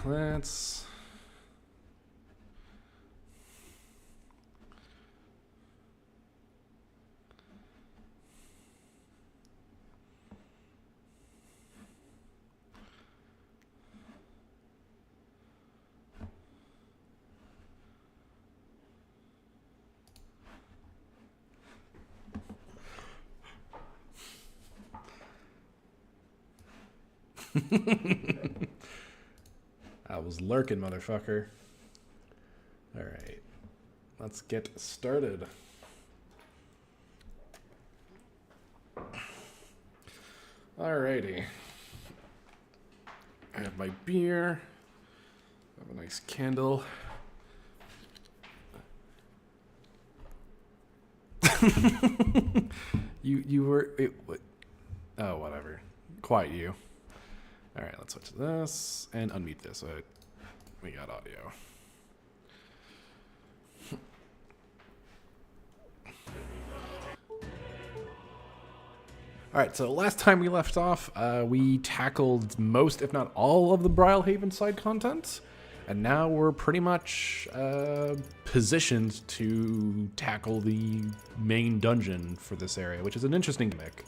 let's... I was lurking, motherfucker. Alright. Let's get started. Alrighty. I have my beer. I have a nice candle. you were... oh, whatever. Quiet you. Alright, let's switch to this and unmute this so we got audio. Alright, so last time we left off, we tackled most, if not all, of the Brylehaven side content. And now we're pretty much positioned to tackle the main dungeon for this area, which is an interesting gimmick.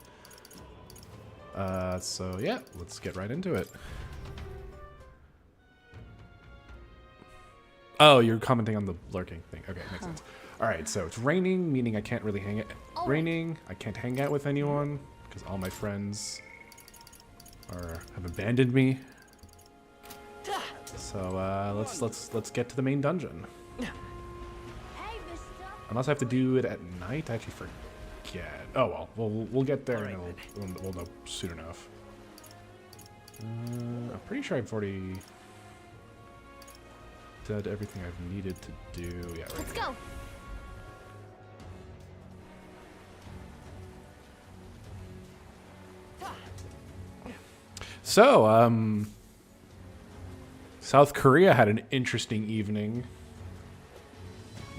So yeah, let's get right into it. Oh, you're commenting on the lurking thing. Okay, makes sense. All right, so it's raining, meaning I can't really hang out. Raining, I can't hang out with anyone because all my friends have abandoned me. So let's get to the main dungeon. Unless I have to do it at night, I actually forget. Oh well, we'll get there and we'll know soon enough. I'm pretty sure I've already done everything I've needed to do. Yeah, right. Let's go. So, South Korea had an interesting evening.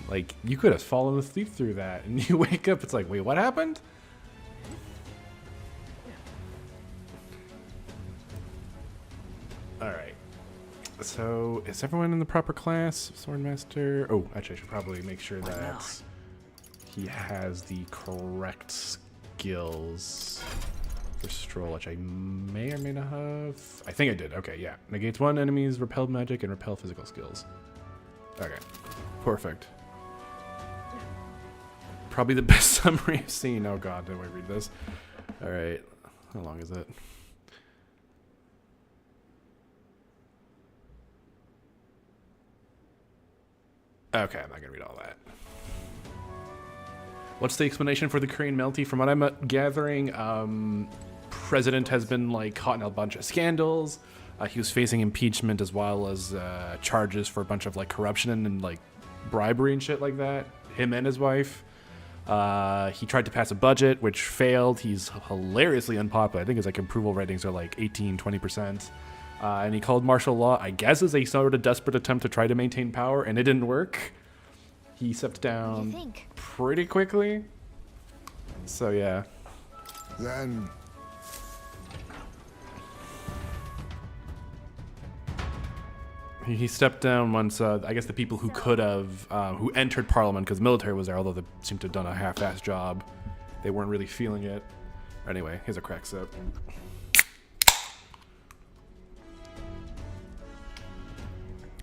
Like, you could have fallen asleep through that, and you wake up, it's like, wait, what happened? Alright. So, is everyone in the proper class? Swordmaster? Oh, actually, I should probably make sure that he has the correct skills for Stroll, which I may or may not have. I think I did. Okay, yeah. Negates one enemy's repelled magic and repel physical skills. Okay. Perfect. Probably the best summary I've seen. Oh god, did I read this? Alright. How long is it? Okay, I'm not gonna read all that. What's the explanation for the Korean melty? From what I'm gathering, President has been like caught in a bunch of scandals. He was facing impeachment as well as charges for a bunch of like corruption and like bribery and shit like that. Him and his wife. He tried to pass a budget, which failed. He's hilariously unpopular. I think his like approval ratings are like 18-20%. And he called martial law, I guess, as a sort of desperate attempt to try to maintain power, and it didn't work. He stepped down pretty quickly. So yeah. Then he stepped down once, I guess the people who could have, who entered Parliament, because the military was there, although they seemed to have done a half-assed job. They weren't really feeling it. Anyway, here's a crack sip.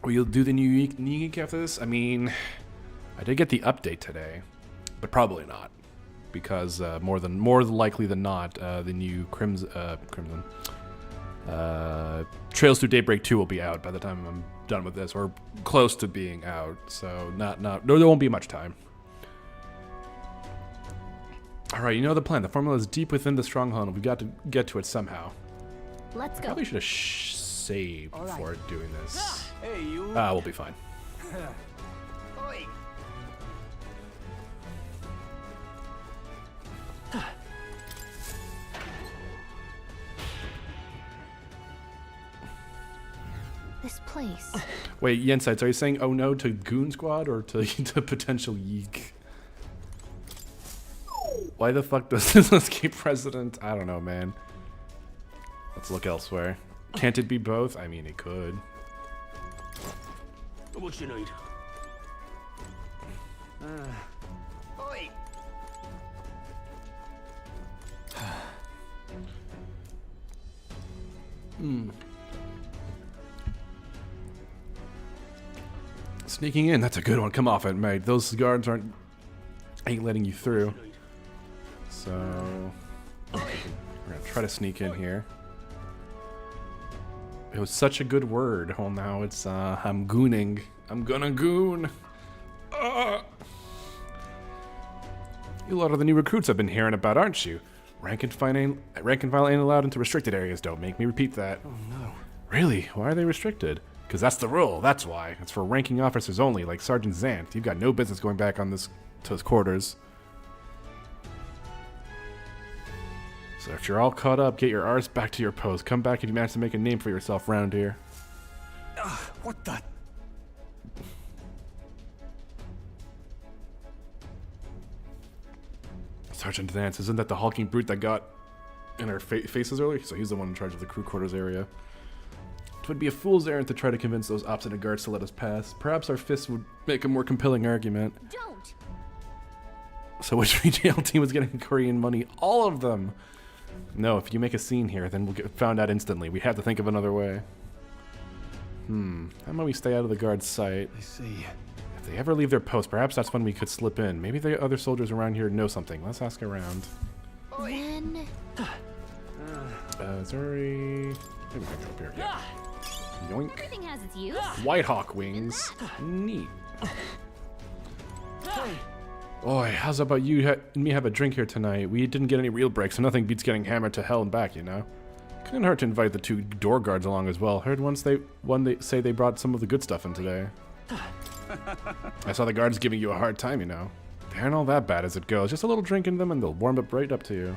Will you do the new unique after this? I mean, I did get the update today, but probably not. Because more likely than not, the new Crimson Trails Through Daybreak 2 will be out by the time I'm done with this, or close to being out. So there won't be much time. All right, you know the plan. The formula is deep within the stronghold. We've got to get to it somehow. Let's go. Probably should have saved before doing this. Hey, you. We'll be fine. Oi. This place. Wait, Yensites, are you saying oh no to Goon Squad or to potential yeek? Why the fuck does this escape president? I don't know, man. Let's look elsewhere. Can't it be both? I mean, it could. What you need? Oi! Sneaking in, that's a good one. Come off it, mate. Those guards ain't letting you through. So we're gonna try to sneak in here. It was such a good word. Well, now it's I'm gooning. I'm gonna goon. You lot of the new recruits I've been hearing about, aren't you? Rank and file ain't allowed into restricted areas. Don't make me repeat that. Oh no. Really? Why are they restricted? Because that's the rule, that's why. It's for ranking officers only, like Sergeant Xanth. You've got no business going back on to his quarters. So if you're all caught up, get your arse back to your post. Come back if you manage to make a name for yourself round here. What the? Sergeant Xanth, isn't that the hulking brute that got in our faces earlier? So he's the one in charge of the crew quarters area. It would be a fool's errand to try to convince those obstinate guards to let us pass. Perhaps our fists would make a more compelling argument. Don't. So which retail team was getting Korean money? All of them! No, if you make a scene here, then we'll get found out instantly. We have to think of another way. How about we stay out of the guard's sight? I see. If they ever leave their post, perhaps that's when we could slip in. Maybe the other soldiers around here know something. Let's ask around. Then... Zuri... Maybe we can go up here. Yeah. Yoink. Everything has its use. White Hawk wings. Neat. Oi, how's about you and me have a drink here tonight? We didn't get any real breaks, so nothing beats getting hammered to hell and back, you know? Couldn't hurt to invite the two door guards along as well. Heard they say they brought some of the good stuff in today. I saw the guards giving you a hard time, you know. They aren't all that bad as it goes. Just a little drink in them and they'll warm up right up to you.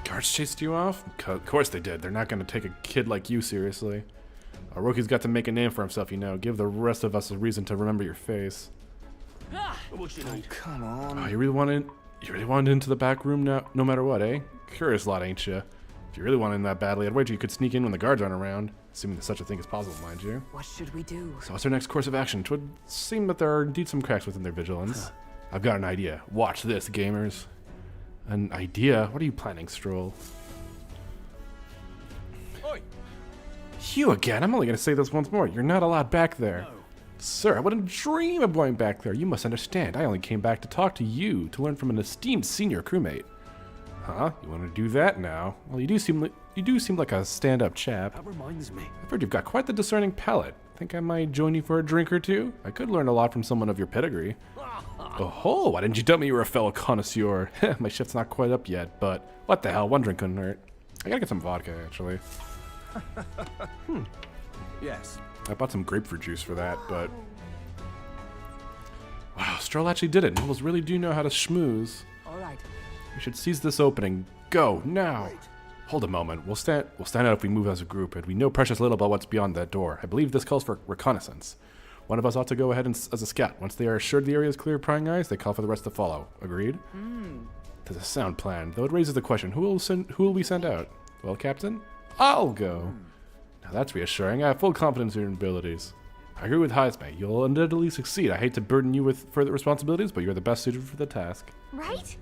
Guards chased you off? Of course they did. They're not going to take a kid like you seriously. Orochi's got to make a name for himself, you know. Give the rest of us a reason to remember your face. What you need? Come on. Oh, you really wanted into the back room now, no matter what, eh? Curious lot, ain't you? If you really wanted in that badly, I'd wager you could sneak in when the guards aren't around. Assuming that such a thing is possible, mind you. What should we do? So what's our next course of action? 'Twould seem that there are indeed some cracks within their vigilance. I've got an idea. Watch this, gamers. An idea? What are you planning, Stroll? Oi! You again? I'm only going to say this once more. You're not allowed back there. No. Sir, I wouldn't dream of going back there. You must understand. I only came back to talk to you, to learn from an esteemed senior crewmate. Huh? You want to do that now? Well, you do seem like a stand-up chap. That reminds me. I've heard you've got quite the discerning palate. Think I might join you for a drink or two? I could learn a lot from someone of your pedigree. Oh, why didn't you tell me you were a fellow connoisseur? My shift's not quite up yet, but what the hell? One drink couldn't hurt. I gotta get some vodka, actually. Yes. I bought some grapefruit juice for that, but... Wow, Stroll actually did it. Nobles really do know how to schmooze. All right. We should seize this opening. Go, now! Hold a moment. We'll stand out if we move as a group, and we know precious little about what's beyond that door. I believe this calls for reconnaissance. One of us ought to go ahead as a scout. Once they are assured the area is clear of prying eyes, they call for the rest to follow. Agreed? There's a sound plan, though it raises the question, who will we send out? Well, Captain, I'll go. Now that's reassuring. I have full confidence in your abilities. I agree with Heisme. You'll undoubtedly succeed. I hate to burden you with further responsibilities, but you're the best suited for the task. Right?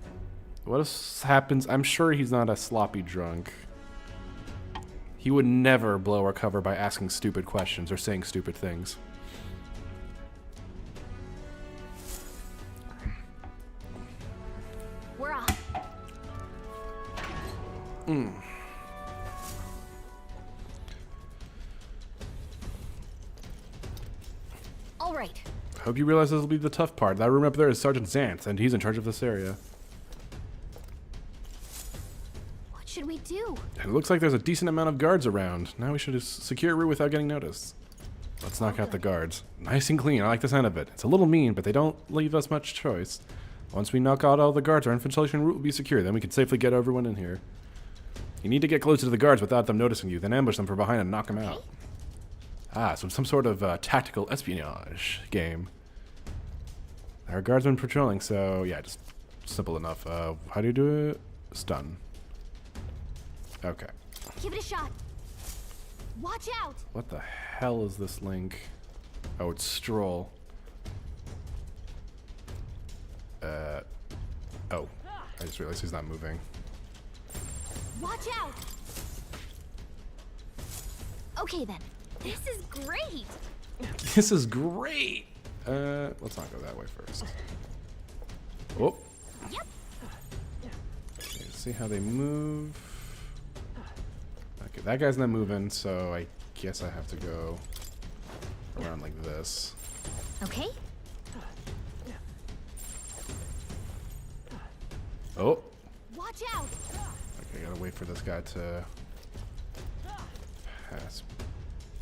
What else happens? I'm sure he's not a sloppy drunk. He would never blow our cover by asking stupid questions or saying stupid things. We're off. All right. Hope you realize this will be the tough part. That room up there is Sergeant Xanth, and he's in charge of this area. What should we do? And it looks like there's a decent amount of guards around. Now we should just secure a room without getting noticed. Let's knock out the guards. Nice and clean. I like the sound of it. It's a little mean, but they don't leave us much choice. Once we knock out all the guards, our infiltration route will be secure. Then we can safely get everyone in here. You need to get closer to the guards without them noticing you, then ambush them from behind and knock them out. Ah, so some sort of tactical espionage game. There are guardsmen patrolling, so yeah, just simple enough. How do you do it? Stun. Okay. Give it a shot. Watch out! What the hell is this link? Oh, it's Stroll. Oh. I just realized he's not moving. Watch out! Okay then. This is great! This is great! Let's not go that way first. Oh. Yep. Okay, see how they move. Okay, that guy's not moving, so I guess I have to go around like this. Okay. Oh. Watch out! Okay, gotta wait for this guy to pass.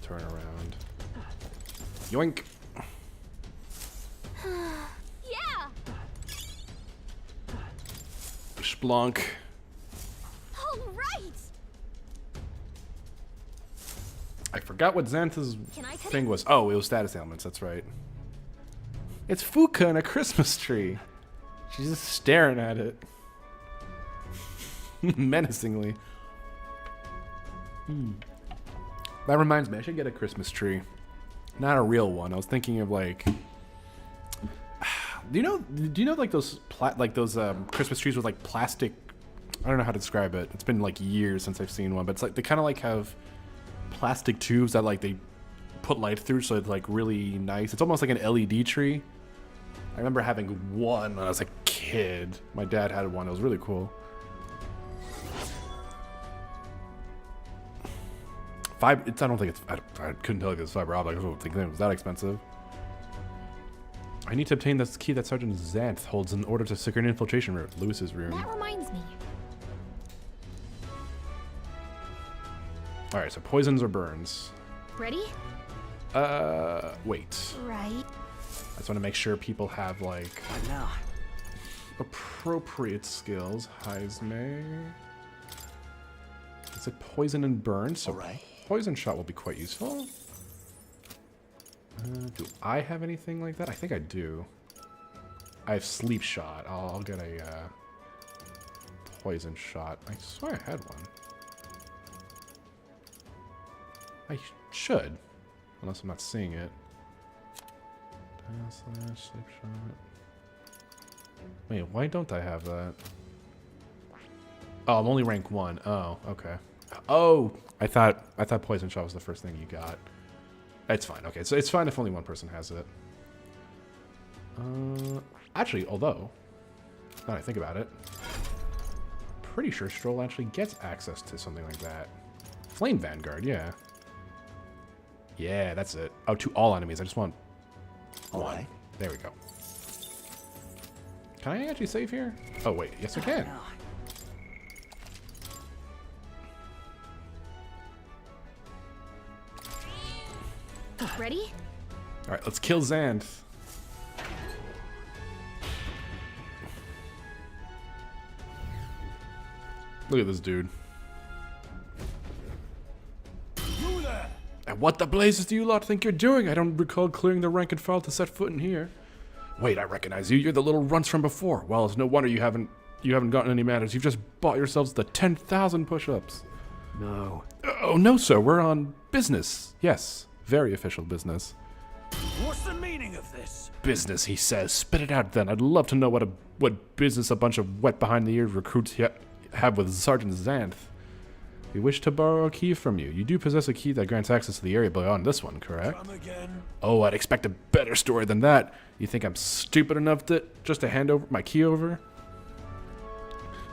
Turn around. Yoink! Yeah! Splunk. All right! I forgot what Xanth's Can I cut thing was. Oh, it was status ailments, that's right. It's Fuka and a Christmas tree. She's just staring at it. Menacingly. That reminds me, I should get a Christmas tree. Not a real one. I was thinking of like... Do you know like those Christmas trees with like plastic... I don't know how to describe it. It's been like years since I've seen one, but it's like they kind of like have plastic tubes that like they put light through, so it's like really nice. It's almost like an LED tree. I remember having one when I was a kid. My dad had one. It was really cool. I don't think it's... I couldn't tell you if it's fiber optic. I don't think it was that expensive. I need to obtain this key that Sergeant Xanth holds in order to secure an infiltration route. Lewis's room. That reminds me. Alright, so poisons or burns? Ready? Wait. Right. I just want to make sure people have, like, What now? appropriate skills. Heisme. Is it poison and burn? So Alright. poison shot will be quite useful. Do I have anything like that? I think I do. I have sleep shot. I'll get a poison shot. I swear I had one. I should, unless I'm not seeing it. Sleep shot. Wait, why don't I have that? Oh, I'm only rank 1. Oh, okay. Oh, I thought poison shot was the first thing you got. It's fine. Okay, so it's fine if only one person has it. Actually, although, now that I think about it, pretty sure Stroll actually gets access to something like that. Flame Vanguard, yeah. Yeah, that's it. Oh, to all enemies. I just want one. Alright. There we go. Can I actually save here? Oh, wait. Yes, I can. Now. Ready? All right, let's kill Xanth. Look at this dude. You there! And what the blazes do you lot think you're doing? I don't recall clearing the rank and file to set foot in here. Wait, I recognize you. You're the little runts from before. Well, it's no wonder you haven't gotten any manners. You've just bought yourselves the 10,000 push-ups. No. Oh, no, sir. We're on business. Yes, very official business. What's the meaning of this? Business, he says. Spit it out then. I'd love to know what business a bunch of wet behind-the-ears recruits have with Sergeant Xanth. We wish to borrow a key from you. You do possess a key that grants access to the area beyond this one, correct? Come again? Oh, I'd expect a better story than that. You think I'm stupid enough just to hand over my key over?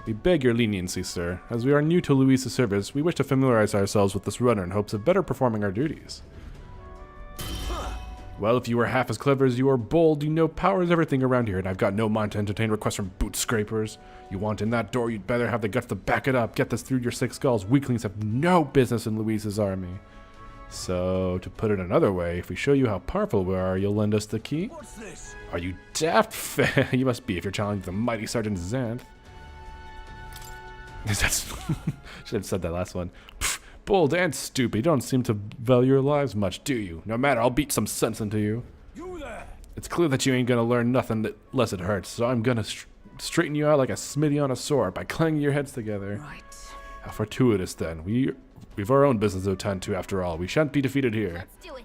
We beg your leniency, sir. As we are new to Luis's service, we wish to familiarize ourselves with this runner in hopes of better performing our duties. Well, if you were half as clever as you are bold, you know power is everything around here, and I've got no mind to entertain requests from boot scrapers. You want in that door, you'd better have the guts to back it up. Get this through your 6 skulls. Weaklings have no business in Luis's army. So, to put it another way, if we show you how powerful we are, you'll lend us the key? What's this? Are you daft? You must be if you're challenging the mighty Sergeant Xanth. That's should have said that last one. Pfft, bold and stupid. You don't seem to value your lives much, do you? No matter, I'll beat some sense into you. You there! It's clear that you ain't gonna learn nothing unless it hurts, so I'm gonna straighten you out like a smithy on a sword by clanging your heads together. Right. How fortuitous then. We've our own business to attend to after all. We shan't be defeated here. Let's do it.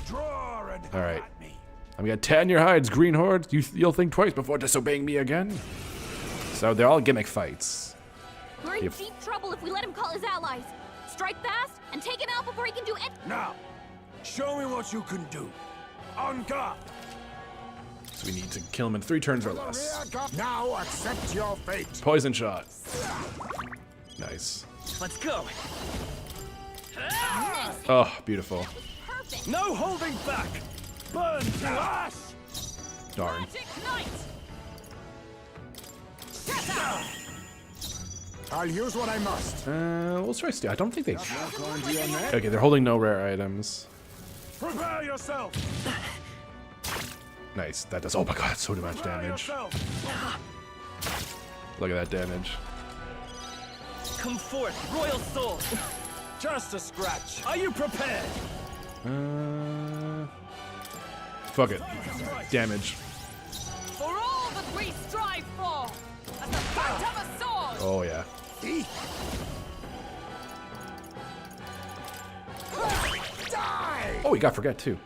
Draw and All right. at me. I'm gonna tan your hides, green horde. You'll think twice before disobeying me again. So they're all gimmick fights. We're in Yep. deep trouble if we let him call his allies. Strike fast and take him out before he can do anything. Now, show me what you can do. On guard. So we need to kill him in 3 turns or less. Now accept your fate. Poison shot. Nice. Let's go. Oh, beautiful. Perfect. No holding back. Burn to ash. Darn. Magic Knight. I'll use what I must. We'll try I don't think they. Not going to your neck. Okay, they're holding no rare items. Prepare yourself. Nice. That does. Oh my god, that's so much Prepare damage. yourself. Look at that damage. Come forth, royal soul. Just a scratch. Are you prepared? Fuck it. Damage. For all that we strive for, at the point of a sword. Oh yeah. Die! Oh, we got forget too.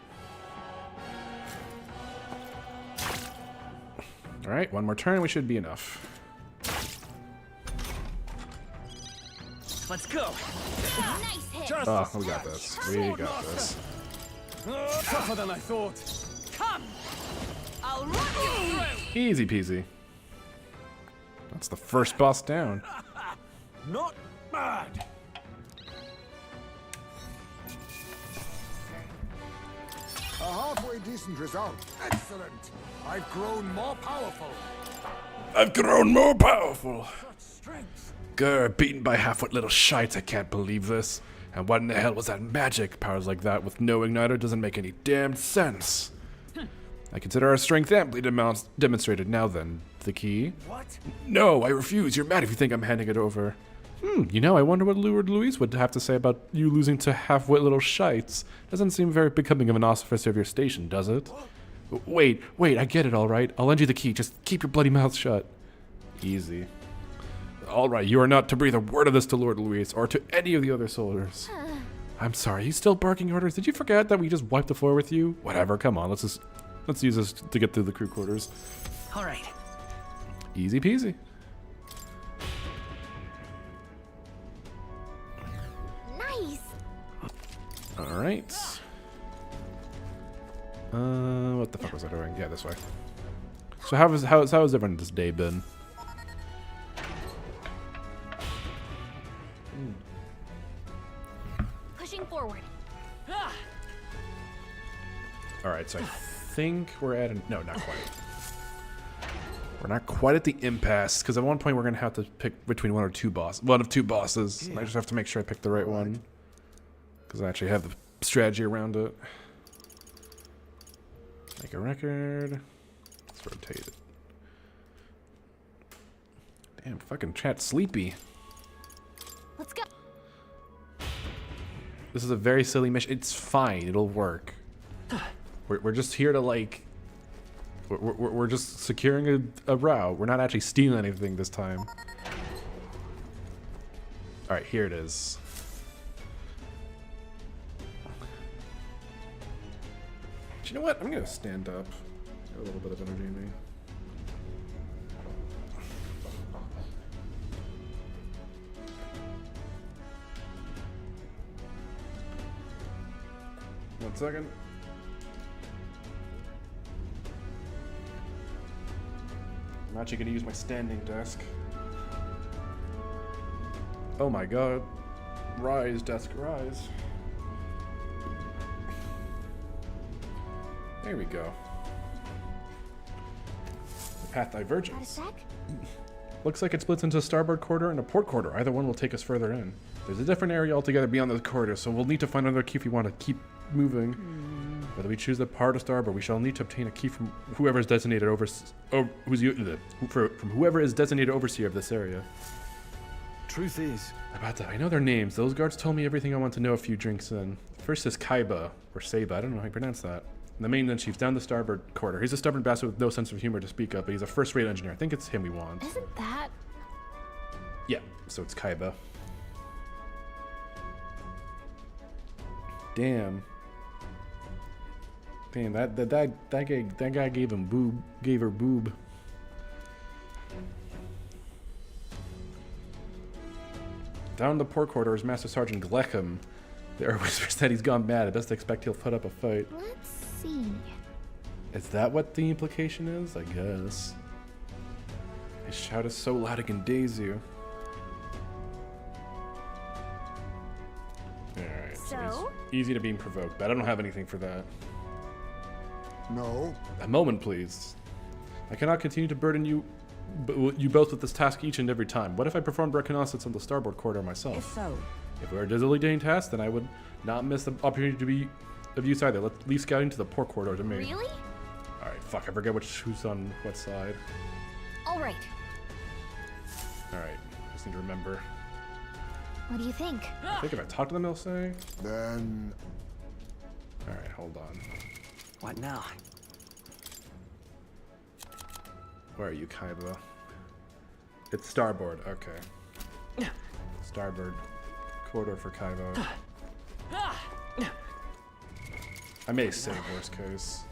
All right, one more turn. We should be enough. Let's go. Nice hit. Just Oh, a we got this. We got this. tougher than I thought. Come. I'll run you through. Easy peasy. That's the first boss down. Not bad. A halfway decent result. Excellent. I've grown more powerful. I've grown more powerful. Such strength. Grr, beaten by half-wit little shites. I can't believe this. And what in the hell was that magic? Powers like that with no igniter doesn't make any damn sense. I consider our strength amply demonstrated. Now then, the key? What? No, I refuse. You're mad if you think I'm handing it over. You know, I wonder what Lord Louise would have to say about you losing to half-wit little shites. Doesn't seem very becoming of an officer of your station, does it? Wait, I get it, all right. I'll lend you the key. Just keep your bloody mouth shut. Easy. All right, you are not to breathe a word of this to Lord Louise or to any of the other soldiers. I'm sorry, you still barking orders? Did you forget that we just wiped the floor with you? Whatever, come on, let's use this to get through the crew quarters. All right. Easy peasy. Nice. All right. What the fuck was I doing? Yeah, this way. So how has everyone this day been? Pushing forward. All right, so I think we're at no, not quite. We're not quite at the impasse because at one point we're gonna have to pick between one of two bosses. And I just have to make sure I pick the right one because I actually have the strategy around it. Make a record. Let's rotate it. Damn, fucking chat sleepy. Let's go. This is a very silly mission. It's fine. It'll work. We're just here to like. We're just securing a route. We're not actually stealing anything this time. All right, here it is. Do you know what? I'm gonna stand up. Got a little bit of energy in me. One second. I'm actually gonna use my standing desk. Oh my god. Rise, desk, rise. There we go. The path Got a diverges. sec? Looks like it splits into a starboard corridor and a port corridor. Either one will take us further in. There's a different area altogether beyond the corridor, so we'll need to find another key if we want to keep moving. Whether we choose the part of starboard, we shall need to obtain a key from whoever is designated from whoever is designated overseer of this area. Truth is, About that, I know their names. Those guards told me everything I want to know a few drinks in. First is Kaiba, or Seiba, I don't know how you pronounce that. The maintenance chief's down the starboard quarter. He's a stubborn bastard with no sense of humor to speak of, but he's a first-rate engineer. I think it's him we want. Isn't that? Yeah, so it's Kaiba. Damn. Damn, that guy gave her boob. Down the port corridor is Master Sergeant Gleckham. There are whispers that he's gone mad. I best expect he'll put up a fight. Let's see. Is that what the implication is? I guess. His shout is so loud it can daze you. Alright, So? he's easy to being provoked, but I don't have anything for that. No. A moment, please. I cannot continue to burden you both with this task each and every time. What if I performed reconnaissance on the starboard corridor myself? If so, If we were designating tasks, then I would not miss the opportunity to be of use either. Let's leave scouting to the port corridor to me. Really? Alright, fuck, I forget who's on what side. All right. Alright, just need to remember. What do you think? I think if I talk to them, they'll say. Then Alright, hold on. what now? Where are you, Kaiba? It's starboard, okay. Starboard corridor for Kaiba. I may save worst case.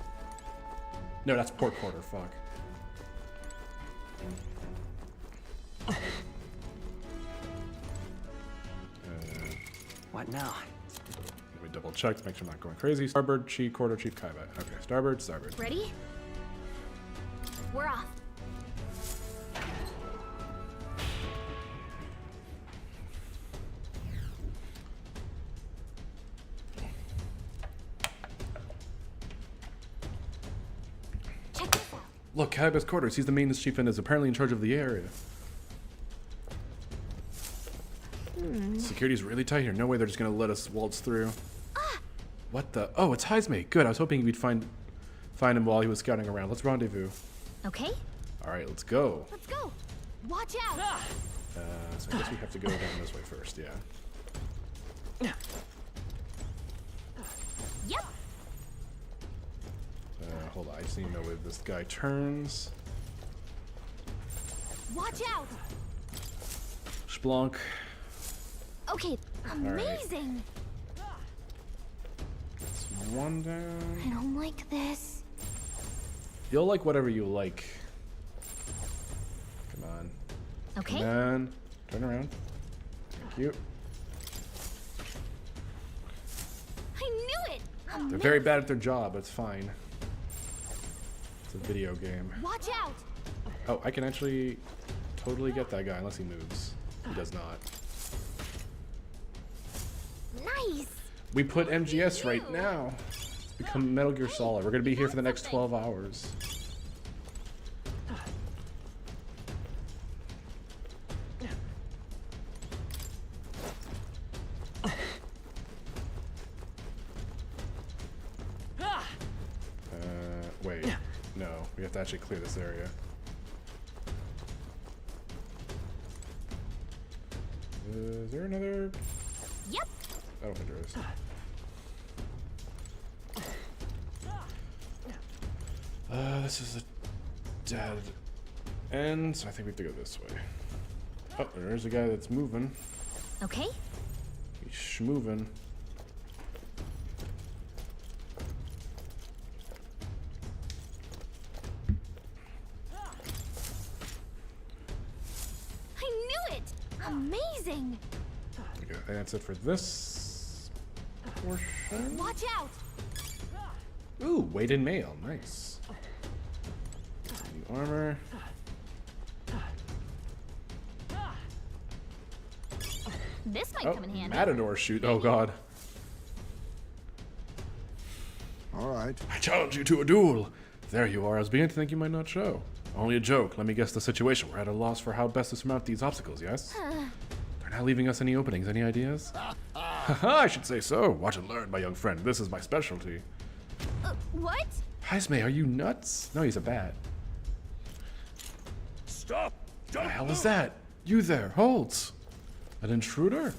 No, that's port quarter, fuck. What now? Let me double check to make sure I'm not going crazy. Starboard, quarter, chief Kaiba. Okay, starboard. Ready? We're off. Check this out. Look, Kaiba's quarters. He's the maintenance chief and is apparently in charge of the area. Security's really tight here. No way they're just gonna let us waltz through. What the? Oh, it's Heisme. Good. I was hoping we'd find him while he was scouting around. Let's rendezvous. Okay, All right, let's go. let's go. Watch out. So I guess we have to go down this way first. Yeah. Yep. Hold on. I just need to know where this guy turns. Watch out. Splonk. Okay, amazing. It's one down. I don't like this. You'll like whatever you like. Come on. Okay. Come on. Turn around. Thank you. I knew it. They're very bad at their job. It's fine. It's a video game. Watch out. Oh, I can actually totally get that guy unless he moves. He does not. Nice. We put MGS right now. It's become Metal Gear Solid. We're gonna be here for the next 12 hours. Wait. No, we have to actually clear this area. Is there another? Yep. I don't think there is. This is a dead end, so I think we have to go this way. Oh, there's a guy that's moving. Okay. He's schmoving. I knew it. Amazing. Okay, that's it for this portion. Watch out. Ooh, weighted mail. Nice. New armor. This might Oh, come in handy. Matador shoot. Oh, God. all right. I challenge you to a duel. There you are. I was beginning to think you might not show. Only a joke. Let me guess the situation. We're at a loss for how best to surmount these obstacles, yes? They're not leaving us any openings. Any ideas? Haha, I should say so. Watch and learn, my young friend. This is my specialty. What? Heisme, are you nuts? No, he's a bat. Stop! What Don't the hell is move. that? You there, Holtz. An intruder?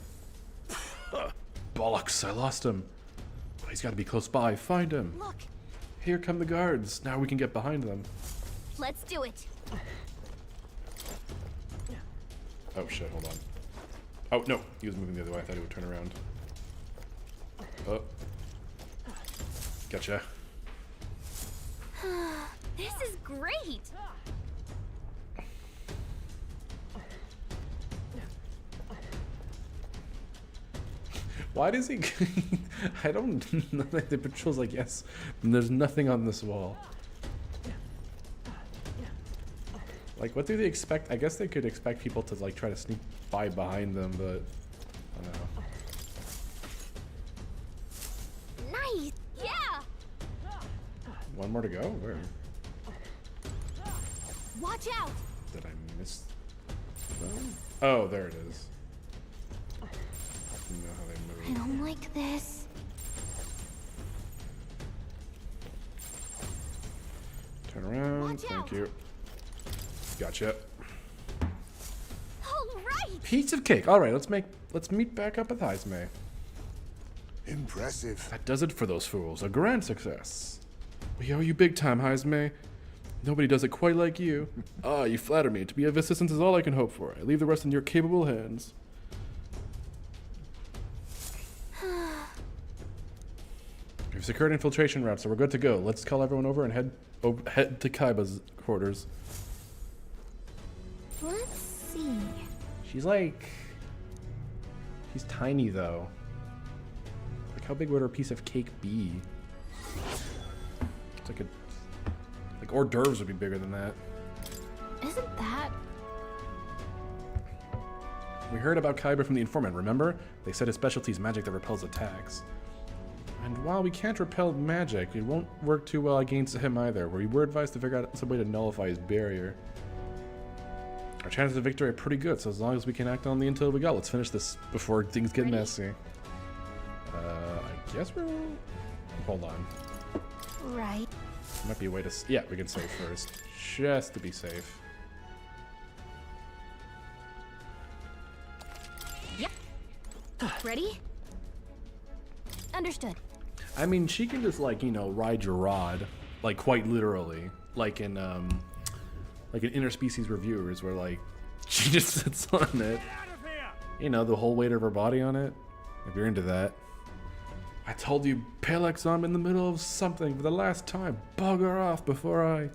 Bollocks, I lost him. Oh, he's got to be close by. Find him. Look. Here come the guards. Now we can get behind them. Let's do it. Oh shit, hold on. Oh no, he was moving the other way. I thought he would turn around. Oh, Gotcha. This is great. Why does he? I don't know. The patrol's like, yes, and there's nothing on this wall. Like, what do they expect? I guess they could expect people to like try to sneak by behind them, but I don't know. Nice. Yeah. One more to go? Where? Watch out. Did I miss them? Oh, there it is. I don't know how they I move. don't like this. Turn around. Watch Thank out. you. Gotcha. All right. Piece of cake. All right, let's meet back up with Heisme. Impressive. That does it for those fools. A grand success. We owe you big time, Heisme. Nobody does it quite like you. Ah, you flatter me. To be of assistance is all I can hope for. I leave the rest in your capable hands. We've secured infiltration routes, so we're good to go. Let's call everyone over and head to Kaiba's quarters. Let's see. She's tiny though. Like, how big would her piece of cake be? It's like hors d'oeuvres would be bigger than that. Isn't that? We heard about Kaiba from the informant, remember? They said his specialty is magic that repels attacks. And while we can't repel magic, it won't work too well against him either. We were advised to figure out some way to nullify his barrier. Our chances of victory are pretty good, so as long as we can act on the intel we got, let's finish this before things get messy. I guess we'll... Hold on. Right. Might be a way to... Yeah, we can save first. Just to be safe. Yep. Ready? Understood. I mean, she can just, like, you know, ride your rod. Like, quite literally. Like in Interspecies Reviewers, where, like, she just sits on it. You know, the whole weight of her body on it. If you're into that. I told you, Pelex, I'm in the middle of something for the last time. Bugger off before I...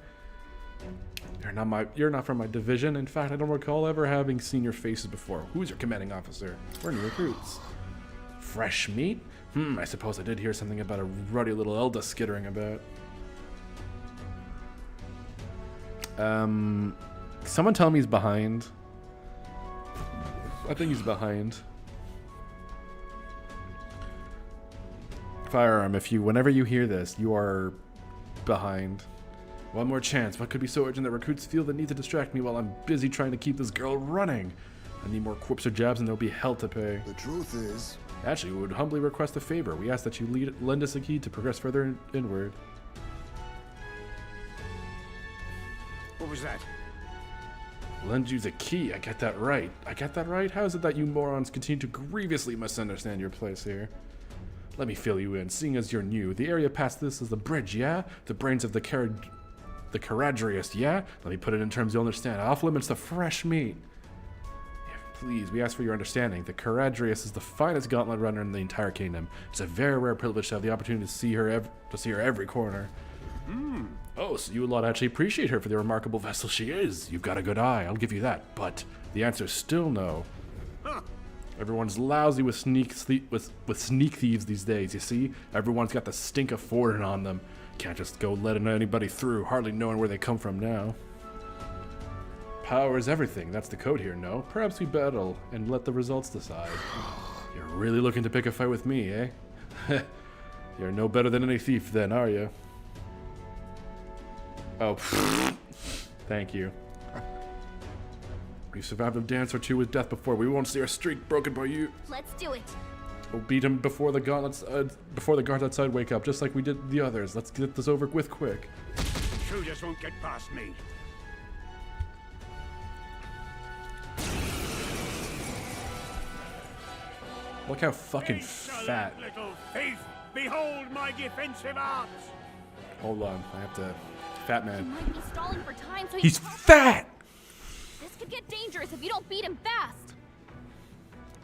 You're not from my division. In fact, I don't recall ever having seen your faces before. Who's your commanding officer? We're new recruits. Fresh meat? I suppose I did hear something about a ruddy little Elda skittering about. Someone tell me he's behind. I think he's behind. Firearm, whenever you hear this, you are behind. One more chance. What could be so urgent that recruits feel the need to distract me while I'm busy trying to keep this girl running? I need more quips or jabs and there'll be hell to pay. The truth is... Actually, we would humbly request a favor. We ask that you lend us a key to progress further inward. What was that? Lend you the key. I get that right. How is it that you morons continue to grievously misunderstand your place here? Let me fill you in. Seeing as you're new, the area past this is the bridge, yeah? The brains of the Caradrius, yeah? Let me put it in terms you'll understand. Off limits the fresh meat. Please, we ask for your understanding. The Caradrius is the finest gauntlet runner in the entire kingdom. It's a very rare privilege to have the opportunity to see her every corner. Oh, so you lot actually appreciate her for the remarkable vessel she is. You've got a good eye, I'll give you that. But the answer is still no. Everyone's lousy with sneak thieves these days, you see? Everyone's got the stink of Forden on them. Can't just go letting anybody through, hardly knowing where they come from now. Power is everything. That's the code here, no? Perhaps we battle and let the results decide. You're really looking to pick a fight with me, eh? You're no better than any thief then, are you? Oh, thank you. We've survived a dance or two with death before. We won't see our streak broken by you. Let's do it. We'll beat him before the guards outside wake up, just like we did the others. Let's get this over with quick. Intruders won't get past me. Look how fucking fat. Little thief, behold my defensive arts. Hold on, I have to... Fat He man. might be stalling for time, so He's fat! This could get dangerous if you don't beat him fast.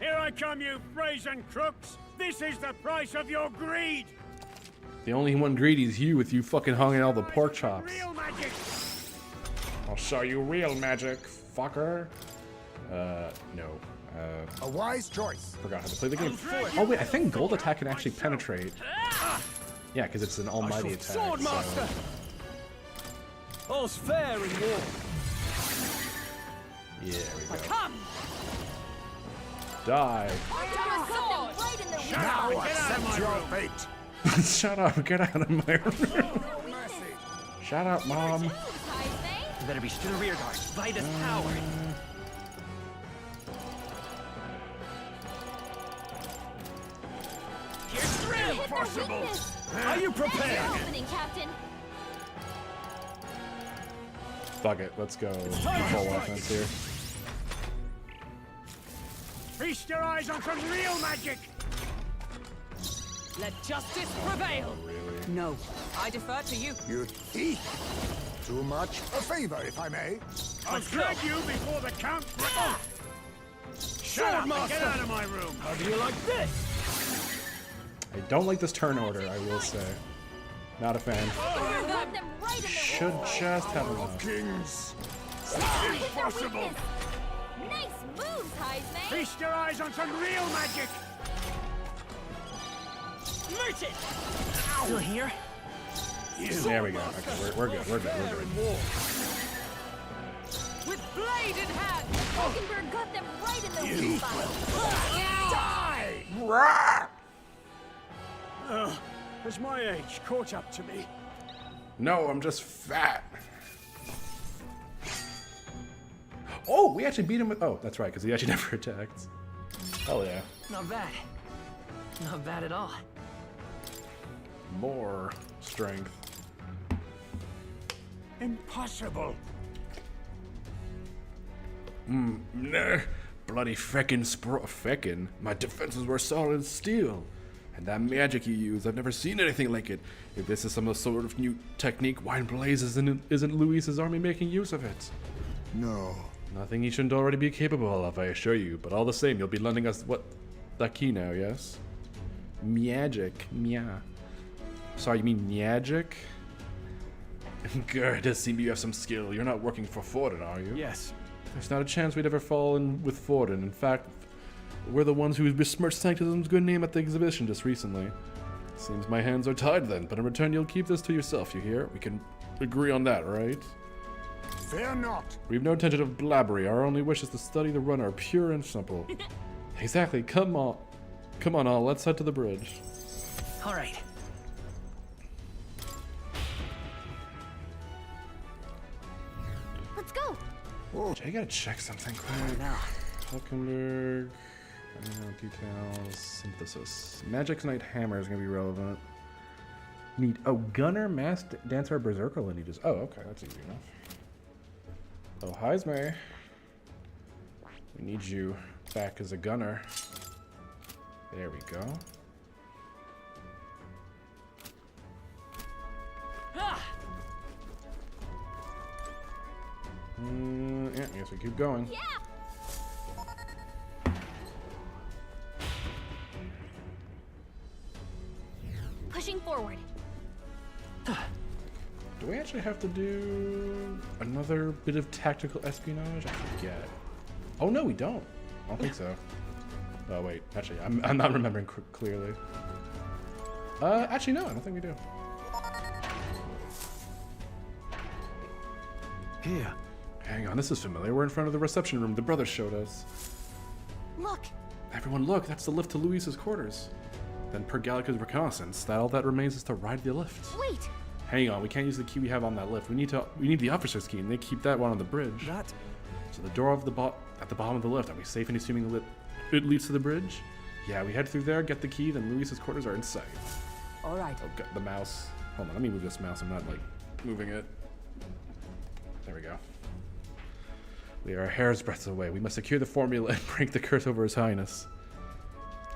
Here I come, you brazen crooks. This is the price of your greed. The only one greedy is you with you fucking hung in all the pork chops. Real magic. I'll show you real magic, fucker. No. A wise choice. Forgot how to play the game. Oh wait, I think gold attack can actually penetrate. Yeah, because it's an almighty attack. Sword master. All's fair in war. Yeah, there we go. Come! Die. Cut them right in the Now Get out of accept my your room. fate. Shut up, get out of my room. No mercy. Shut up, Mom. moves, Heisme. You better be to the rear guard. Fight us coward. Here's through. Hit their Impossible. weakness. Are you Nice prepared? opening, Captain. Fuck it, let's go time to full strike. offense here. Feast your eyes on some real magic. Let justice prevail. No, I defer to you. You thief. Too much. A favor, if I may. I'll drag you before the count. Shut up and get out of my room. How do you like this? I don't like this turn order, I will say. Not a fan. Cut them right in the Should just have enough. Kings. Hit their Impossible. weakness. Nice moves, Heisme. Feast your eyes on some real magic. Merchant! Still here? There we go. Okay, we're good, we're good, we're good. In war. With blade in hand! Falkenberg got them right in the weak spot. Has my age caught up to me? No, I'm just fat. Oh, we actually beat him with. Oh, that's right, because he actually never attacked. Hell yeah. Not bad. Not bad at all. More strength. Impossible. Nah, bloody feckin'. My defenses were solid steel. And that magic you use, I've never seen anything like it. If this is some sort of new technique, why in blazes isn't Luis's army making use of it? No. Nothing he shouldn't already be capable of, I assure you. But all the same, you'll be lending us what? That key now, yes? Magic. Mia. Sorry, you mean magic? Good, it does seem you have some skill. You're not working for Forden, are you? Yes. There's not a chance we'd ever fall in with Forden. In fact, we're the ones who besmirched Sanctism's good name at the exhibition just recently. Seems my hands are tied then, but in return you'll keep this to yourself, you hear? We can agree on that, right? Fear not. We've no intention of blabbery. Our only wish is to study the runner, pure and simple. Exactly. Come on, all. Let's head to the bridge. All right. Let's go. I gotta check something quick. Now. Falkenberg. Details. Synthesis. Magic's Knight Hammer is gonna be relevant. Need Gunner, Masked Dancer, Berserker lineages. Oh, okay, that's easy enough. Oh, Heisme. We need you back as a gunner. There we go. Yeah, I guess we keep going. Yeah. Pushing forward. Do we actually have to do another bit of tactical espionage? I forget. Oh no, we don't. I don't think so. Oh wait, actually, I'm not remembering clearly. Actually no, I don't think we do. Here. Hang on, this is familiar. We're in front of the reception room the brothers showed us. Look. Everyone look, that's the lift to Luis's quarters. Then per Gallica's reconnaissance, all that remains is to ride the lift. Wait. Hang on, we can't use the key we have on that lift. We need the officer's key, and they keep that one on the bridge. That. So the door at the bottom of the lift. Are we safe in assuming it leads to the bridge? Yeah, we head through there, get the key, then Luis's quarters are in sight. All right. Oh, God, the mouse. Hold on, let me move this mouse. I'm not like moving it. There we go. We are a hair's breadth away. We must secure the formula and break the curse over His Highness.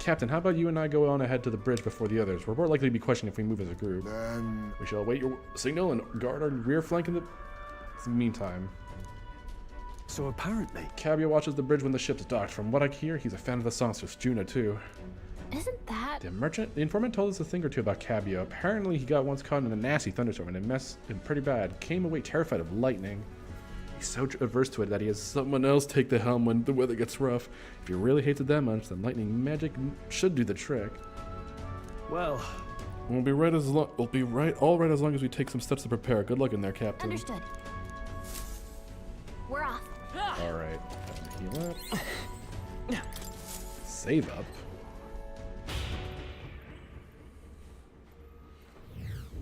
Captain, how about you and I go on ahead to the bridge before the others? We're more likely to be questioned if we move as a group. Then We shall await your signal and guard our rear flank in the meantime. So apparently. Cabia watches the bridge when the ship's docked. From what I hear, he's a fan of the songstress, Juna, too. Isn't that... The informant told us a thing or two about Cabio. Apparently he got once caught in a nasty thunderstorm and it messed him pretty bad. Came away terrified of lightning. He's so averse to it that he has someone else take the helm when the weather gets rough. If he really hates it that much, then lightning magic should do the trick. Well, We'll be right all right as long as we take some steps to prepare. Good luck in there, Captain. Understood. We're off. All right. Heal up. Save up.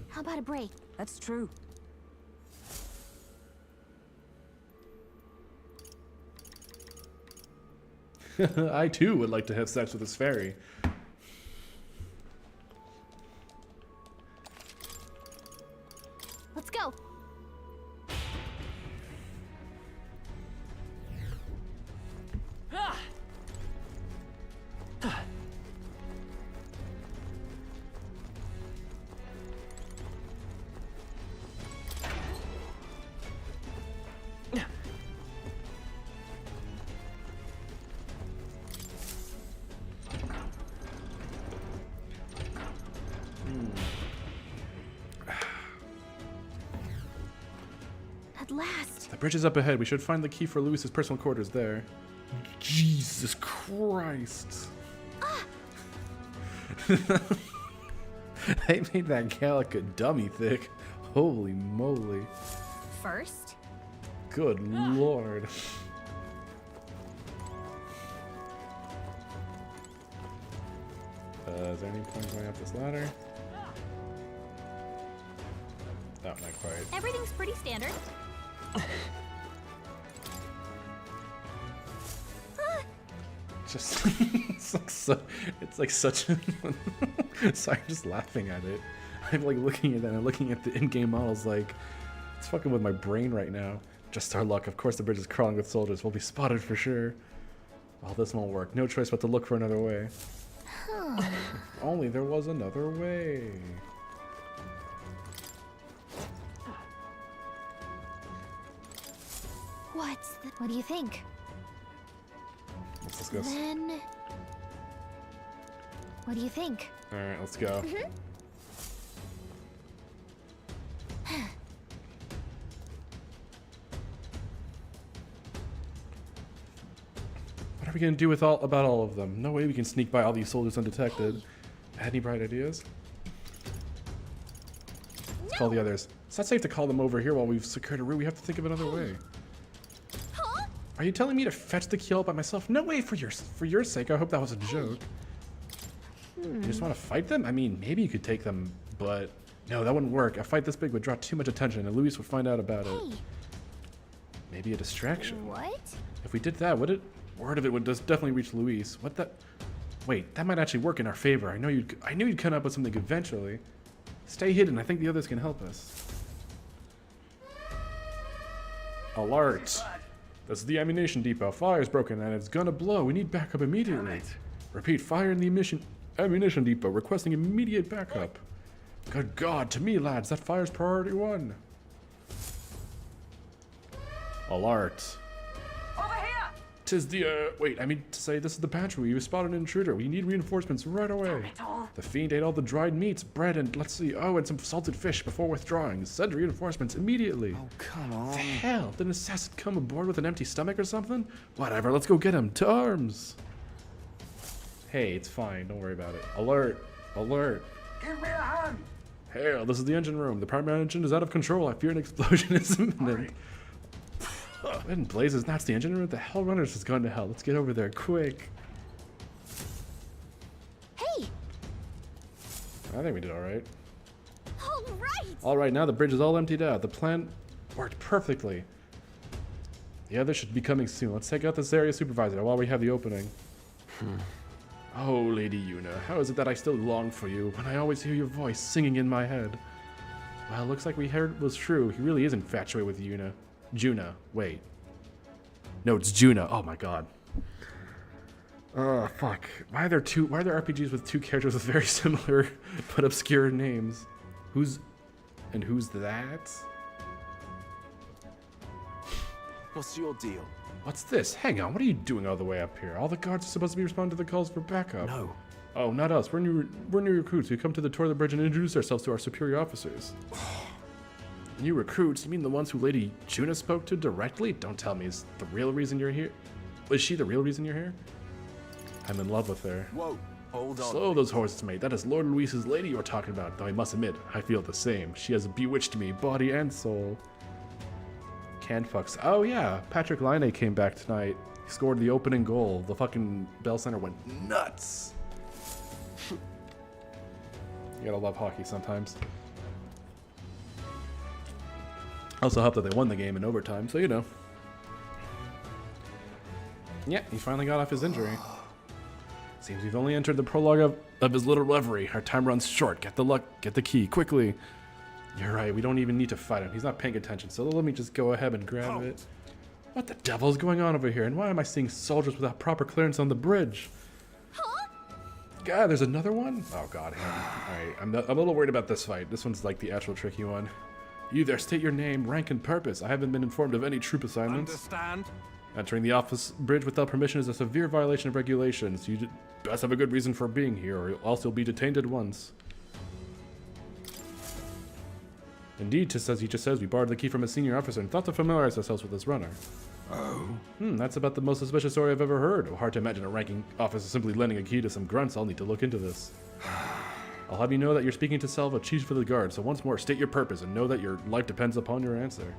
How about a break? That's true. I too would like to have sex with this fairy. Let's go. At last. The bridge is up ahead. We should find the key for Louis's personal quarters there. Jesus Christ. They made that Gallica dummy thick. Holy moly. First, Good lord. Is there any point going up this ladder? No, not quite. everything's pretty standard. Just it's like such a sorry, I'm just laughing at it. I'm like looking at that and looking at the in-game models like it's fucking with my brain right now. Just our luck. Of course the bridge is crawling with soldiers. We'll be spotted for sure. Well, this won't work. No choice but to look for another way. If only there was another way. What do you think? Let's discuss. Then... What do you think? Alright, let's go. What are we gonna do with about all of them? No way we can sneak by all these soldiers undetected. Any bright ideas? Let's call the others. It's not safe to call them over here while we've secured a route. We have to think of another way. Huh? Are you telling me to fetch the key all by myself? No way, for your sake. I hope that was a joke. You just want to fight them? I mean, maybe you could take them, but no, that wouldn't work. A fight this big would draw too much attention, and Louis would find out about it. Hey, Maybe a distraction. what? If we did that, word of it would just definitely reach Louise. What the? Wait, that might actually work in our favor. I knew you'd come up with something eventually. Stay hidden. I think the others can help us. Alert! This is the ammunition depot. Fire's broken and it's gonna blow. We need backup immediately. Repeat, fire in the ammunition depot. Requesting immediate backup. Good God, to me, lads, that fire's priority 1. Alert. Over here! Tis the, wait, I mean to say this is the pantry. We spotted an intruder. We need reinforcements right away. The fiend ate all the dried meats, bread, and let's see, and some salted fish before withdrawing. Send reinforcements immediately. Oh, come on. The hell? Did an assassin come aboard with an empty stomach or something? Whatever, let's go get him. To arms. Hey, it's fine. Don't worry about it. Alert. Alert. Give me a hand. Hail, this is the engine room. The primary engine is out of control. I fear an explosion is imminent. What in blazes? That's the engine room? The hell runners has gone to hell. Let's get over there, quick. Hey! I think we did alright. All right! Alright, now the bridge is all emptied out. The plan worked perfectly. The others should be coming soon. Let's take out this area supervisor while we have the opening. Oh, Lady Yuna, how is it that I still long for you when I always hear your voice singing in my head? Well, looks like we heard was true. He really is infatuated with Yuna. Juna. Wait. No, it's Juna. Oh my god. Fuck. Why are there RPGs with 2 characters with very similar but obscure names? Who's that? What's your deal? What's this? Hang on, what are you doing all the way up here? All the guards are supposed to be responding to the calls for backup. No. Oh, not us. We're new recruits. We come to the tour of the bridge and introduce ourselves to our superior officers. New recruits? You mean the ones who Lady Juna spoke to directly? Don't tell me. Is the real reason you're here? Is she the real reason you're here? I'm in love with her. Whoa, hold on. Slow those horses, mate. That is Lord Luis's lady you're talking about. Though I must admit, I feel the same. She has bewitched me, body and soul. Can't fucks. Oh yeah, Patrick Laine came back tonight. He scored the opening goal. The fucking Bell Center went nuts. You gotta love hockey sometimes. Also helped that they won the game in overtime, so you know. Yeah, he finally got off his injury. Seems we've only entered the prologue of his little reverie. Our time runs short. Get the key, quickly. You're right, we don't even need to fight him. He's not paying attention, so let me just go ahead and grab it. What the devil is going on over here? And why am I seeing soldiers without proper clearance on the bridge? Huh? God, there's another one? Oh god, him. Alright, I'm a little worried about this fight. This one's like the actual tricky one. You there, state your name, rank, and purpose. I haven't been informed of any troop assignments. Understand? Entering the office bridge without permission is a severe violation of regulations. You best have a good reason for being here, or else you'll be detained at once. Indeed, he just says we borrowed the key from a senior officer and thought to familiarize ourselves with this runner. Oh. That's about the most suspicious story I've ever heard. Hard to imagine a ranking officer simply lending a key to some grunts. I'll need to look into this. I'll have you know that you're speaking to Selva, chief for the guard, so once more, state your purpose and know that your life depends upon your answer.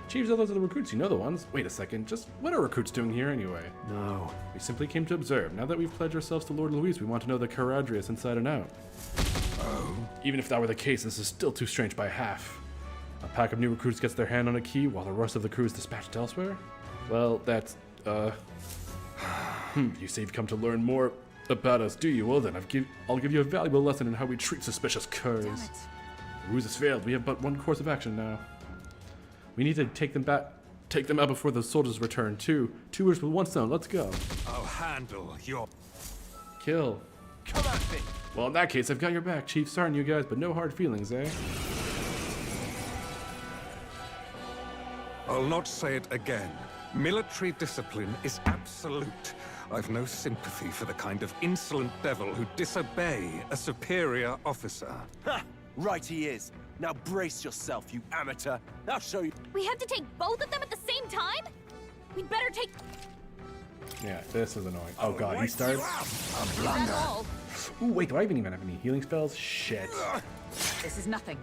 Chiefs, those are the recruits, you know the ones. Wait a second, just what are recruits doing here anyway? No. We simply came to observe. Now that we've pledged ourselves to Lord Luis, we want to know the Caradrius inside and out. Oh. Even if that were the case, this is still too strange by half. A pack of new recruits gets their hand on a key while the rest of the crew is dispatched elsewhere? Well, that's, you say you've come to learn more about us, do you? Well then, I'll give you a valuable lesson in how we treat suspicious curs. Damn it. The ruse has failed. We have but one course of action now. We need to take them out before the soldiers return. Two birds with one stone. Let's go. I'll handle your... Kill. Come at me! Well, in that case, I've got your back, Chief. Sorry on you guys, but no hard feelings, eh? I'll not say it again. Military discipline is absolute. I've no sympathy for the kind of insolent devil who disobey a superior officer. Ha! Right he is. Now brace yourself, you amateur. I'll show you. We have to take both of them at the same time? We'd better take... Yeah, this is annoying. Oh god, he starts. Is that all? Ooh, wait, do I even have any healing spells? Shit. This is nothing.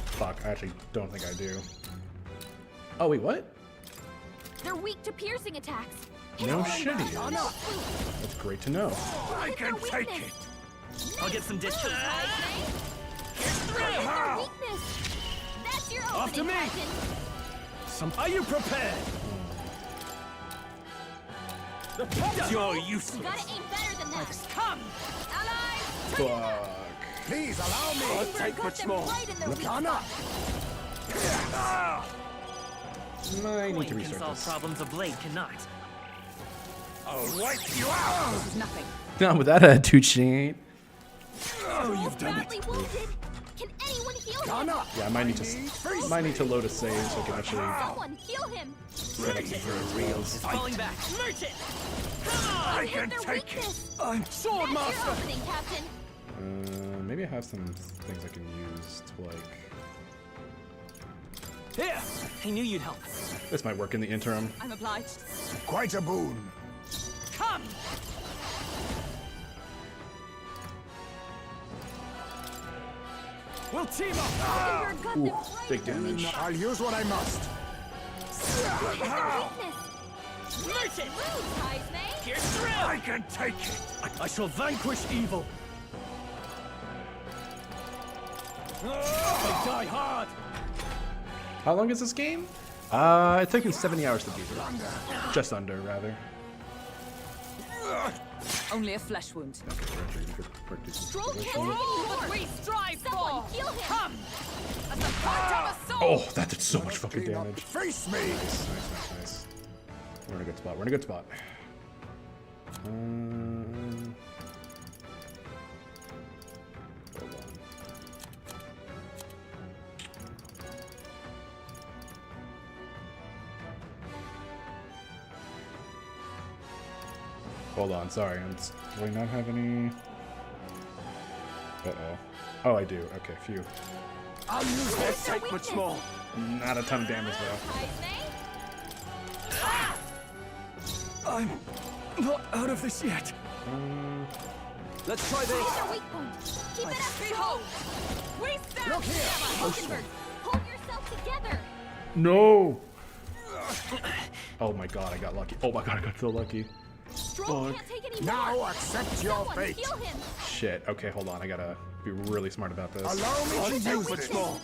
Fuck, I actually don't think I do. Oh, wait, what? They're weak to piercing attacks. No shit, he is. That's great to know. I Hit their can take weakness. it! I'll get some Move, distance. Hit their weakness. That's your After opening, me. Captain. Are you prepared? You're useless. You gotta aim better than that. Come! Allies, Fuck. Please allow me. Can't take got much them more. right in their weak Look spot. I need Point to can restart solve this. problems a blade cannot. I'll wipe you out! This is nothing. Not with that attitude, she ain't. Oh, you've done it. Badly wounded. Can anyone heal him? Gun up. Yeah, I might need to load a save so I can actually. Someone heal him. It's falling back. Merchant! I Hit can their take it! weakness. I'm That's sword your master. opening, Captain. Maybe I have some things I can use to like. Here. I knew you'd help. This might work in the interim. I'm obliged. Quite a boon. Come! We'll team up. Your got them Ooh, right big in their damage. weak spot. I'll use what I must. Hit their weakness. Merchant! Move, Heisme. Here's through! I can take it! I shall vanquish evil. I die hard. How long is this game? It took me 70 hours to beat it. Just under, rather. Only a flesh wound. Okay, we're actually gonna do some Stroll position. can't All anymore. that we strive Someone for! heal him. Come! As the point of a sword! Oh, that did so much fucking Clean up. damage. Face me. Nice. We're in a good spot. We're in a good spot. Hold on. Hold on, sorry. Do I not have any? Uh-oh. Oh, I do. Okay, phew. I'll use Can't this. take much more. Not a ton of damage, though. I'm not out of this yet. Let's try Hit this. their weak point. Keep it up. Behold! We stand Look here. Hulkenberg, hold yourself together. No! Oh my god, I got lucky. Oh my god, I got so lucky. Stroll Fuck. can't take any more. Now accept your Someone fate. heal him. Shit. Okay, hold on. I gotta be really smart about this. Allow me to use Much this. more.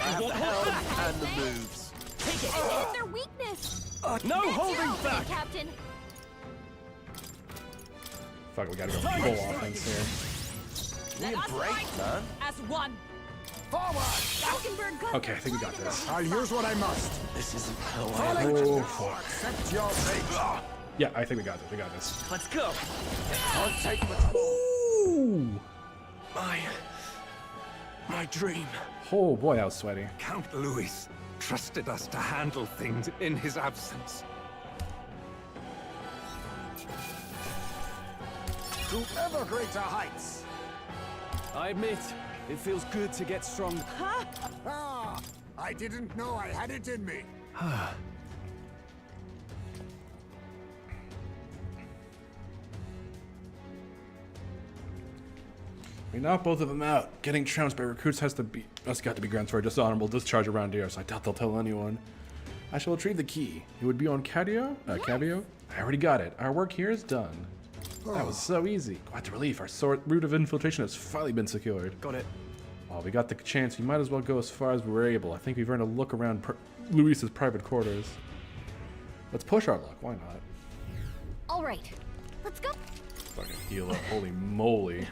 I have the helm and the moves. This is their weakness. No That's holding your opening, back. Captain. Fuck, we gotta go full offense here. Let us break, fight man. as one. Forward. Hulkenberg got Okay, I think we got this. I'll use what I must. This isn't how I Falling. Oh, Now fuck. accept your fate. Yeah, I think we got this. We got this. Let's go. can't take much more. Ooh! My dream. Oh boy, that was sweaty. Count Louis trusted us to handle things in his absence. To ever greater heights. I admit, it feels good to get strong. Ah, I didn't know I had it in me. We knocked both of them out. Getting trounced by recruits that's got to be grounds for a dishonorable discharge around here, so I doubt they'll tell anyone. I shall retrieve the key. It would be on Cadeo? Cabio? I already got it. Our work here is done. That was so easy. Quite a relief. Our route of infiltration has finally been secured. Got it. While we got the chance, we might as well go as far as we're able. I think we've earned a look around Luis's private quarters. Let's push our luck. Why not? All right, let's go. Fucking heal up. Holy moly.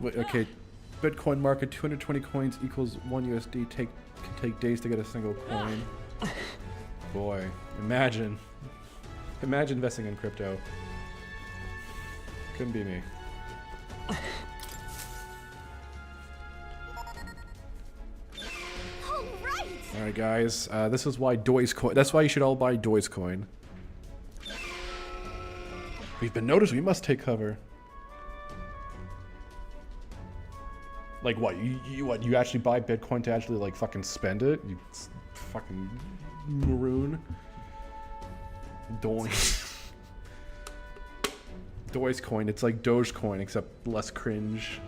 Wait, okay. Bitcoin market 220 coins equals 1 USD. Can take days to get a single coin. Boy, imagine investing in crypto. Couldn't be me. All right. All right, guys. This is why Doyes coin. That's why you should all buy Doyes coin. We've been noticed. We must take cover. Like what? You actually buy Bitcoin to actually like fucking spend it? You fucking maroon. Doyes. Doyes coin. It's like Dogecoin except less cringe.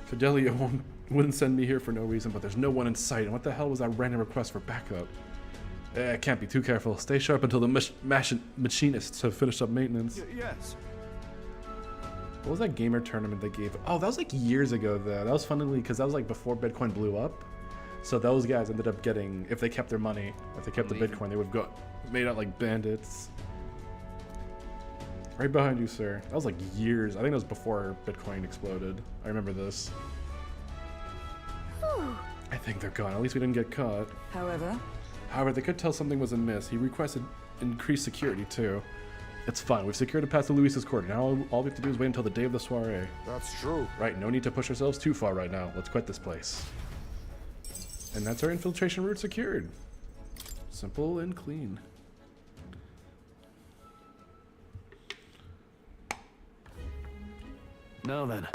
Fidelio wouldn't send me here for no reason, but there's no one in sight. And what the hell was that random request for backup? Can't be too careful. Stay sharp until the machinists have finished up maintenance. Yes. What was that gamer tournament they gave? Oh, that was like years ago though. That was funnily because that was like before Bitcoin blew up. So those guys ended up getting, if they kept their money, if they kept the Bitcoin, they would have got made out like bandits. Right behind you, sir. That was like years. I think it was before Bitcoin exploded. I remember this. Whew. I think they're gone. At least we didn't get caught. However, They could tell something was amiss. He requested increased security too. It's fine. We've secured a path to Luis's court. Now all we have to do is wait until the day of the soiree. That's true. Right, no need to push ourselves too far right now. Let's quit this place. And that's our infiltration route secured. Simple and clean. Now then.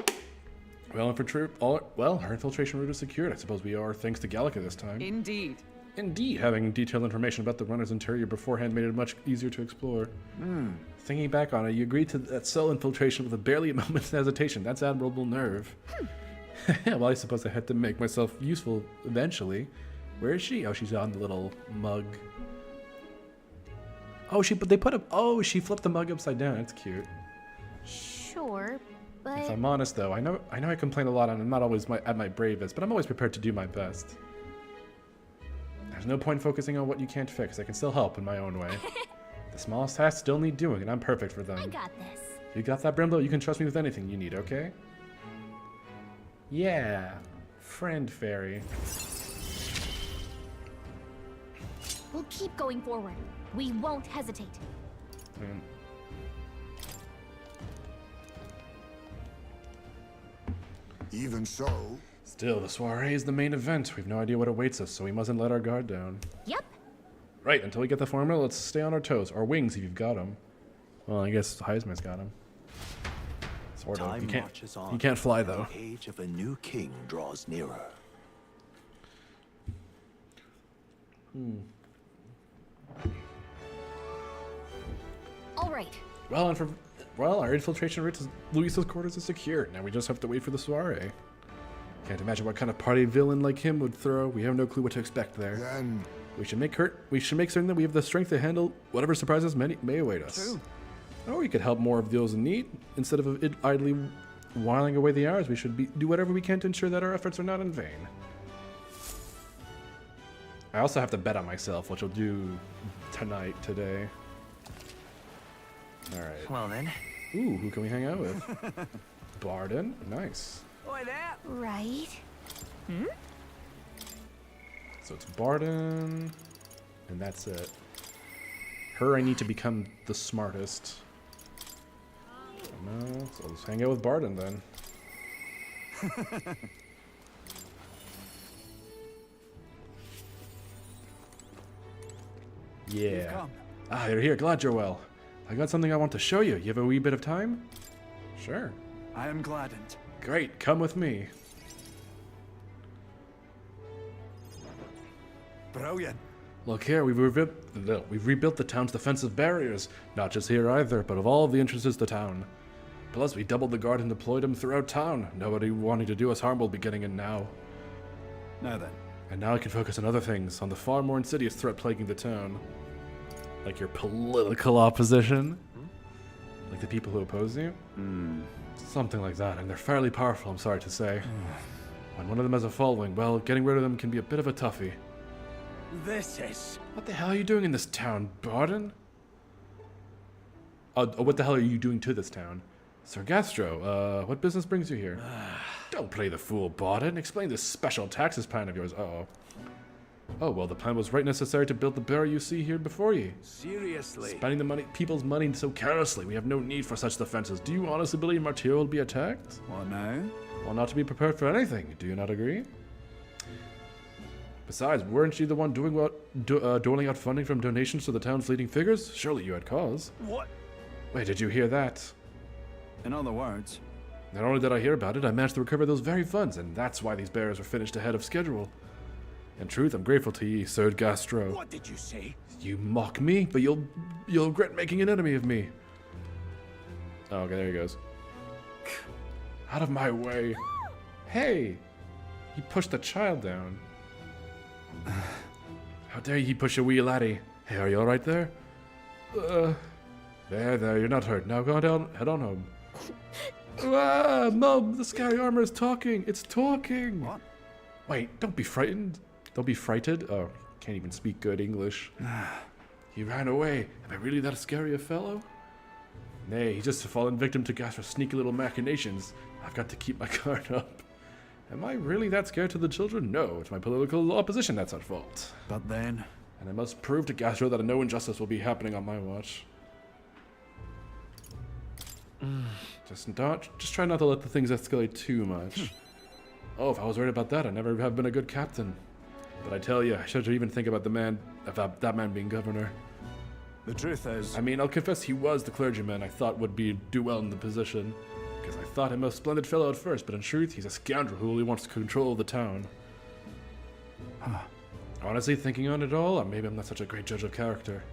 Well, our infiltration route is secured. I suppose we are, thanks to Gallica this time. Indeed. Indeed, having detailed information about the runner's interior beforehand made it much easier to explore. Thinking back on it, you agreed to that cell infiltration with a barely a moment's hesitation. That's admirable nerve. Well, I suppose I had to make myself useful eventually. Where is she? Oh, she's on the little mug. Oh, she flipped the mug upside down. That's cute. Sure, but If I'm honest, though, I know I complain a lot and I'm not always at my bravest, but I'm always prepared to do my best. There's no point focusing on what you can't fix. I can still help in my own way. The smallest tasks still need doing, and I'm perfect for them. I got this. You got that, Brimlow? You can trust me with anything you need, okay? Yeah. Friend fairy. We'll keep going forward. We won't hesitate. Even so, Still, the soiree is the main event. We've no idea what awaits us, so we mustn't let our guard down. Yep. Right, until we get the formula, let's stay on our toes. Or wings, if you've got them. Well, I guess Heisman's got them. Sort of. You can't fly, though. The age of a new king draws nearer. All right. Well, our infiltration route to Luis's quarters is secure. Now we just have to wait for the soiree. Can't imagine what kind of party villain like him would throw. We have no clue what to expect there. then We should make certain that we have the strength to handle whatever surprises may await us. True. Or we could help more of those in need. Instead of idly whiling away the hours, we should do whatever we can to ensure that our efforts are not in vain. I also have to bet on myself, which I'll do today. Alright. Well then. Ooh, who can we hang out with? Barden? Nice. Oi there. Right. So it's Barden, and that's it. Her, I need to become the smartest. No, so let's hang out with Barden then. Yeah. Come. Ah, you're here. Glad you're well. I got something I want to show you. You have a wee bit of time? Sure. I am gladdened. Great. Come with me. Brilliant. Look here, we've rebuilt the town's defensive barriers. Not just here either, but of all of the entrances to town. Plus, we doubled the guard and deployed them throughout town. Nobody wanting to do us harm will be getting in now. Now then. And now I can focus on other things, on the far more insidious threat plaguing the town. Like your political opposition? Like the people who oppose you? Something like that, and they're fairly powerful, I'm sorry to say. When one of them has a following, well, getting rid of them can be a bit of a toughie. This is. What the hell are you doing in this town, Barden? What the hell are you doing to this town? Sir Gastro, what business brings you here? Don't play the fool, Barden. Explain this special taxes plan of yours. Uh-oh. Oh, well, the plan was right necessary to build the barrier you see here before you. Seriously. Spending the people's money so carelessly. We have no need for such defenses. Do you honestly believe Martio will be attacked? What now? Well, not to be prepared for anything. Do you not agree? Besides, weren't you the one doling out funding from donations to the town's leading figures? Surely you had cause. What? Wait, did you hear that? In other words. Not only did I hear about it, I managed to recover those very funds, and that's why these barriers were finished ahead of schedule. In truth, I'm grateful to ye, Sir Gastro. What did you say? You mock me, but you'll regret making an enemy of me. Oh, okay, there he goes. Out of my way. Hey! He pushed the child down. How dare you push a wee laddie? Hey, are you alright there? There, you're not hurt. Now go down, head on home. Ah, Mum, the scary armor is talking. It's talking. What? Wait, don't be frightened. Don't be frightened. Oh, can't even speak good English. He ran away. Am I really that scary a fellow? Nay, he's just a fallen victim to Gastro's sneaky little machinations. I've got to keep my guard up. Am I really that scared to the children? No, it's my political opposition that's at fault. But then. And I must prove to Gastro that no injustice will be happening on my watch. Just try not to let the things escalate too much. Oh, if I was worried about that, I'd never have been a good captain. But I tell you, I should even think about that man being governor. The truth is. I mean, I'll confess he was the clergyman I thought would do well in the position. Because I thought him a splendid fellow at first, but in truth, he's a scoundrel who only wants to control the town. Honestly, thinking on it all, or maybe I'm not such a great judge of character.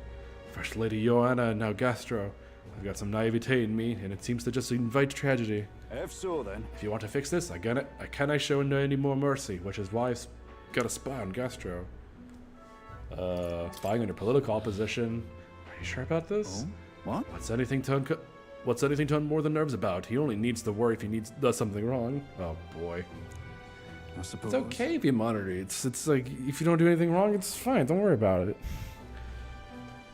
First Lady Joanna and now Gastro. I've got some naivete in me, and it seems to just invite tragedy. If so, then. If you want to fix this, I cannot show any more mercy, which is why I've got a spy on Gastro. Spying on your political opposition. Are you sure about this? Oh? What? What's anything to unmoor the nerves about? He only needs to worry if he does something wrong. Oh boy. I suppose. It's okay if you monitor. It's like if you don't do anything wrong, it's fine. Don't worry about it.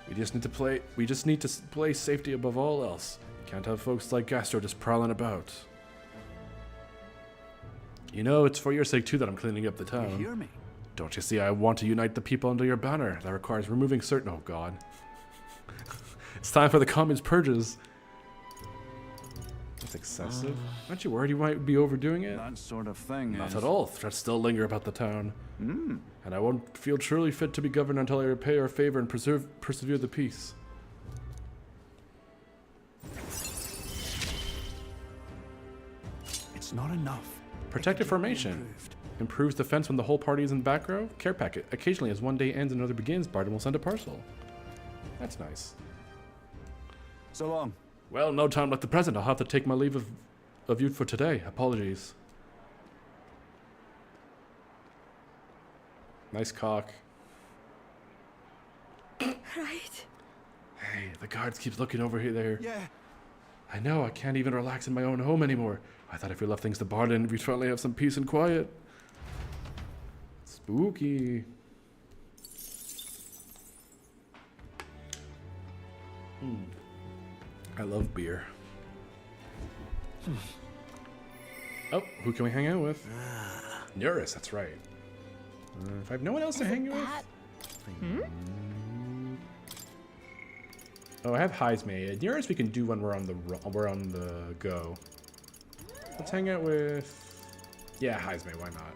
We just need to play safety above all else. Can't have folks like Gastro just prowling about. You know, it's for your sake too that I'm cleaning up the town. You hear me? Don't you see I want to unite the people under your banner? That requires removing certain... Oh god. It's time for the commons purges. That's excessive. Aren't you worried you might be overdoing it? That sort of thing Not is... at all. Threats still linger about the town. And I won't feel truly fit to be governed until I repay our favor and persevere the peace. It's not enough. Protective formation. Improves defense when the whole party is in back row. Care packet. Occasionally, as one day ends and another begins, Barton will send a parcel. That's nice. So long. Well, no time like the present. I'll have to take my leave of you for today. Apologies. Nice cock. Right. Hey, the guards keeps looking over here there. Yeah. I know, I can't even relax in my own home anymore. I thought if we left things to Barton, we'd finally have some peace and quiet. Spooky. I love beer. Oh, who can we hang out with? Neuris, that's right. If I have no one else to hang out with. Oh, I have Heisme. Nearest we can do when we're on the go. Let's hang out with. Yeah, Heisme. Why not?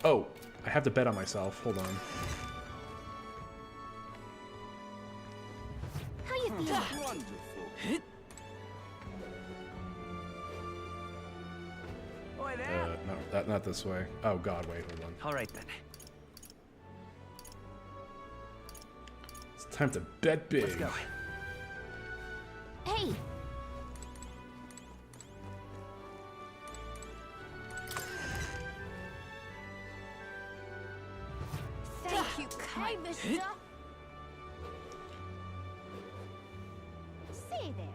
Oh, I have to bet on myself. Hold on. How you feeling? Wonderful. Oi there. No, not this way. Oh God, wait, hold on. All right then. It's time to bet big. Let's go. Hey. Thank you, kind mister. Say there.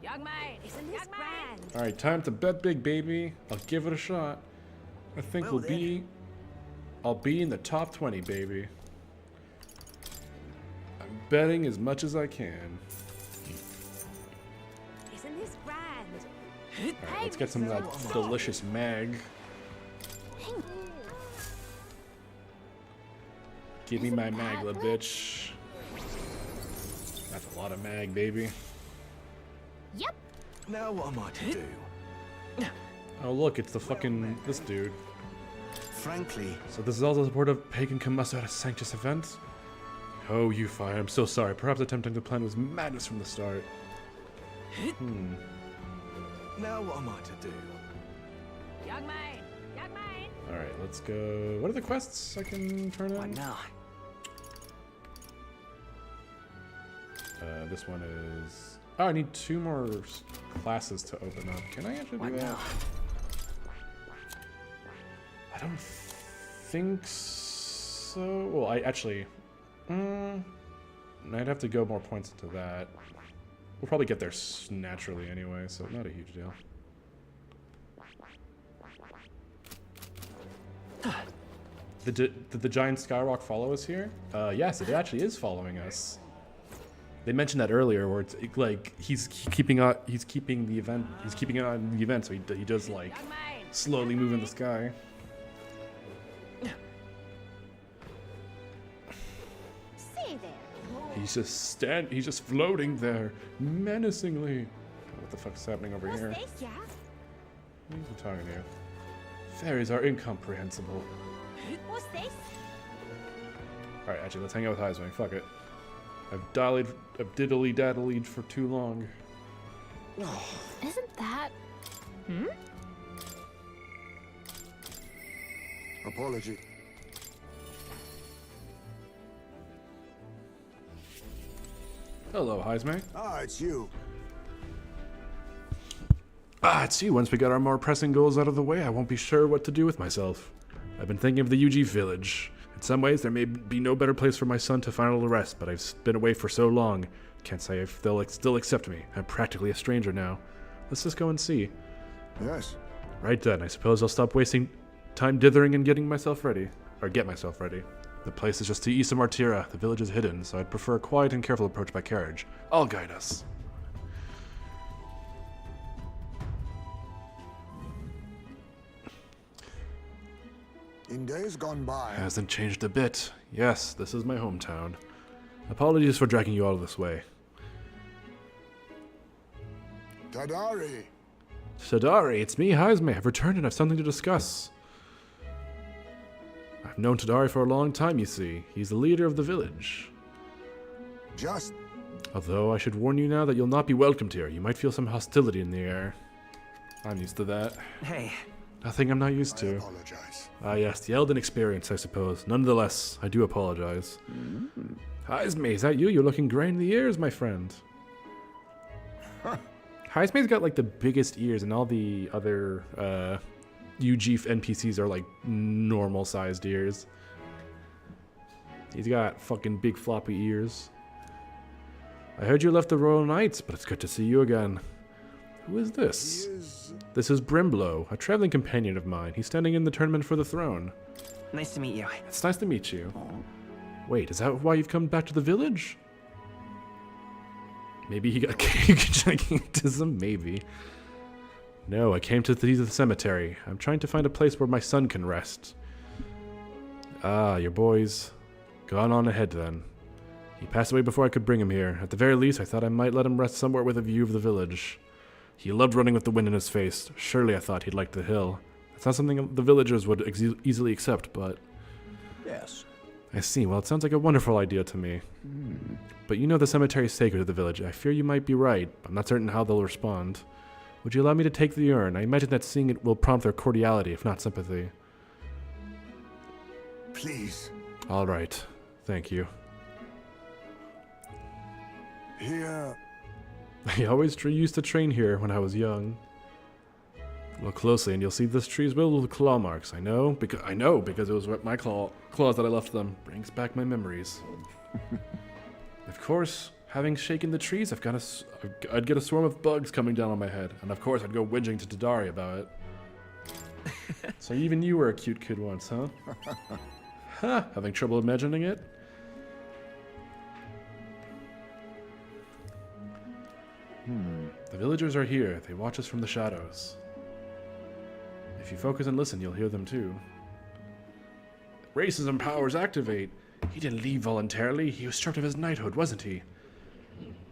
Young man, Isn't this grand? All right, time to bet big, baby. I'll give it a shot. I think Well, I'll be in the top 20, baby. I'm betting as much as I can. Isn't this grand? All right, let's get some of that delicious mag. Give me my mag, little bitch. That's a lot of mag, baby. Yep. Now what am I to do? Oh look, it's the fucking this dude. Frankly, So this is also support of pagan Kamasu at a sanctus event? Oh, you fire. I'm so sorry. Perhaps attempting to plan was madness from the start. now what am I to do? young man, young man. Alright, let's go. What are the quests I can turn Why in? not? This one is... Oh, I need 2 more classes to open up. Can I actually Why do that? not? I don't think so. Well, I actually... I'd have to go more points into that. We'll probably get there naturally anyway, so not a huge deal. Did the giant Skywalk follow us here? Yes, it actually is following us. They mentioned that earlier, where it's like he's keeping an eye on the event, so he does like Young man. slowly move in the sky. Say there. He's just floating there, menacingly. What the fuck's happening over What's here? this, yeah? Who's he talking to? Fairies are incomprehensible. What's this? Alright, actually, let's hang out with Heisman. Fuck it. I've diddly-daddlied for too long. Isn't that... Apology. Hello, Heisman. Ah, it's you. It's you. Once we get our more pressing goals out of the way, I won't be sure what to do with myself. I've been thinking of the UG village. In some ways, there may be no better place for my son to final rest, but I've been away for so long. Can't say if they'll still accept me. I'm practically a stranger now. Let's just go and see. Yes. Right then, I suppose I'll stop wasting time dithering and getting myself ready. Or get myself ready. The place is just to east of Martira. The village is hidden, so I'd prefer a quiet and careful approach by carriage. I'll guide us. In days gone by, Hasn't changed a bit. Yes, this is my hometown. Apologies for dragging you all this way. Tadari. Tadari, it's me, Heisme. I've returned and have something to discuss. I've known Tadari for a long time, you see. He's the leader of the village. Just Although I should warn you now that you'll not be welcomed here. You might feel some hostility in the air. I'm used to that. Hey. Nothing I'm not used I to. apologize. Ah, yes, the Elden experience, I suppose. Nonetheless, I do apologize. Heisme, is that you? You're looking gray in the ears, my friend. Heisme's got like the biggest ears, and all the other UG NPCs are like normal-sized ears. He's got fucking big floppy ears. I heard you left the Royal Knights, but it's good to see you again. Who is this? He is... This is Brimblow, a traveling companion of mine. He's standing in the tournament for the throne. Nice to meet you. It's nice to meet you. Wait, is that why you've come back to the village? Maybe he got gigantism? Maybe. No, I came to the cemetery. I'm trying to find a place where my son can rest. Ah, your boy's gone on ahead then. He passed away before I could bring him here. At the very least, I thought I might let him rest somewhere with a view of the village. He loved running with the wind in his face. Surely I thought he'd like the hill. It's not something the villagers would easily accept, but... Yes. I see. Well, it sounds like a wonderful idea to me. But you know the cemetery is sacred to the village. I fear you might be right. I'm not certain how they'll respond. Would you allow me to take the urn? I imagine that seeing it will prompt their cordiality, if not sympathy. Please. All right. Thank you. Here. I always used to train here when I was young. Look closely and you'll see this tree is filled with claw marks. I know because it was my claws that I left them. Brings back my memories. Of course, having shaken the trees, I'd get a swarm of bugs coming down on my head, and of course I'd go whinging to Tadari about it. So even you were a cute kid once, huh? Ha! Having trouble imagining it? The villagers are here. They watch us from the shadows. If you focus and listen, you'll hear them too. Racism powers activate. He didn't leave voluntarily. He was stripped of his knighthood, wasn't he?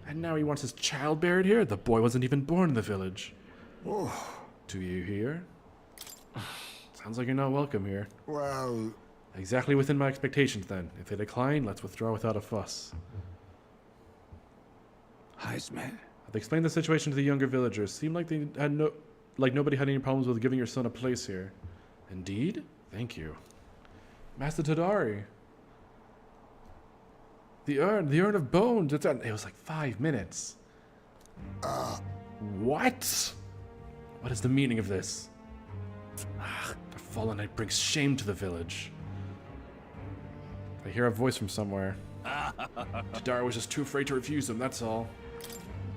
And now he wants his child buried here? The boy wasn't even born in the village. Oh, Do you hear? Sounds like you're not welcome here. well, Exactly within my expectations then. If they decline, let's withdraw without a fuss. Heisman. I've explained the situation to the younger villagers. Seemed like they had nobody had any problems with giving your son a place here. Indeed? Thank you. Master Tadari. The urn of bones. It was like 5 minutes. What? What is the meaning of this? The fallen knight brings shame to the village. I hear a voice from somewhere. Tadari was just too afraid to refuse him, that's all.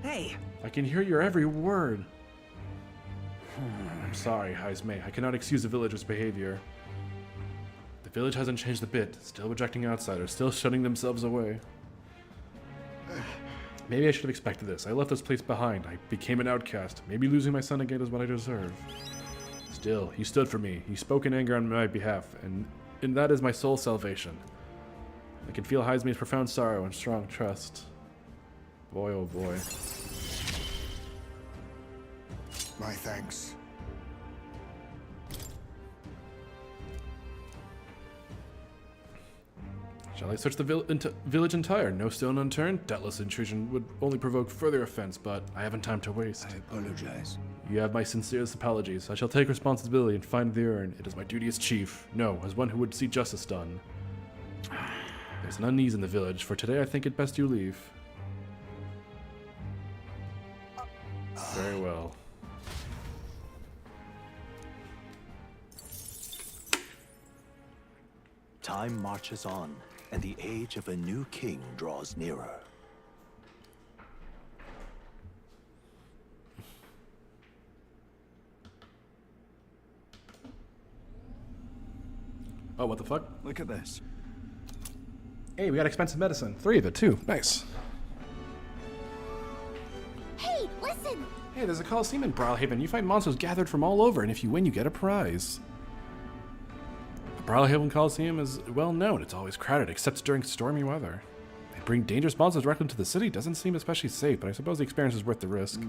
Hey. I can hear your every word. I'm sorry, Heisme. I cannot excuse the villagers' behavior. The village hasn't changed a bit. Still rejecting outsiders. Still shutting themselves away. Maybe I should have expected this. I left this place behind. I became an outcast. Maybe losing my son again is what I deserve. Still, you stood for me. You spoke in anger on my behalf, and that is my soul's salvation. I can feel Heisme's profound sorrow and strong trust. Boy, oh boy. my thanks. Shall I search the village entire? No stone unturned? Doubtless intrusion would only provoke further offense, but I haven't time to waste. I apologize. You have my sincerest apologies. I shall take responsibility and find the urn. It is my duty as chief. No, as one who would see justice done. There's an unease in the village. For today, I think it best you leave. Very well. Time marches on, and the age of a new king draws nearer. Oh, what the fuck? Look at this. Hey, we got expensive medicine. 3 of it, too. Nice. Hey, listen! Hey, there's a Coliseum in Brawlhaven. You fight monsters gathered from all over, and if you win, you get a prize. The Brawlhaven Coliseum is well known. It's always crowded, except during stormy weather. They bring dangerous monsters directly into the city. Doesn't seem especially safe, but I suppose the experience is worth the risk.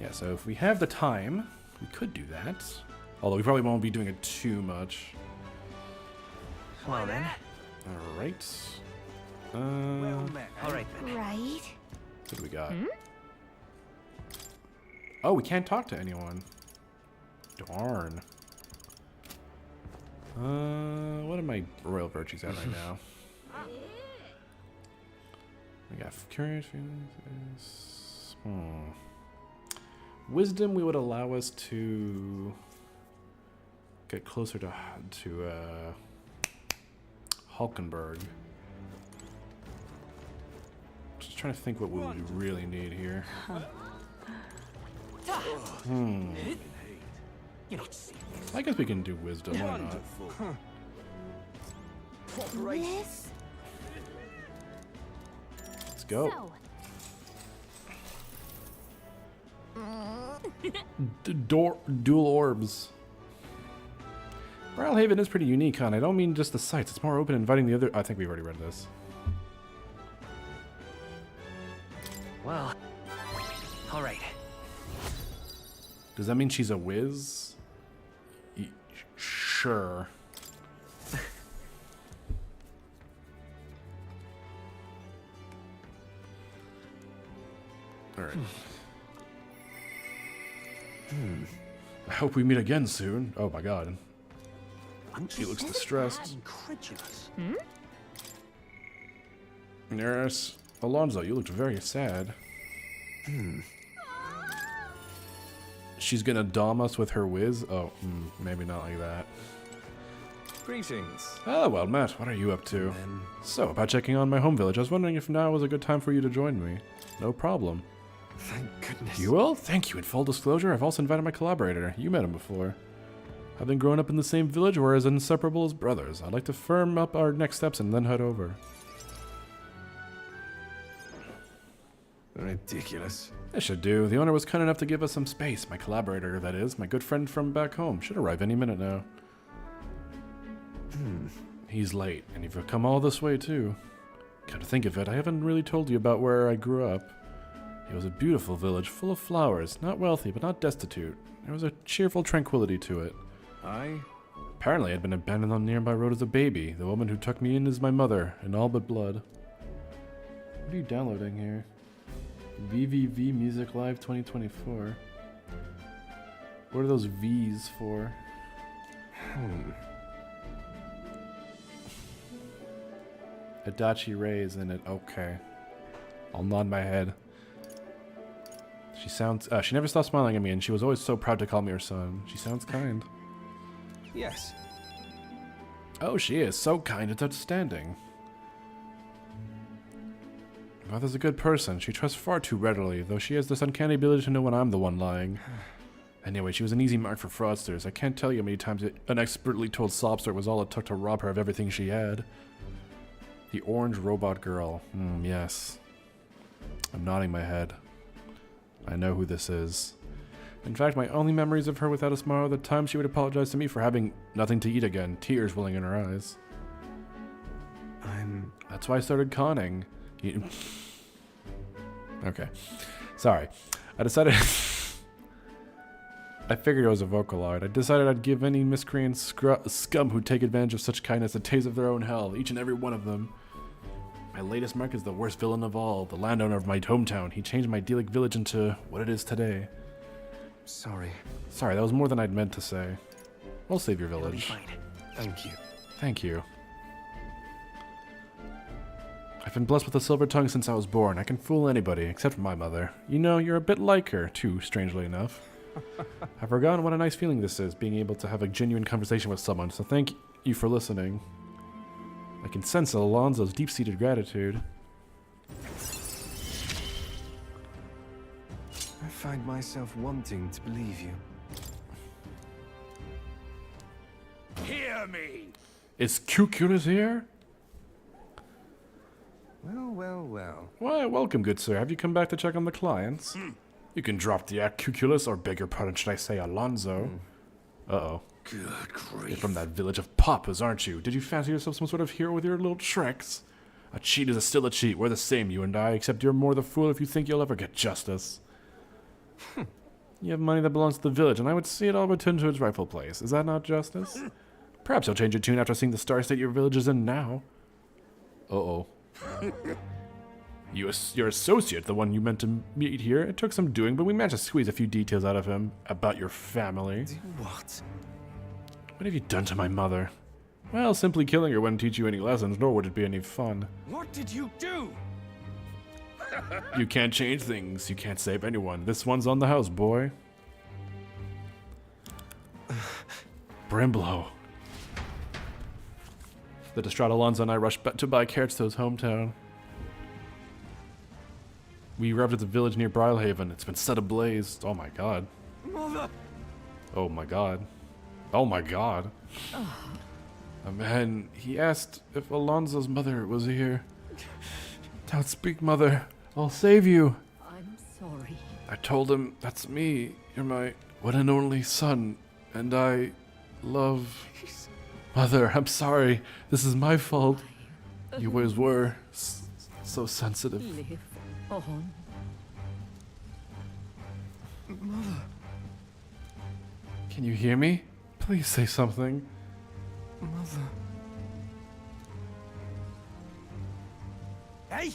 Yeah, so if we have the time, we could do that. Although we probably won't be doing it too much. Well then. Alright. Alright then. Right? What do we got? Oh, we can't talk to anyone. Darn. What are my royal virtues at right now? We got curious feelings. Wisdom, we would allow us to get closer to Hulkenberg. Just trying to think what we would really need here. I guess we can do wisdom. Why not? This? Let's go. Dual orbs. Brilhaven is pretty unique, hon. I don't mean just the sights. It's more open, inviting the other. I think we've already read this. Well. Alright. Does that mean she's a whiz? Sure. Alright. I hope we meet again soon. Oh my god. She looks distressed. Nurse. Alonso, you looked very sad. She's gonna dom us with her whiz? Oh, maybe not like that. Greetings. Oh, well met. What are you up to? So, about checking on my home village, I was wondering if now was a good time for you to join me. No problem. Thank goodness. You will? Thank you. In full disclosure, I've also invited my collaborator. You met him before. I've been growing up in the same village, we're as inseparable as brothers. I'd like to firm up our next steps and then head over. Ridiculous. I should do. The owner was kind enough to give us some space. My collaborator, that is. My good friend from back home. Should arrive any minute now. He's late, and you've come all this way, too. Come to think of it, I haven't really told you about where I grew up. It was a beautiful village, full of flowers. Not wealthy, but not destitute. There was a cheerful tranquility to it. Apparently, I'd been abandoned on the nearby road as a baby. The woman who took me in is my mother, in all but blood. What are you downloading here? VVV Music Live 2024. What are those V's for? Adachi Ray is in it. Okay. I'll nod my head. She sounds... she never stopped smiling at me, and she was always so proud to call me her son. She sounds kind. Yes. Oh, she is. So kind. It's outstanding. Mother's a good person. She trusts far too readily, though she has this uncanny ability to know when I'm the one lying. Anyway, she was an easy mark for fraudsters. I can't tell you how many times an expertly told sobster was all it took to rob her of everything she had. The orange robot girl. Yes. I'm nodding my head. I know who this is. In fact, my only memories of her without a smile are the time she would apologize to me for having nothing to eat again, tears welling in her eyes. That's why I started conning. Okay. Sorry. I decided... I figured it was a Vocaloid. I decided I'd give any miscreant scum who take advantage of such kindness a taste of their own hell, each and every one of them. My latest mark is the worst villain of all, the landowner of my hometown. He changed my idyllic village into what it is today. Sorry. Sorry, that was more than I'd meant to say. We'll save your It'll be village. fine. Thank you. Thank you. I've been blessed with a silver tongue since I was born. I can fool anybody, except my mother. You know, you're a bit like her, too, strangely enough. I've forgotten what a nice feeling this is, being able to have a genuine conversation with someone, so thank you for listening. I can sense Alonso's deep-seated gratitude. I find myself wanting to believe you. Hear me! Is Cuculus here? Well, well, well. Why, welcome, good sir. Have you come back to check on the clients? You can drop the act, Cuculus, or beg your pardon, should I say Alonso. Uh-oh. Good grief. You're from that village of papas, aren't you? Did you fancy yourself some sort of hero with your little tricks? A cheat is still a cheat. We're the same, you and I, except you're more the fool if you think you'll ever get justice. You have money that belongs to the village, and I would see it all returned to its rightful place. Is that not justice? Perhaps you'll change your tune after seeing the star state your village is in now. Uh-oh. Your associate, the one you meant to meet here, it took some doing, but we managed to squeeze a few details out of him about your family. What? What have you done to my mother? Well, simply killing her wouldn't teach you any lessons, nor would it be any fun. What did you do? You can't change things. You can't save anyone. This one's on the house, boy. Brimblow. The distraught Alonzo and I rushed back to buy carrots to his hometown. We arrived at the village near Brylehaven. It's been set ablaze. Oh my god. Mother! Oh my god. Oh my god. A man, he asked if Alonzo's mother was here. Don't speak, mother. I'll save you. I'm sorry. I told him, that's me. You're my one and only son. And I love... Mother, I'm sorry. This is my fault. You always were so sensitive. Live on. Mother. Can you hear me? Please say something. Mother. Hey!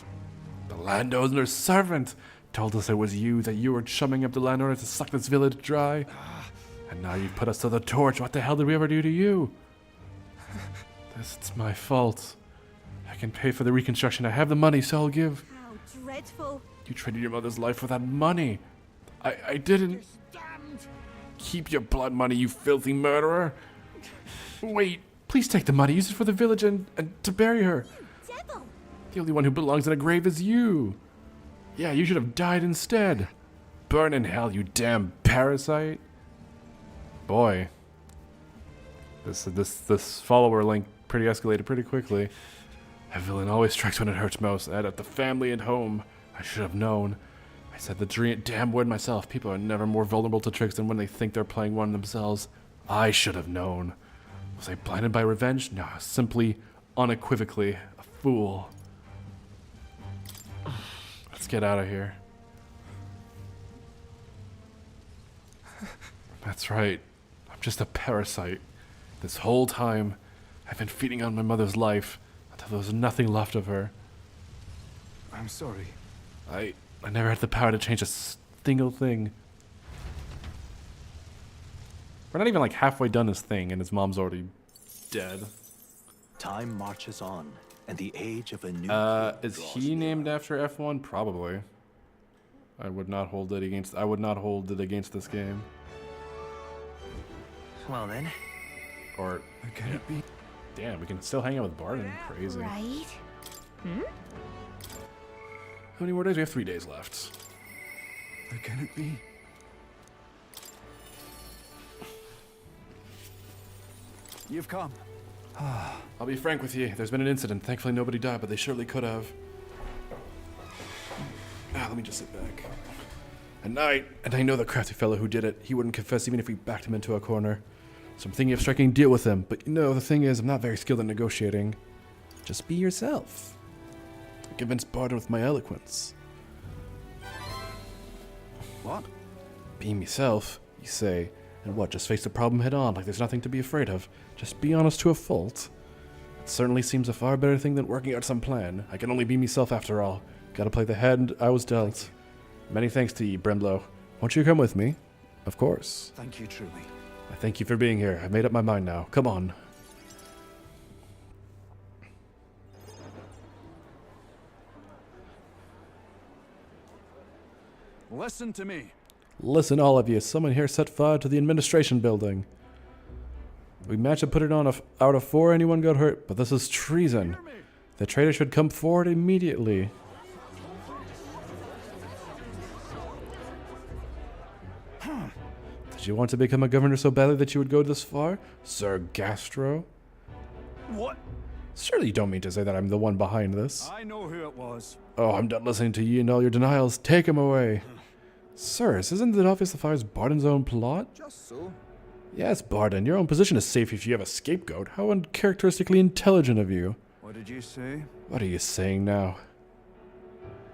The landowner's servant told us it was you, that you were chumming up the landowner to suck this village dry. And now you've put us to the torch. What the hell did we ever do to you? It's my fault. I can pay for the reconstruction. I have the money, so I'll give. How dreadful. You traded your mother's life for that money. I didn't. Keep your blood money, you filthy murderer. Wait, please take the money. Use it for the village and to bury her. Devil. The only one who belongs in a grave is you. Yeah, you should have died instead. Burn in hell, you damn parasite. Boy. This follower link pretty escalated pretty quickly. A villain always strikes when it hurts most. Add up the family and home. I should have known. I said the damn word myself. People are never more vulnerable to tricks than when they think they're playing one themselves. I should have known. Was I blinded by revenge? No, simply, unequivocally, a fool. Let's get out of here. That's right. I'm just a parasite. This whole time, I've been feeding on my mother's life until there was nothing left of her. I'm sorry. I never had the power to change a single thing. We're not even like halfway done this thing and his mom's already dead. Time marches on, and the age of a new Is he named after F1? Probably. I would not hold it against this game. Well then. Or Can it be? damn, we can still hang out with Barden. Crazy. Right? How many more days? We have 3 days left. Can it be? You've come. I'll be frank with you. There's been an incident. Thankfully, nobody died, but they surely could have. Let me just sit back. And I know the crafty fellow who did it. He wouldn't confess even if we backed him into a corner. So I'm thinking of striking a deal with him. But you know, the thing is, I'm not very skilled in negotiating. Just be yourself. I convinced Barden with my eloquence. What? Be myself, you say. And what, just face the problem head on, like there's nothing to be afraid of. Just be honest to a fault. It certainly seems a far better thing than working out some plan. I can only be myself after all. Gotta play the hand I was dealt. Many thanks to you, Brimblow. Won't you come with me? Of course. Thank you, truly. I thank you for being here. I've made up my mind now. Come on. Listen to me. Listen, all of you. Someone here set fire to the administration building. We managed to put it on out of 4. Anyone got hurt, but this is treason. The traitor should come forward immediately. Did you want to become a governor so badly that you would go this far, Sir Gastro? What? Surely you don't mean to say that I'm the one behind this. I know who it was. Oh, I'm done listening to you and all your denials. Take him away. Sirs, isn't it obvious the fire's Barden's own plot? Just so. Yes, Barden, your own position is safe if you have a scapegoat. How uncharacteristically intelligent of you. What did you say? What are you saying now?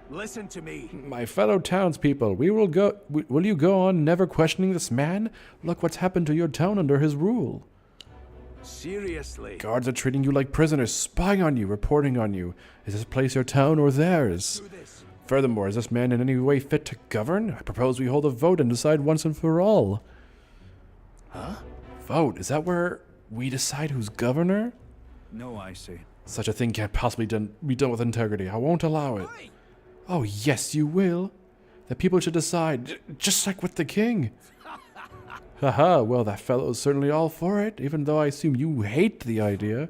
Listen to me. My fellow townspeople, will you go on never questioning this man? Look what's happened to your town under his rule. Seriously. Guards are treating you like prisoners, spying on you, reporting on you. Is this place your town or theirs? Do this. Furthermore, is this man in any way fit to govern? I propose we hold a vote and decide once and for all. Huh? Vote? Is that where we decide who's governor? No, I see. Such a thing can't possibly be done with integrity. I won't allow it. Oh, yes, you will. The people should decide, just like with the king. Haha, well, that fellow's certainly all for it, even though I assume you hate the idea.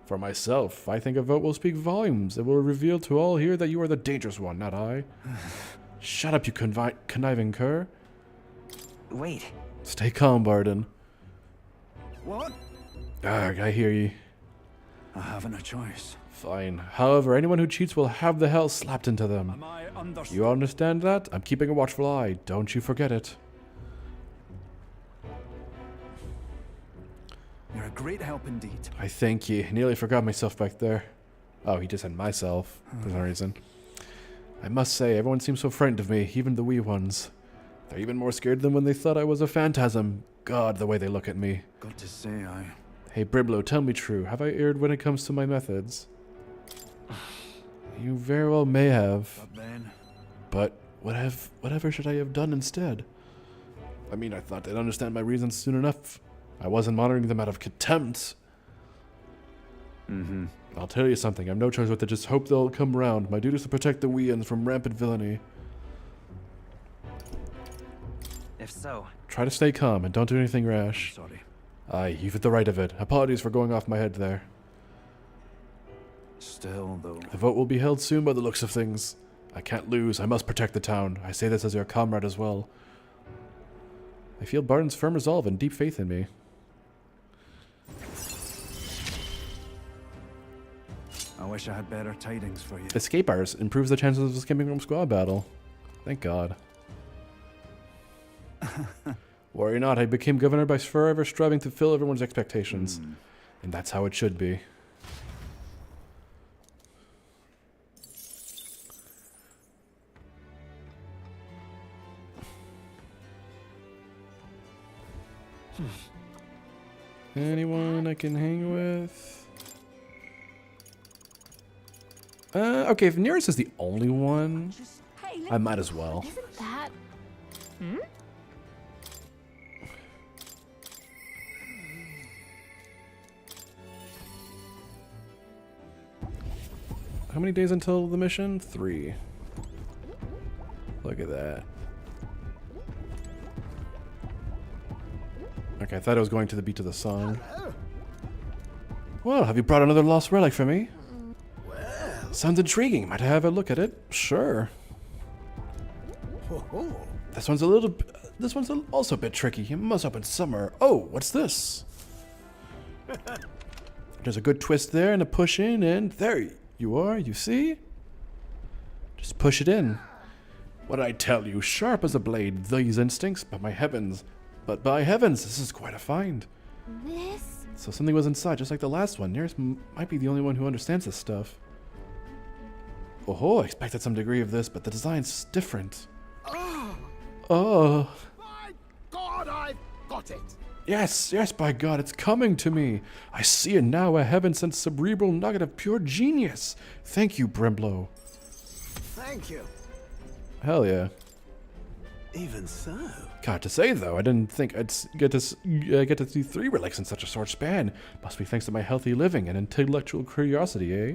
For myself, I think a vote will speak volumes. It will reveal to all here that you are the dangerous one, not I. Shut up, you conniving cur. Wait. Stay calm, Barden. What? Arg, I hear ye. I haven't a choice. Fine. However, anyone who cheats will have the hell slapped into them. Am I understood? You understand that? I'm keeping a watchful eye. Don't you forget it. You're a great help indeed. I thank ye. Nearly forgot myself back there. Oh, he just said myself for some reason. I must say, everyone seems so frightened of me, even the wee ones. They're even more scared than when they thought I was a phantasm. God, the way they look at me. Got to say, Hey, Briblo, tell me true. Have I erred when it comes to my methods? You very well may have. But then... But whatever should I have done instead? I mean, I thought they'd understand my reasons soon enough. I wasn't monitoring them out of contempt. Mm-hmm. I'll tell you something. I've no choice but to just hope they'll come round. My duty is to protect the Weans from rampant villainy. If so... Try to stay calm and don't do anything rash. Sorry. Aye, you've hit the right of it. Apologies for going off my head there. Still, though... The vote will be held soon by the looks of things. I can't lose. I must protect the town. I say this as your comrade as well. I feel Barton's firm resolve and deep faith in me. I wish I had better tidings for you. Escape hours improves the chances of escaping from squad battle. Thank God. Worry not, I became governor by forever striving to fill everyone's expectations. And that's how it should be. Anyone I can hang with? Okay, if Nearest is the only one, I might as well. Isn't that... How many days until the mission? 3. Look at that. Okay, I thought I was going to the beat of the song. Well, have you brought another lost relic for me? Sounds intriguing. Might I have a look at it? Sure. This one's also a bit tricky. You must open somewhere. Oh, what's this? There's a good twist there and a push in, and there you are. You see? Just push it in. What did I tell you? Sharp as a blade. These instincts, but by heavens, this is quite a find. This... So something was inside, just like the last one. Nearest might be the only one who understands this stuff. Oh, I expected some degree of this, but the design's different. Oh. My God, I've got it! Yes, by God, it's coming to me. I see it now, a heaven-sent cerebral nugget of pure genius. Thank you, Brimblow. Thank you. Hell yeah. Even so. God, to say though, I didn't think I'd get to see 3 relics in such a short span. Must be thanks to my healthy living and intellectual curiosity, eh?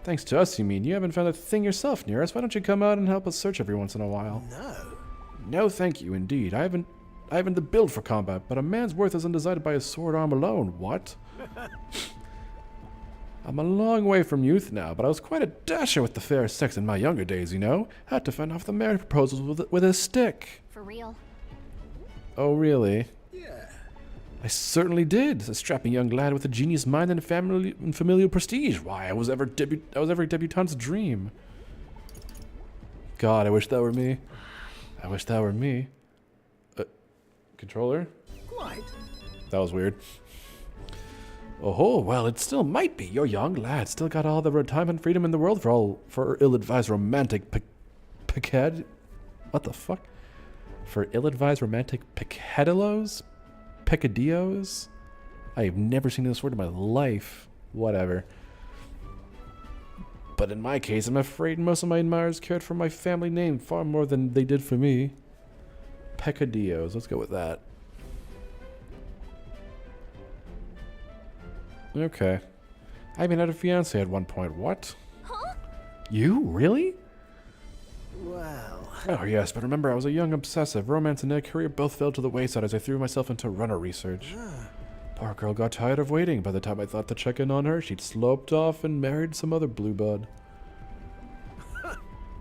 Thanks to us, you mean? You haven't found a thing yourself, Nearest. Why don't you come out and help us search every once in a while? No. No, thank you, indeed. I haven't the build for combat, but a man's worth isn't decided by his sword arm alone. What? I'm a long way from youth now, but I was quite a dasher with the fair sex in my younger days, you know? Had to fend off the marriage proposals with a stick. For real. Oh, really? Yeah. I certainly did. A strapping young lad with a genius mind and familial prestige. Why, I was every debutante's dream. God, I wish that were me. I wish that were me. Controller? Quite. That was weird. Oh, well, it still might be. You're young, lad. Still got all the time and freedom in the world for ill-advised romantic what the fuck? For ill-advised romantic peccadillos? Peccadillos? I have never seen this word in my life. Whatever. But in my case, I'm afraid most of my admirers cared for my family name far more than they did for me. Peccadillos. Let's go with that. Okay. I even had a fiance at one point. What? Huh? You? Really? Well, Oh, yes, but remember, I was a young obsessive. Romance and a career both fell to the wayside as I threw myself into runner research. Poor girl got tired of waiting. By the time I thought to check in on her, she'd sloped off and married some other blue bud.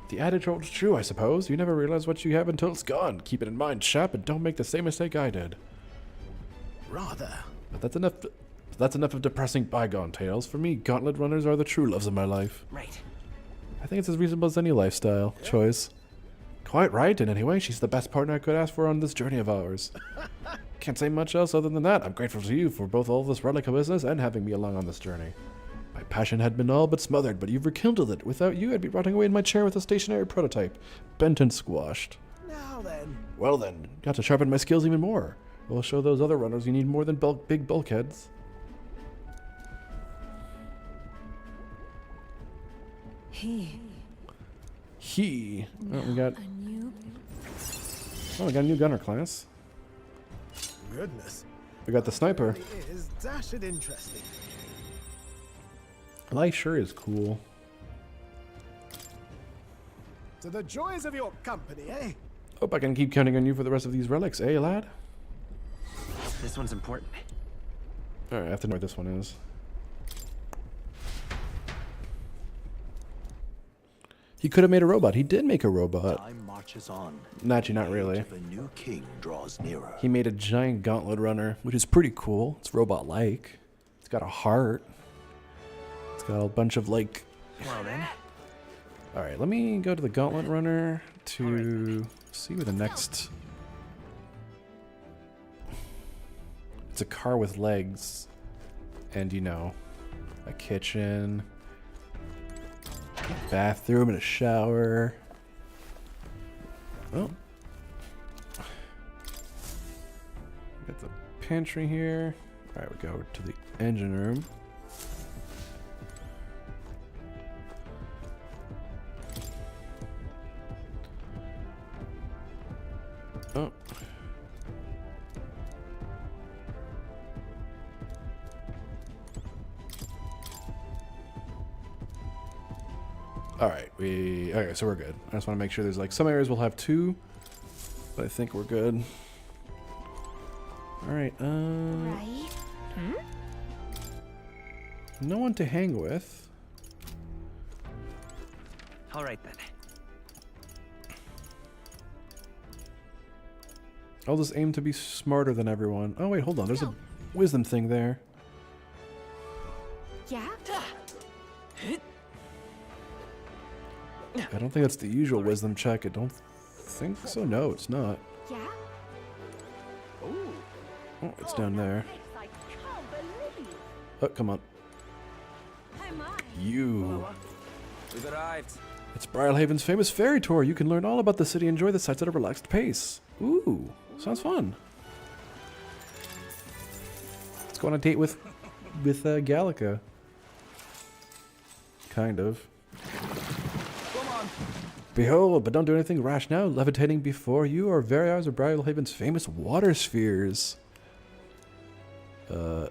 The adage holds true, I suppose. You never realize what you have until it's gone. Keep it in mind, chap, and don't make the same mistake I did. rather. But that's enough of depressing bygone tales. For me, gauntlet runners are the true loves of my life. Right. I think it's as reasonable as any lifestyle choice. Quite right, and anyway, she's the best partner I could ask for on this journey of ours. Can't say much else other than that. I'm grateful to you for both all this relic of business and having me along on this journey. My passion had been all but smothered, but you've rekindled it. Without you, I'd be rotting away in my chair with a stationary prototype, bent and squashed. Now then. Well then, got to sharpen my skills even more. We'll show those other runners you need more than big bulkheads. Oh, we got a new gunner class. Goodness. We got the sniper. It is dashed interesting. Life sure is cool. To the joys of your company, eh? Hope I can keep counting on you for the rest of these relics, eh, lad? This one's important. Alright, I have to know what this one is. He could have made a robot. He did make a robot. Time marches on. Actually, not really. The new king draws nearer. He made a giant gauntlet runner, which is pretty cool. It's robot-like. It's got a heart. It's got a bunch of, like... Well then. Alright, let me go to the gauntlet runner to see where the next... It's a car with legs. And, you know, a kitchen... bathroom and a shower. Oh. Got the pantry here. Alright, we go to the engine room. Oh. Alright, okay, so we're good. I just want to make sure there's like some areas we'll have two, but I think we're good. Alright, Right? no one to hang with. Alright then. I'll just aim to be smarter than everyone. Oh wait, hold on, there's a wisdom thing there. Yeah? I don't think that's the usual wisdom check. I don't think so. No, it's not. Yeah? Oh, it's down there. I can't believe. Oh, come on. Hey, Mom. You. We've arrived. It's Briarhaven's famous fairy tour. You can learn all about the city and enjoy the sights at a relaxed pace. Ooh, sounds fun. Let's go on a date with Gallica. Kind of. Behold, but don't do anything rash now. Levitating before you are very eyes of Briarhaven's famous water spheres. The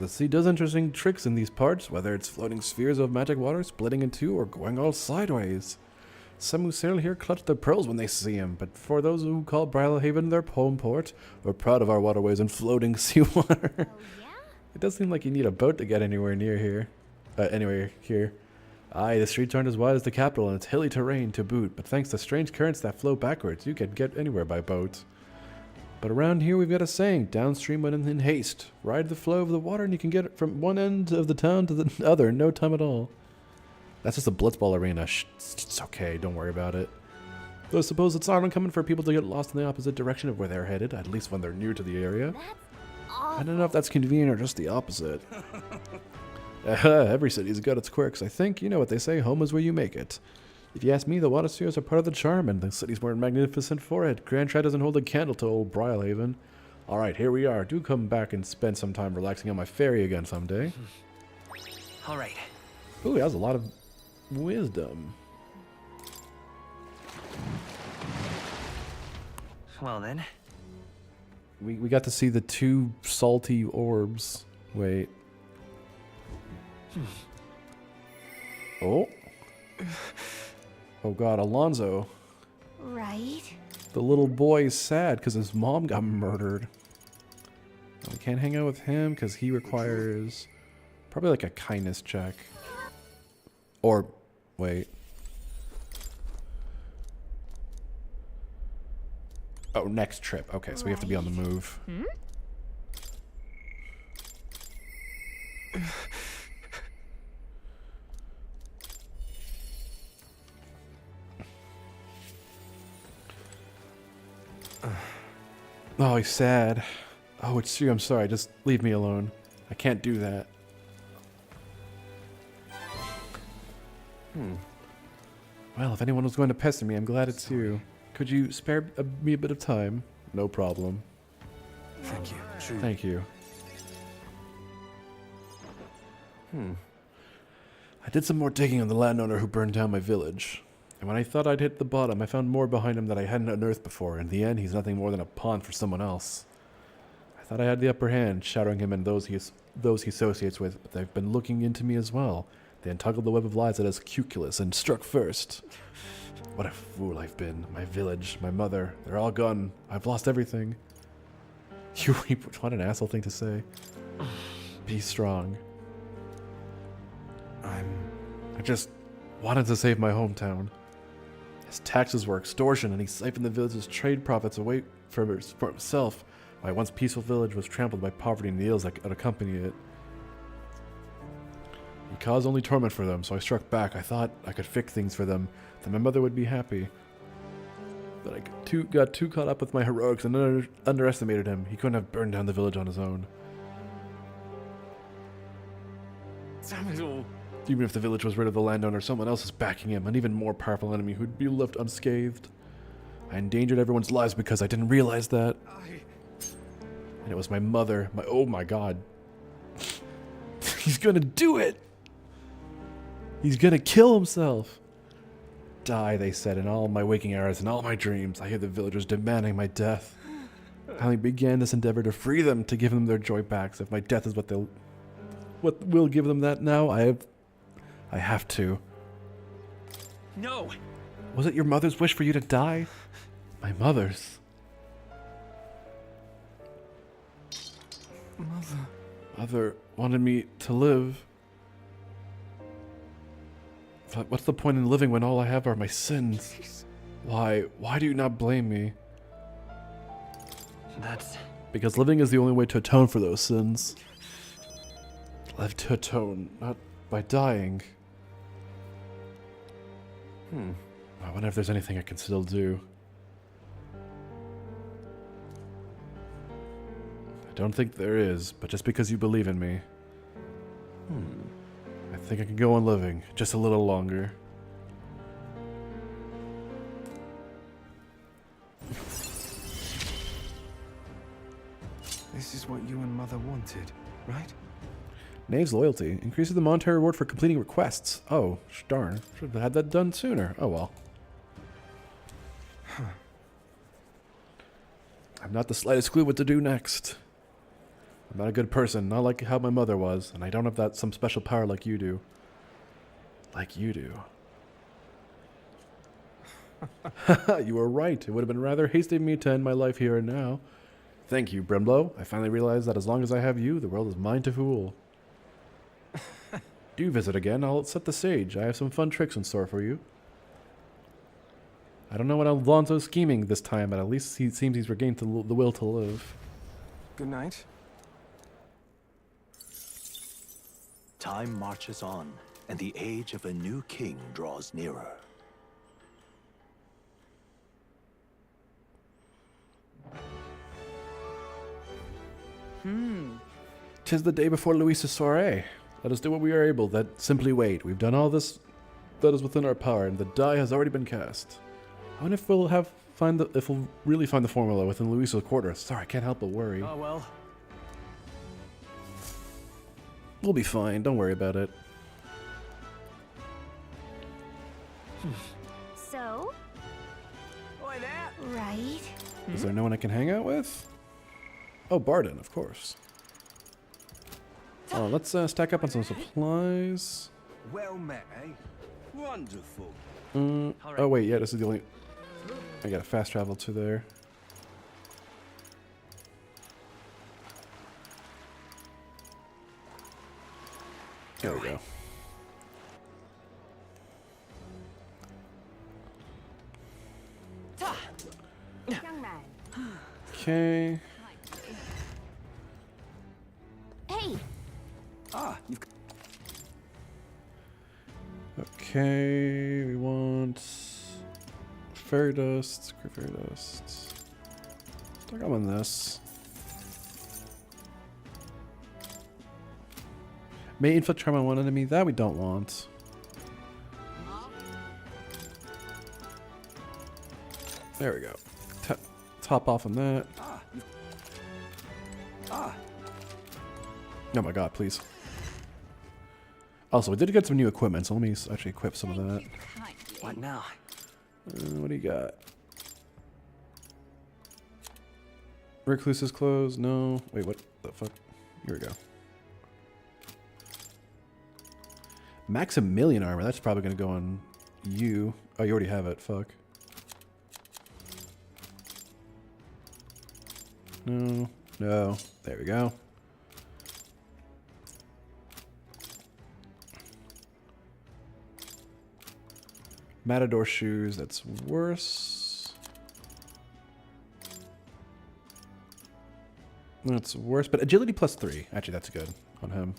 sea does interesting tricks in these parts, whether it's floating spheres of magic water splitting in two or going all sideways. Some who sail here clutch their pearls when they see him, but for those who call Briarhaven their home port, we're proud of our waterways and floating seawater. Oh, yeah? It does seem like you need a boat to get anywhere near here. Anywhere here. Aye, the streets aren't as wide as the capital, and it's hilly terrain to boot, but thanks to strange currents that flow backwards, you can get anywhere by boat. But around here we've got a saying, downstream when in haste. Ride the flow of the water and you can get from one end of the town to the other in no time at all. That's just a blitzball arena. It's okay, don't worry about it. Though I suppose it's not uncommon for people to get lost in the opposite direction of where they're headed, at least when they're new to the area. I don't know if that's convenient or just the opposite. Every city's got its quirks. I think, you know what they say, home is where you make it. If you ask me, the water spheres are part of the charm, and the city's more magnificent for it. Grand Trai doesn't hold a candle to old Brylehaven. Alright, here we are. Do come back and spend some time relaxing on my ferry again someday. All right. Ooh, he has a lot of wisdom. Well then. We got to see the 2 salty orbs. Wait. Oh. Oh god, Alonzo. Right? The little boy is sad because his mom got murdered. We can't hang out with him because he requires probably like a kindness check. Or, wait. Oh, next trip. Okay, so we have to be on the move. Oh, he's sad. Oh, it's you. I'm sorry. Just leave me alone. I can't do that. Well, if anyone was going to pester me, I'm glad it's you. Could you spare me a bit of time? No problem. Thank you. True. Thank you. I did some more digging on the landowner who burned down my village. And when I thought I'd hit the bottom, I found more behind him that I hadn't unearthed before. In the end, he's nothing more than a pawn for someone else. I thought I had the upper hand, shadowing him and those he associates with, but they've been looking into me as well. They untangled the web of lies that has cuculus and struck first. What a fool I've been. My village, my mother, they're all gone. I've lost everything. You weep. What an asshole thing to say. Be strong. I just wanted to save my hometown. His taxes were extortion, and he siphoned the village's trade profits away for himself. My once peaceful village was trampled by poverty and the ills that accompany it. He caused only torment for them, so I struck back. I thought I could fix things for them, that my mother would be happy. But I got too caught up with my heroics and underestimated him. He couldn't have burned down the village on his own. Damn it all. Even if the village was rid of the landowner, someone else is backing him, an even more powerful enemy who'd be left unscathed. I endangered everyone's lives because I didn't realize that. And it was my mother. Oh my god. He's gonna do it! He's gonna kill himself! Die, they said, in all my waking hours and all my dreams. I hear the villagers demanding my death. I only began this endeavor to free them, to give them their joy back. So if my death is what will give them that now, I have to. No! Was it your mother's wish for you to die? My mother's. Mother wanted me to live. But what's the point in living when all I have are my sins? Why do you not blame me? That's... Because living is the only way to atone for those sins. Live to atone, not by dying. I wonder if there's anything I can still do. I don't think there is, but just because you believe in me. I think I can go on living, just a little longer. This is what you and Mother wanted, right? Knave's loyalty increases the monetary reward for completing requests. Oh, darn. Should have had that done sooner. Oh well. I've not the slightest clue what to do next. I'm not a good person, not like how my mother was, and I don't have that some special power like you do. Like you do. You were right. It would have been rather hasty of me to end my life here and now. Thank you, Brimlow. I finally realized that as long as I have you, the world is mine to fool. Do visit again. I'll set the stage. I have some fun tricks in store for you. I don't know what Alonzo's scheming this time, but at least he seems he's regained the will to live. Good night. Time marches on, and the age of a new king draws nearer. 'Tis the day before Luis's soiree. Let us do what we are able, that simply wait. We've done all this that is within our power, and the die has already been cast. I wonder if we'll really find the formula within Luis's quarter. Sorry, I can't help but worry. Oh, well. We'll be fine, don't worry about it. So? Right. Is there no one I can hang out with? Oh, Barden, of course. Oh, let's stack up on some supplies. Well met, eh? Wonderful. Oh wait, yeah, this is the only... I gotta fast travel to there. There we go. Young man. Okay. Hey, You've... Okay, we want fairy dust, fairy dust. Stuck on this. May inflict charm on one enemy. That we don't want. There we go. Top off on that. Oh my god, please. Also, we did get some new equipment, so let me actually equip some of that. What now? What do you got? Recluse's clothes? No. Wait, what the fuck? Here we go. Maximilian armor. That's probably going to go on you. Oh, you already have it. Fuck. No. No. There we go. Matador shoes, that's worse. That's worse, but agility +3. Actually, that's good on him.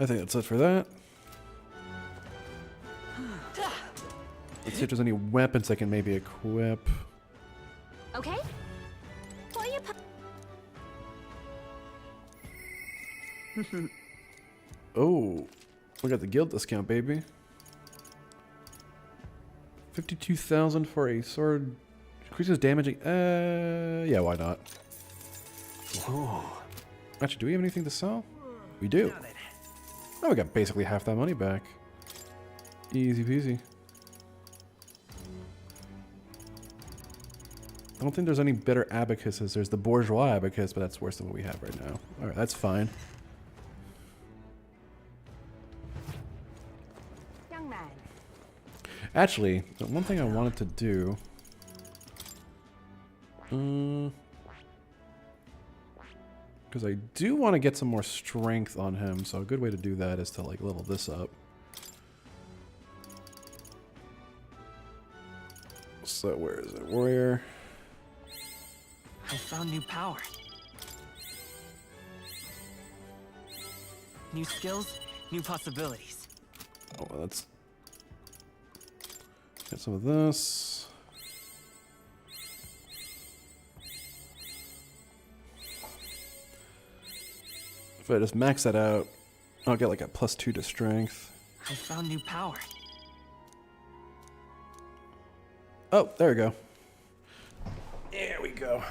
I think that's it for that. Let's see if there's any weapons I can maybe equip. okay? For you. Oh, we got the guild discount, baby. 52,000 for a sword. Increases damaging. Yeah, why not? Ooh. Actually, do we have anything to sell? We do. Oh, we got basically half that money back. Easy peasy. I don't think there's any better abacuses. There's the bourgeois abacus, but that's worse than what we have right now. Alright, that's fine. Young man. Actually, the one thing I wanted to do... because I do want to get some more strength on him, so a good way to do that is to like level this up. So where is it? Warrior. I found new power. New skills, new possibilities. Oh, well, let's get some of this. If I just max that out, I'll get like a +2 to strength. I found new power. Oh, there we go. There we go.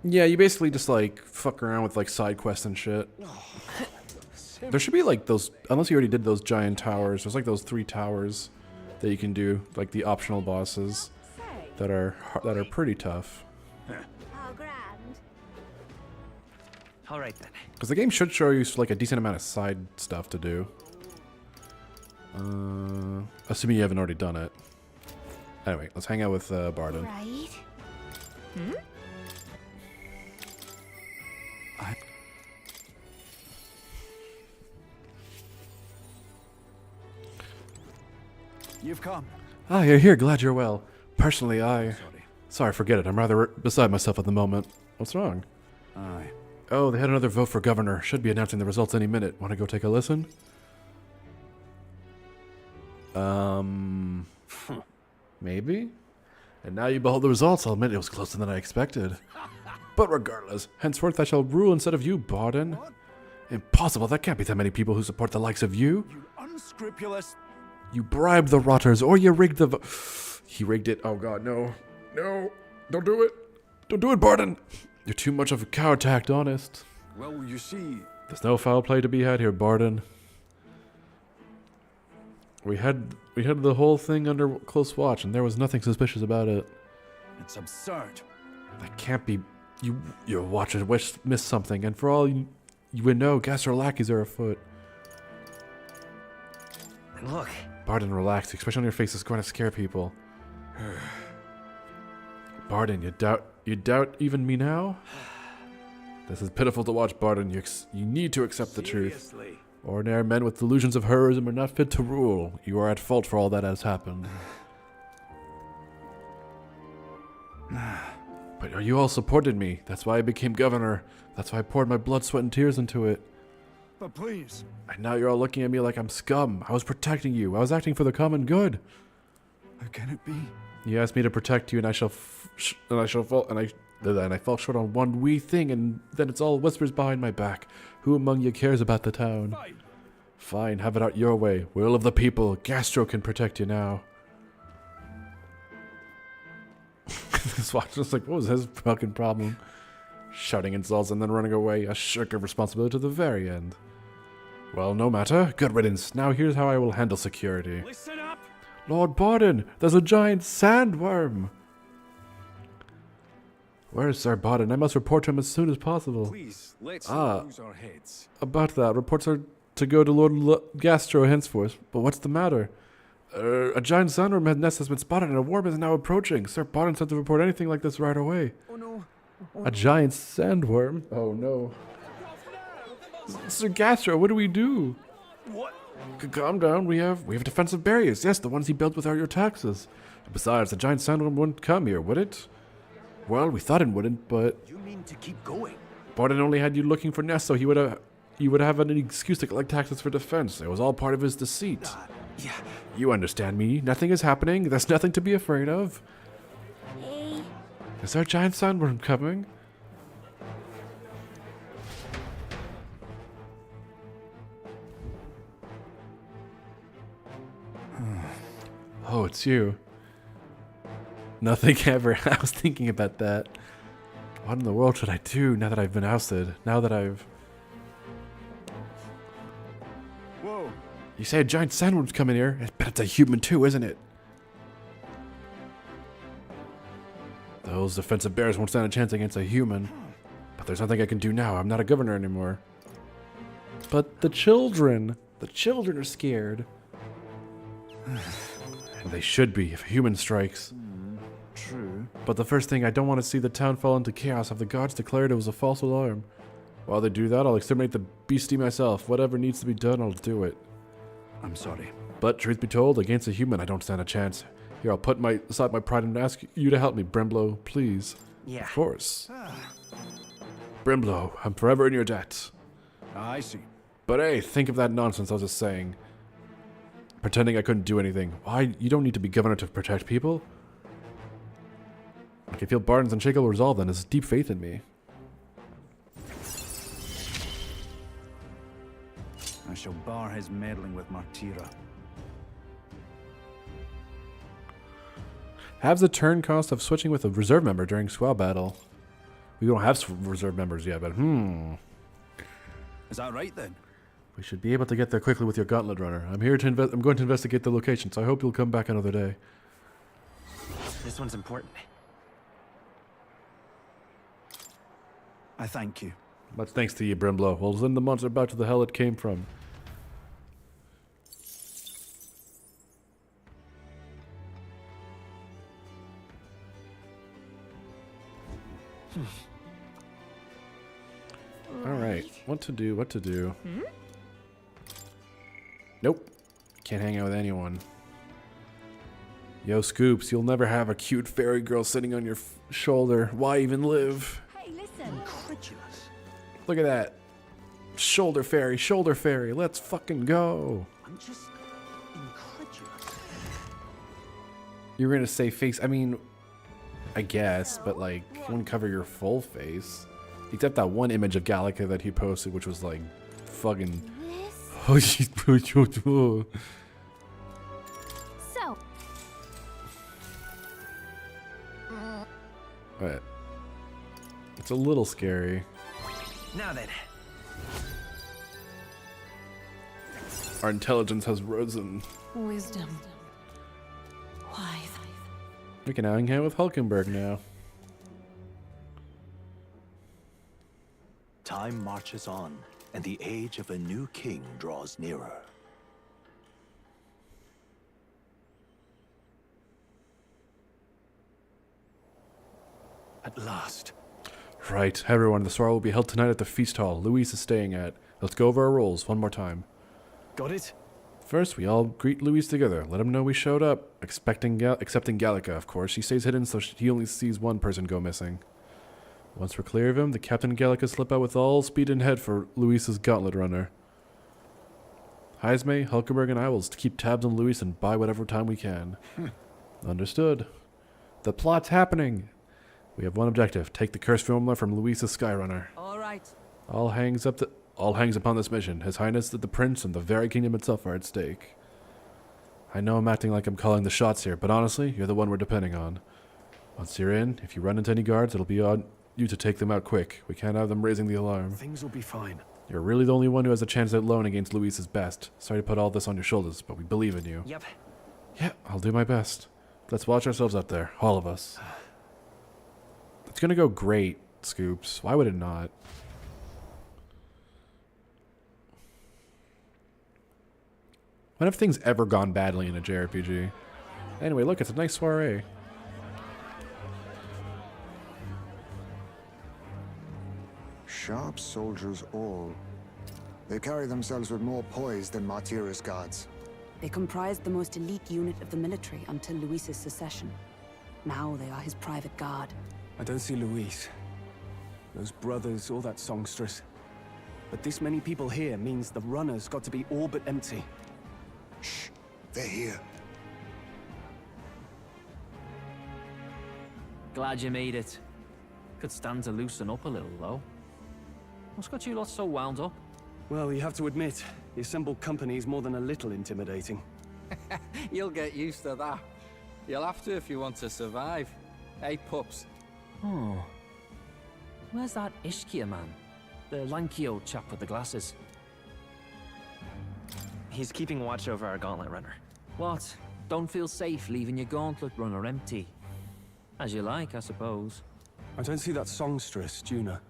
Yeah, you basically just like fuck around with like side quests and shit. There should be like those, unless you already did those giant towers, there's like those 3 towers that you can do, like the optional bosses that are pretty tough. How grand. All right then. Because the game should show you like a decent amount of side stuff to do. Assuming you haven't already done it. Anyway, let's hang out with Barden. Right? You've come. Ah, you're here. Glad you're well. Personally, Sorry. Sorry, forget it. I'm rather beside myself at the moment. What's wrong? Aye. Oh, they had another vote for governor. Should be announcing the results any minute. Want to go take a listen? Maybe? And now you behold the results. I'll admit it was closer than I expected. But regardless, henceforth I shall rule instead of you, Bardin. Impossible. There can't be that many people who support the likes of you. You unscrupulous... You bribed the rotters, or you rigged the He rigged it. Oh god, no. No. Don't do it. Don't do it, Bardin. You're too much of a coward to act honest. Well, you see... There's no foul play to be had here, Bardin. We had the whole thing under close watch, and there was nothing suspicious about it. It's absurd. That can't be... Your watchers missed something, and for all you would know, Gastro lackeys are afoot. Look. Bardin, relax. The expression on your face is going to scare people. Bardin, you doubt even me now? This is pitiful to watch, Bardin. You need to accept the truth. Ordinary men with delusions of heroism are not fit to rule. You are at fault for all that has happened. But you all supported me. That's why I became governor. That's why I poured my blood, sweat, and tears into it. But please... And now you're all looking at me like I'm scum. I was protecting you. I was acting for the common good. How can it be? You asked me to protect you, and I fall short on one wee thing, and then it's all whispers behind my back. Who among you cares about the town? Fine, have it out your way. Will of the people. Gastro can protect you now. This watch was like, what was his fucking problem? Shouting insults and then running away. A shirk of responsibility to the very end. Well, no matter. Good riddance. Now here's how I will handle security. Listen up! Lord Bardin, there's a giant sandworm. Where is Sir Bardin? I must report to him as soon as possible. Please, let's not lose our heads. About that, reports are to go to Lord Gastro henceforth. But what's the matter? A giant sandworm nest has been spotted and a worm is now approaching. Sir Bardin said to report anything like this right away. Oh no. A giant sandworm? Oh no. Sir Gastro, what do we do? What? Calm down, we have defensive barriers. Yes, the ones he built without your taxes. Besides, the giant sandworm wouldn't come here, would it? Well, we thought it wouldn't, but... You mean to keep going? Bardin only had you looking for nests, so he would have an excuse to collect taxes for defense. It was all part of his deceit. Yeah. You understand me. Nothing is happening. There's nothing to be afraid of. Hey. Is there a giant sandworm coming? Oh, it's you. Nothing ever. I was thinking about that. What in the world should I do now that I've been ousted? Now that I've... Whoa. You say a giant sandworm's coming here. I bet it's a human too, isn't it? Those defensive bears won't stand a chance against a human. But there's nothing I can do now. I'm not a governor anymore. But the children are scared. And they should be if a human strikes. True. But the first thing, I don't want to see the town fall into chaos. Have the guards declared it was a false alarm. While they do that, I'll exterminate the beastie myself. Whatever needs to be done, I'll do it. I'm sorry. But truth be told, against a human, I don't stand a chance. Here, I'll put aside my pride and ask you to help me, Brimblow, please. Yeah. Of course. Brimblow, I'm forever in your debt. I see. But hey, think of that nonsense I was just saying. Pretending I couldn't do anything. Why? You don't need to be governor to protect people. I can feel Bardin's unshakable resolve and his deep faith in me. I shall bar his meddling with Martira. Halves the turn cost of switching with a reserve member during squad battle. We don't have reserve members yet, but Is that right then? we should be able to get there quickly with your gauntlet runner. I'm here to I'm going to investigate the location, so I hope you'll come back another day. This one's important. I thank you. Much thanks to you, Brimblow. We'll send the monster back to the hell it came from. Alright, what to do? Nope. Can't hang out with anyone. Yo, Scoops, you'll never have a cute fairy girl sitting on your shoulder. Why even live? Hey, listen. Incredulous. Look at that. Shoulder fairy. Let's fucking go. I'm just incredulous. You were gonna say face. I mean, I guess, but like, you wouldn't cover your full face. Except that one image of Gallica that he posted, which was like, fucking. Oh, she's. So, But it's a little scary. Now then. Our intelligence has risen. Wisdom. Wise. We can hang out with Hulkenberg now. Time marches on, and the age of a new king draws nearer. At last. Right, everyone, the soiree will be held tonight at the feast hall Louise is staying at. Let's go over our roles one more time. Got it? First, we all greet Louise together. Let him know we showed up. Excepting Gallica, of course. He stays hidden, so he only sees one person go missing. Once we're clear of him, the Captain and Gallica slip out with all speed and head for Louise's gauntlet runner. Heisme, Hulkenberg, and I will keep tabs on Louise and buy whatever time we can. Understood. The plot's happening. We have one objective: take the curse formula from Louise's Skyrunner. All right. All hangs upon this mission. His Highness the Prince and the very kingdom itself are at stake. I know I'm acting like I'm calling the shots here, but honestly, you're the one we're depending on. Once you're in, if you run into any guards, it'll be on you to take them out quick. We can't have them raising the alarm. Things will be fine. You're really the only one who has a chance at alone against Louise's best. Sorry to put all this on your shoulders, but we believe in you. Yep. Yeah, I'll do my best. Let's watch ourselves up there, all of us. It's gonna go great, Scoops. Why would it not? When have things ever gone badly in a JRPG? Anyway, look, it's a nice soiree. Sharp soldiers all. They carry themselves with more poise than Martira's guards. They comprised the most elite unit of the military until Luis's secession. Now they are his private guard. I don't see Luis. Those brothers, all that songstress. But this many people here means the runner's got to be all but empty. Shh, they're here. Glad you made it. Could stand to loosen up a little, though. What's got you lot so wound up? Well, you have to admit, the assembled company is more than a little intimidating. You'll get used to that. You'll have to if you want to survive. Hey, pups. Oh. Where's that Ishkia man? The lanky old chap with the glasses. He's keeping watch over our gauntlet runner. What? Don't feel safe leaving your gauntlet runner empty? As you like, I suppose. I don't see that songstress, Juna.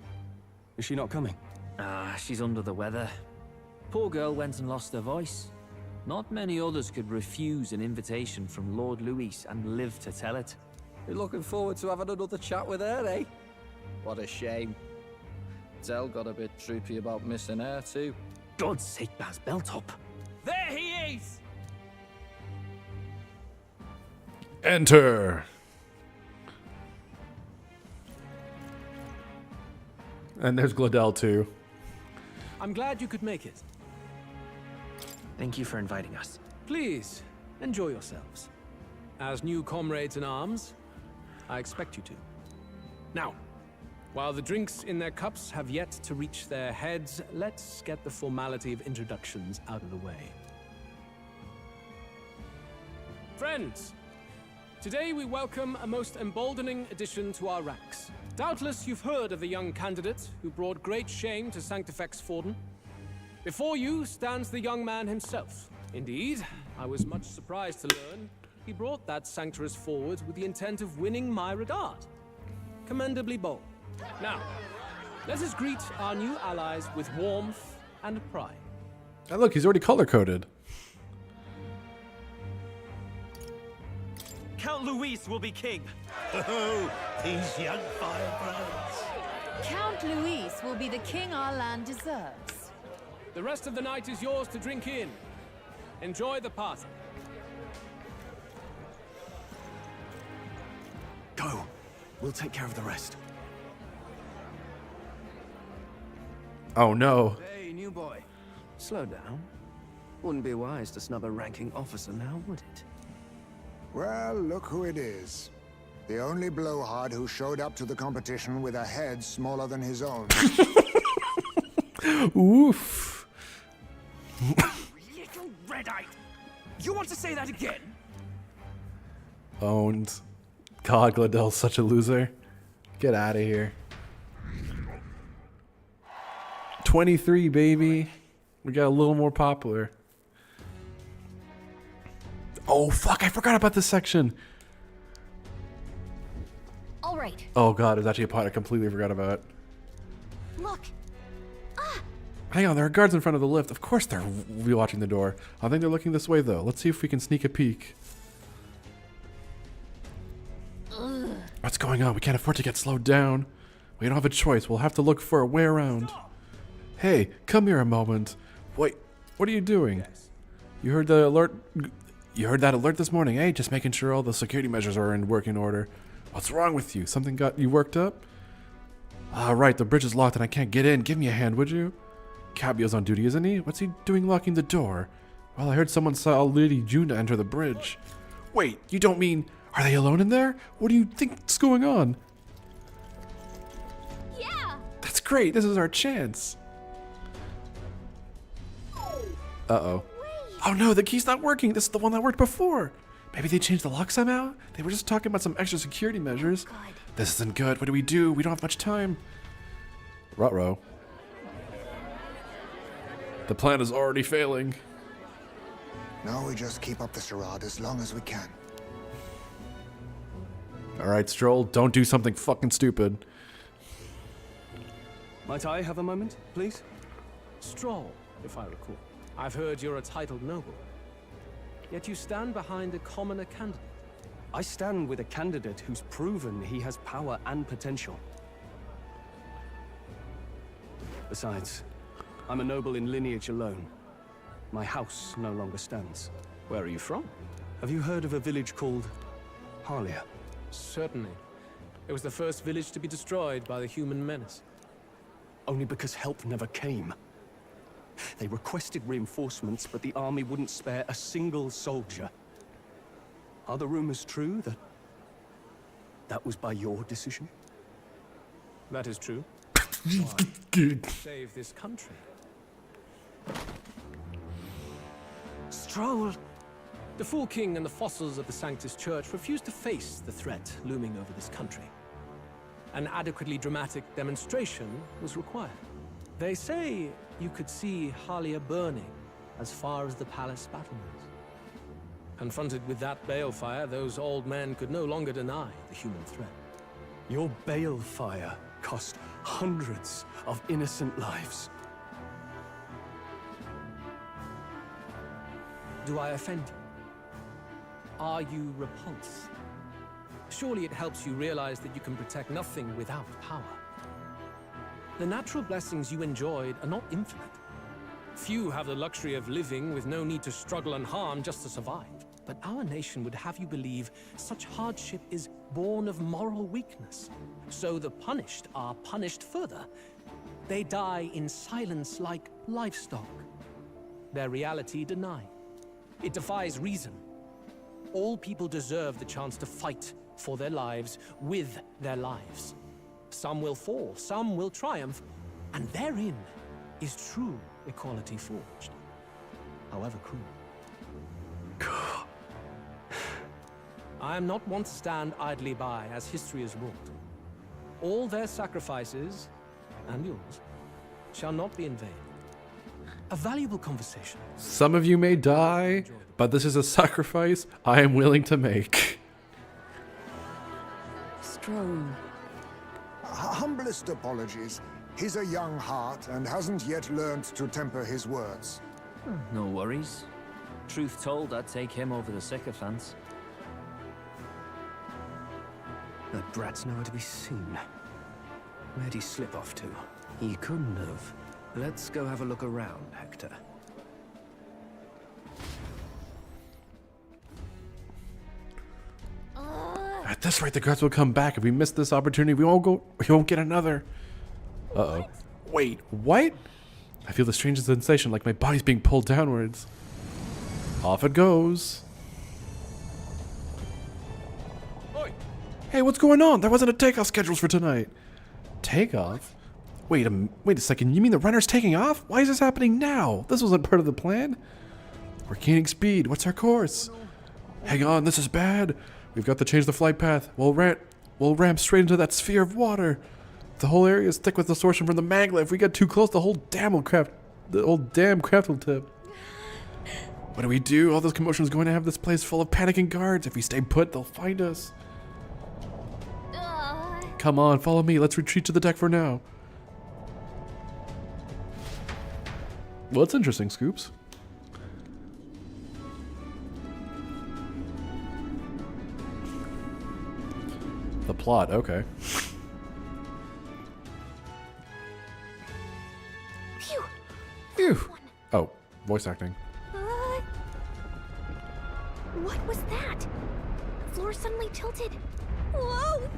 Is she not coming? Ah, she's under the weather. Poor girl went and lost her voice. Not many others could refuse an invitation from Lord Louis and live to tell it. You're looking forward to having another chat with her, eh? What a shame. Zell got a bit droopy about missing her, too. God's sake, Baz, belt up. There he is! Enter! And there's Gladell, too. I'm glad you could make it. Thank you for inviting us. Please, enjoy yourselves. As new comrades in arms, I expect you to. Now, while the drinks in their cups have yet to reach their heads, let's get the formality of introductions out of the way. Friends, today we welcome a most emboldening addition to our ranks. Doubtless you've heard of the young candidate who brought great shame to Sanctifex Forden. Before you stands the young man himself. Indeed, I was much surprised to learn he brought that sanctuarist forward with the intent of winning my regard. Commendably bold. Now, let us greet our new allies with warmth and pride. And look, he's already color-coded. Count Luis will be king. Oh, these young firebrands. Count Luis will be the king our land deserves. The rest of the night is yours to drink in. Enjoy the party. Go. We'll take care of the rest. Oh no. Hey, new boy. Slow down. Wouldn't be wise to snub a ranking officer now, would it? Well, look who it is. The only blowhard who showed up to the competition with a head smaller than his own. Oof. Little red-eyed. You want to say that again? Owned. God, Gladell's such a loser. Get out of here. 23, baby. We got a little more popular. Oh, fuck. I forgot about this section. All right. Oh, God. There's actually a part I completely forgot about. Look. Hang on. There are guards in front of the lift. Of course they're watching the door. I think they're looking this way, though. Let's see if we can sneak a peek. What's going on? We can't afford to get slowed down. We don't have a choice. We'll have to look for a way around. Hey, come here a moment. Wait, what are you doing? You heard the alert? You heard that alert this morning, eh? Just making sure all the security measures are in working order. What's wrong with you? Something got you worked up? Right, the bridge is locked and I can't get in. Give me a hand, would you? Cabio's on duty, isn't he? What's he doing locking the door? Well, I heard someone saw Lady Juna enter the bridge. Wait, you don't mean... Are they alone in there? What do you think's going on? Yeah. That's great. This is our chance. Uh-oh. Oh no, the key's not working. This is the one that worked before. Maybe they changed the lock somehow? They were just talking about some extra security measures. God. This isn't good. What do? We don't have much time. Ruh-roh. The plan is already failing. No, we just keep up the charade as long as we can. Alright, Stroll, don't do something fucking stupid. Might I have a moment, please? Stroll, if I recall. I've heard you're a titled noble. Yet you stand behind a commoner candidate. I stand with a candidate who's proven he has power and potential. Besides, I'm a noble in lineage alone. My house no longer stands. Where are you from? Have you heard of a village called Harlia? Certainly. It was the first village to be destroyed by the human menace. Only because help never came. They requested reinforcements, but the army wouldn't spare a single soldier. Are the rumors true that was by your decision? That is true. Save this country. Stroll! The Fool King and the fossils of the Sanctus Church refused to face the threat looming over this country. An adequately dramatic demonstration was required. They say you could see Harlia burning as far as the palace battlements. Confronted with that balefire, those old men could no longer deny the human threat. Your balefire cost hundreds of innocent lives. Do I offend you? Are you repulsed? Surely it helps you realize that you can protect nothing without power. The natural blessings you enjoyed are not infinite. Few have the luxury of living with no need to struggle and harm just to survive. But our nation would have you believe such hardship is born of moral weakness. So the punished are punished further. They die in silence like livestock. Their reality denied. It defies reason. All people deserve the chance to fight for their lives with their lives. Some will fall, some will triumph, and therein is true equality forged, however cruel. I am not one to stand idly by as history is wrought. All their sacrifices, and yours, shall not be in vain. A valuable conversation. Some of you may die, but this is a sacrifice I am willing to make. Stroll. Humblest apologies. He's a young heart and hasn't yet learned to temper his words. No worries. Truth told, I'd take him over the sycophants. That brat's nowhere to be seen. Where'd he slip off to? He couldn't have. Let's go have a look around, Hector. At this rate, the guards will come back. If we miss this opportunity, we won't get another. Uh-oh. Wait, what? I feel the strangest sensation, like my body's being pulled downwards. Off it goes. Oi! Hey, what's going on? There wasn't a takeoff scheduled for tonight. Takeoff? Wait a second. You mean the runner's taking off? Why is this happening now? This wasn't part of the plan. We're gaining speed. What's our course? Hang on, this is bad. We've got to change the flight path. We'll ramp straight into that sphere of water. The whole area is thick with distortion from the magma. If we get too close, the whole dam craft will tip. What do we do? All this commotion is going to have this place full of panicking guards. If we stay put, they'll find us. Come on, follow me. Let's retreat to the deck for now. Well, it's interesting, Scoops. The plot, okay. Phew. Phew. Oh, voice acting. What was that? The floor suddenly tilted. Whoa!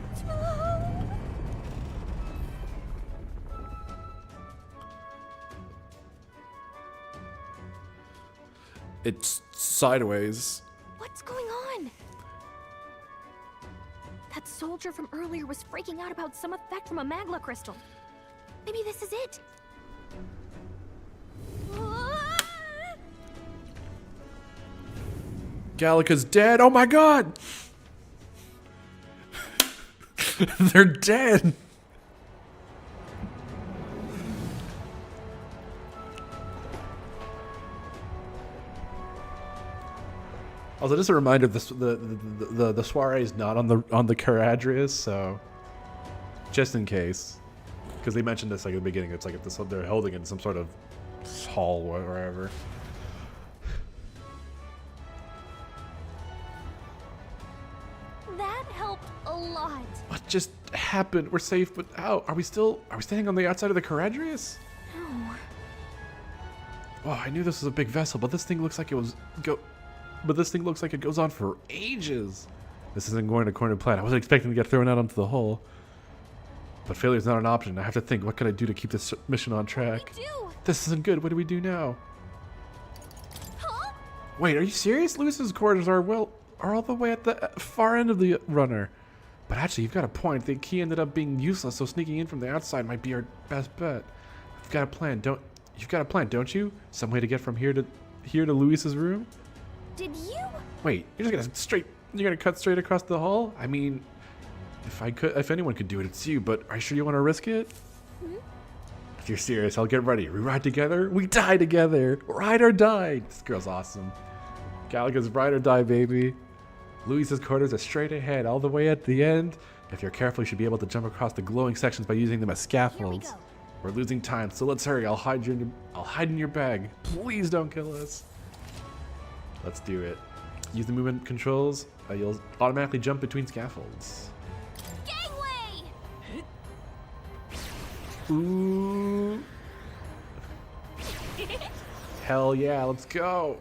It's sideways. What's going on? That soldier from earlier was freaking out about some effect from a magma crystal. Maybe this is it. Gallica's dead. Oh my god! They're dead. Also, just a reminder: the soiree is not on the Caradrius, so just in case, because they mentioned this like at the beginning. It's like if they're holding it in some sort of hall or wherever. That helped a lot. What just happened? We're safe, but how? Are we standing on the outside of the Caradrius? No. Oh, I knew this was a big vessel, but this thing looks like it goes on for ages. This isn't going according to plan. I wasn't expecting to get thrown out onto the hull. But failure's not an option. I have to think, what can I do to keep this mission on track? What do we do? This isn't good. What do we do now? Huh? Wait, are you serious? Lewis's quarters are all the way at the far end of the runner. But actually, you've got a point. The key ended up being useless, so sneaking in from the outside might be our best bet. You've got a plan, don't you? Some way to get from here to Luis's room? Did you? Wait, you're gonna cut straight across the hull? I mean, if anyone could do it, it's you, but are you sure you want to risk it? Hmm? If you're serious, I'll get ready. We ride together, we die together. Ride or die. This girl's awesome. Gallagher's ride or die, baby. Luis's quarters are straight ahead, all the way at the end. If you're careful, you should be able to jump across the glowing sections by using them as scaffolds. We're losing time, so let's hurry. I'll hide in your bag. Please don't kill us. Let's do it. Use the movement controls. You'll automatically jump between scaffolds. Gangway! Ooh. Hell yeah, let's go.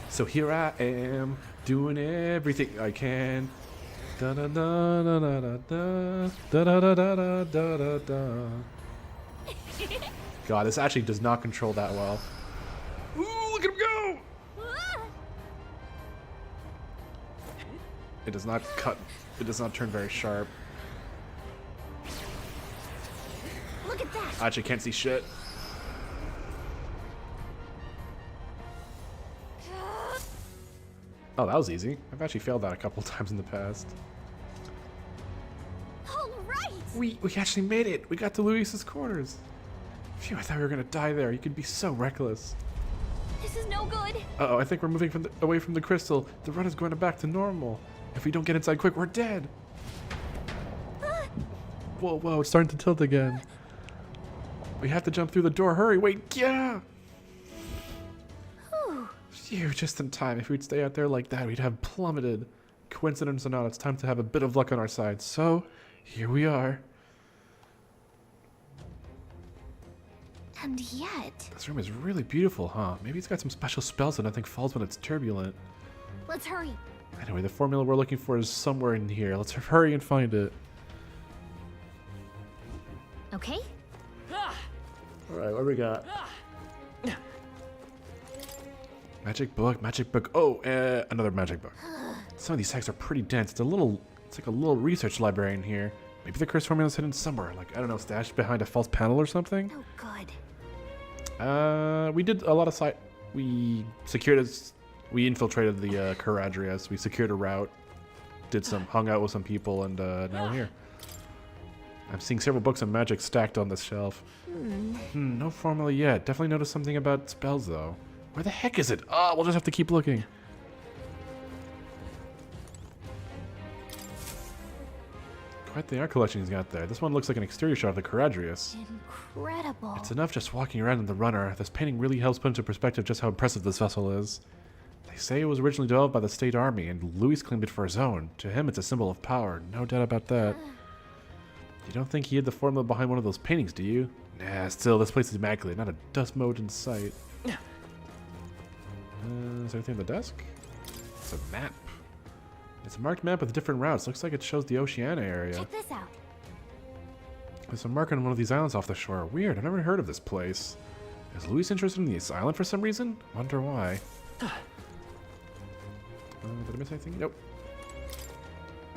So here I am, doing everything I can. Da da da da da da da da da da da da da. God, this actually does not control that well. Ooh, look at him go! It does not cut. It does not turn very sharp. Look at that! I actually can't see shit. Oh, that was easy. I've actually failed that a couple times in the past. All right! We actually made it. We got to Luis's quarters. Phew, I thought we were gonna die there. You could be so reckless. This is no good. Uh-oh, I think we're moving away from the crystal. The run is going back to normal. If we don't get inside quick, we're dead. Whoa, it's starting to tilt again. We have to jump through the door. Hurry, wait, yeah! Phew, just in time. If we'd stay out there like that, we'd have plummeted. Coincidence or not, it's time to have a bit of luck on our side. So, here we are. And yet... This room is really beautiful, huh? Maybe it's got some special spells so nothing falls when it's turbulent. Let's hurry. Anyway, the formula we're looking for is somewhere in here. Let's hurry and find it. Okay? Alright, what do we got? Magic book, magic book. Oh, another magic book. Some of these texts are pretty dense. It's like a little research library in here. Maybe the curse formula is hidden somewhere, like, I don't know, stashed behind a false panel or something? Oh, good. We did a lot of we infiltrated the Caradrius, we secured a route, hung out with some people, and now we're here. I'm seeing several books on magic stacked on this shelf. No formula yet. Definitely noticed something about spells, though. Where the heck is it? Oh, we'll just have to keep looking. Quite the art collection he's got there. This one looks like an exterior shot of the Caradrius. Incredible. It's enough just walking around in the runner. This painting really helps put into perspective just how impressive this vessel is. They say it was originally developed by the state army, and Louis claimed it for his own. To him, it's a symbol of power. No doubt about that. You don't think he hid the formula behind one of those paintings, do you? Nah, still, this place is immaculate. Not a dust mote in sight. Is there anything on the desk? It's a map. It's a marked map with different routes. Looks like it shows the Oceania area. Check this out. There's a mark on one of these islands off the shore. Weird, I've never heard of this place. Is Louis interested in this island for some reason? Wonder why. Did I miss anything? Nope.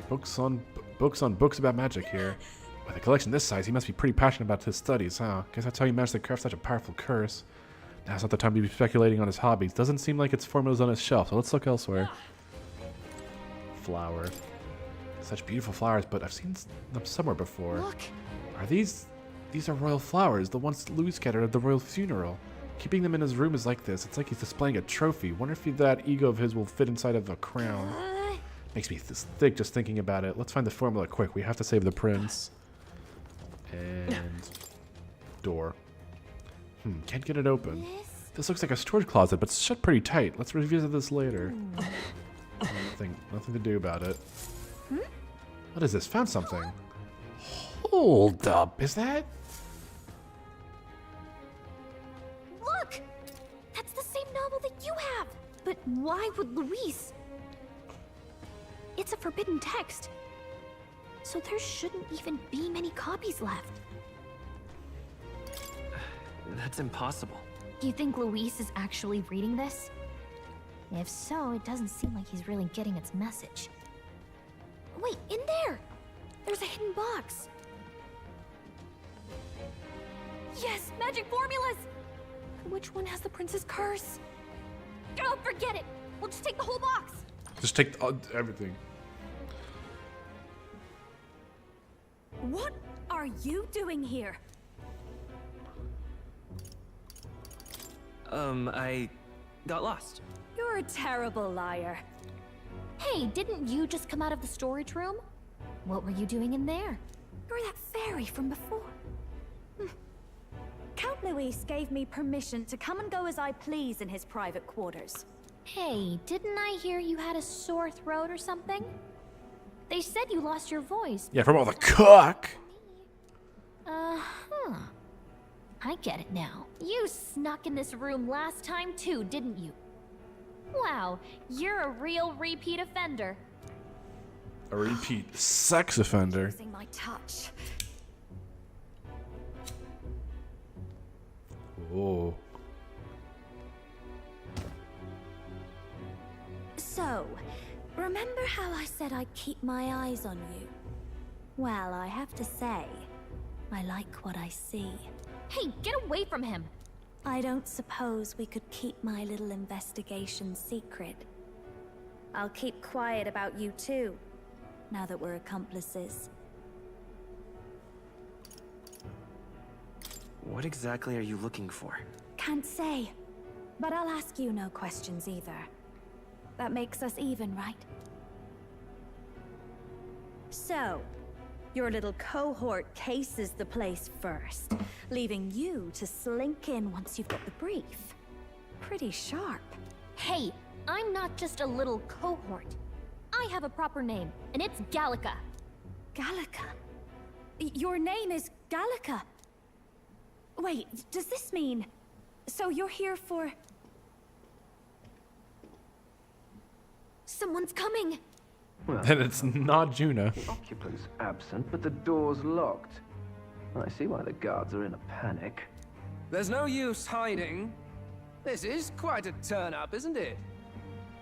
Books on books about magic here. With a collection this size, he must be pretty passionate about his studies, huh? Guess that's how he managed to craft such a powerful curse. Now's not the time to be speculating on his hobbies. Doesn't seem like its formulas on his shelf, so let's look elsewhere. Flower. Such beautiful flowers, but I've seen them somewhere before. Look. Are these are royal flowers, the ones Louis scattered at the royal funeral. Keeping them in his room is like this. It's like he's displaying a trophy. Wonder if that ego of his will fit inside of a crown. Makes me thick just thinking about it. Let's find the formula quick. We have to save the prince. And door. Can't get it open. This looks like a storage closet, but it's shut pretty tight. Let's revisit this later. Nothing to do about it. What is this? Found something. Hold up. Is that? Look! That's the same novel that you have! But why would Luis? It's a forbidden text. So there shouldn't even be many copies left. That's impossible. Do you think Luis is actually reading this? If so, it doesn't seem like he's really getting its message. Wait, in there! There's a hidden box. Yes, magic formulas! Which one has the prince's curse? Oh, forget it! We'll just take the whole box! Just take everything. What are you doing here? I got lost. You're a terrible liar. Hey, didn't you just come out of the storage room? What were you doing in there? You're that fairy from before. Count Luis gave me permission to come and go as I please in his private quarters. Hey, didn't I hear you had a sore throat or something? They said you lost your voice. Yeah, from all the cock. Uh-huh. I get it now. You snuck in this room last time too, didn't you? Wow, you're a real repeat offender. A repeat sex offender. Using my touch. Oh. So, remember how I said I'd keep my eyes on you? Well, I have to say, I like what I see. Hey, get away from him! I don't suppose we could keep my little investigation secret. I'll keep quiet about you too, now that we're accomplices. What exactly are you looking for? Can't say, but I'll ask you no questions either. That makes us even, right? So, your little cohort cases the place first, leaving you to slink in once you've got the brief. Pretty sharp. Hey, I'm not just a little cohort. I have a proper name, and it's Gallica. Gallica? Your name is Gallica? Wait, does this mean... So you're here for... Someone's coming! Well, And it's not Juna. the occupant's absent, but the door's locked. I see why the guards are in a panic. There's no use hiding. This is quite a turn-up, isn't it?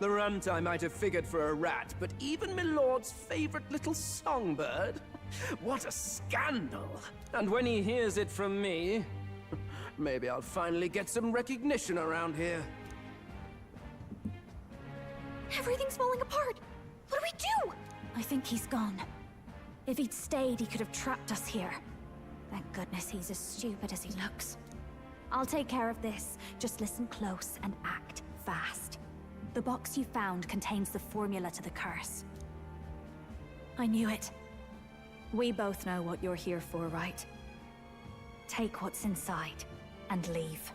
The runt I might have figured for a rat, but even my lord's favorite little songbird? What a scandal! And when he hears it from me, maybe I'll finally get some recognition around here. Everything's falling apart. What do we do? I think he's gone. If he'd stayed, he could have trapped us here. Thank goodness he's as stupid as he looks. I'll take care of this. Just listen close and act fast. The box you found contains the formula to the curse. I knew it. We both know what you're here for, right? Take what's inside and leave.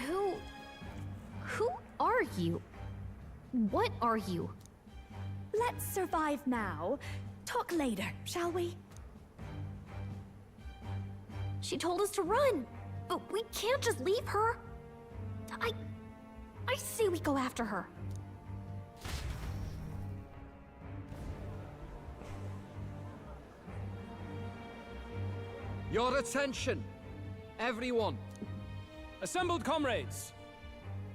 Who are you? What are you? Let's survive now. Talk later, shall we? She told us to run, but we can't just leave her. I say we go after her. Your attention, everyone. Assembled comrades,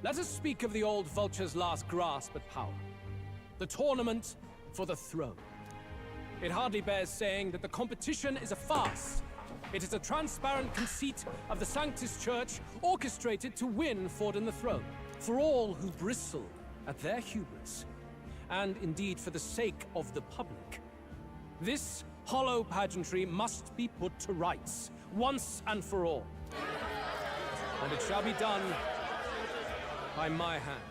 let us speak of the old vulture's last grasp at power. The tournament for the throne. It hardly bears saying that the competition is a farce. It is a transparent conceit of the Sanctus Church orchestrated to win Forden the throne. For all who bristle at their hubris, and indeed for the sake of the public. This hollow pageantry must be put to rights, once and for all. And it shall be done by my hand.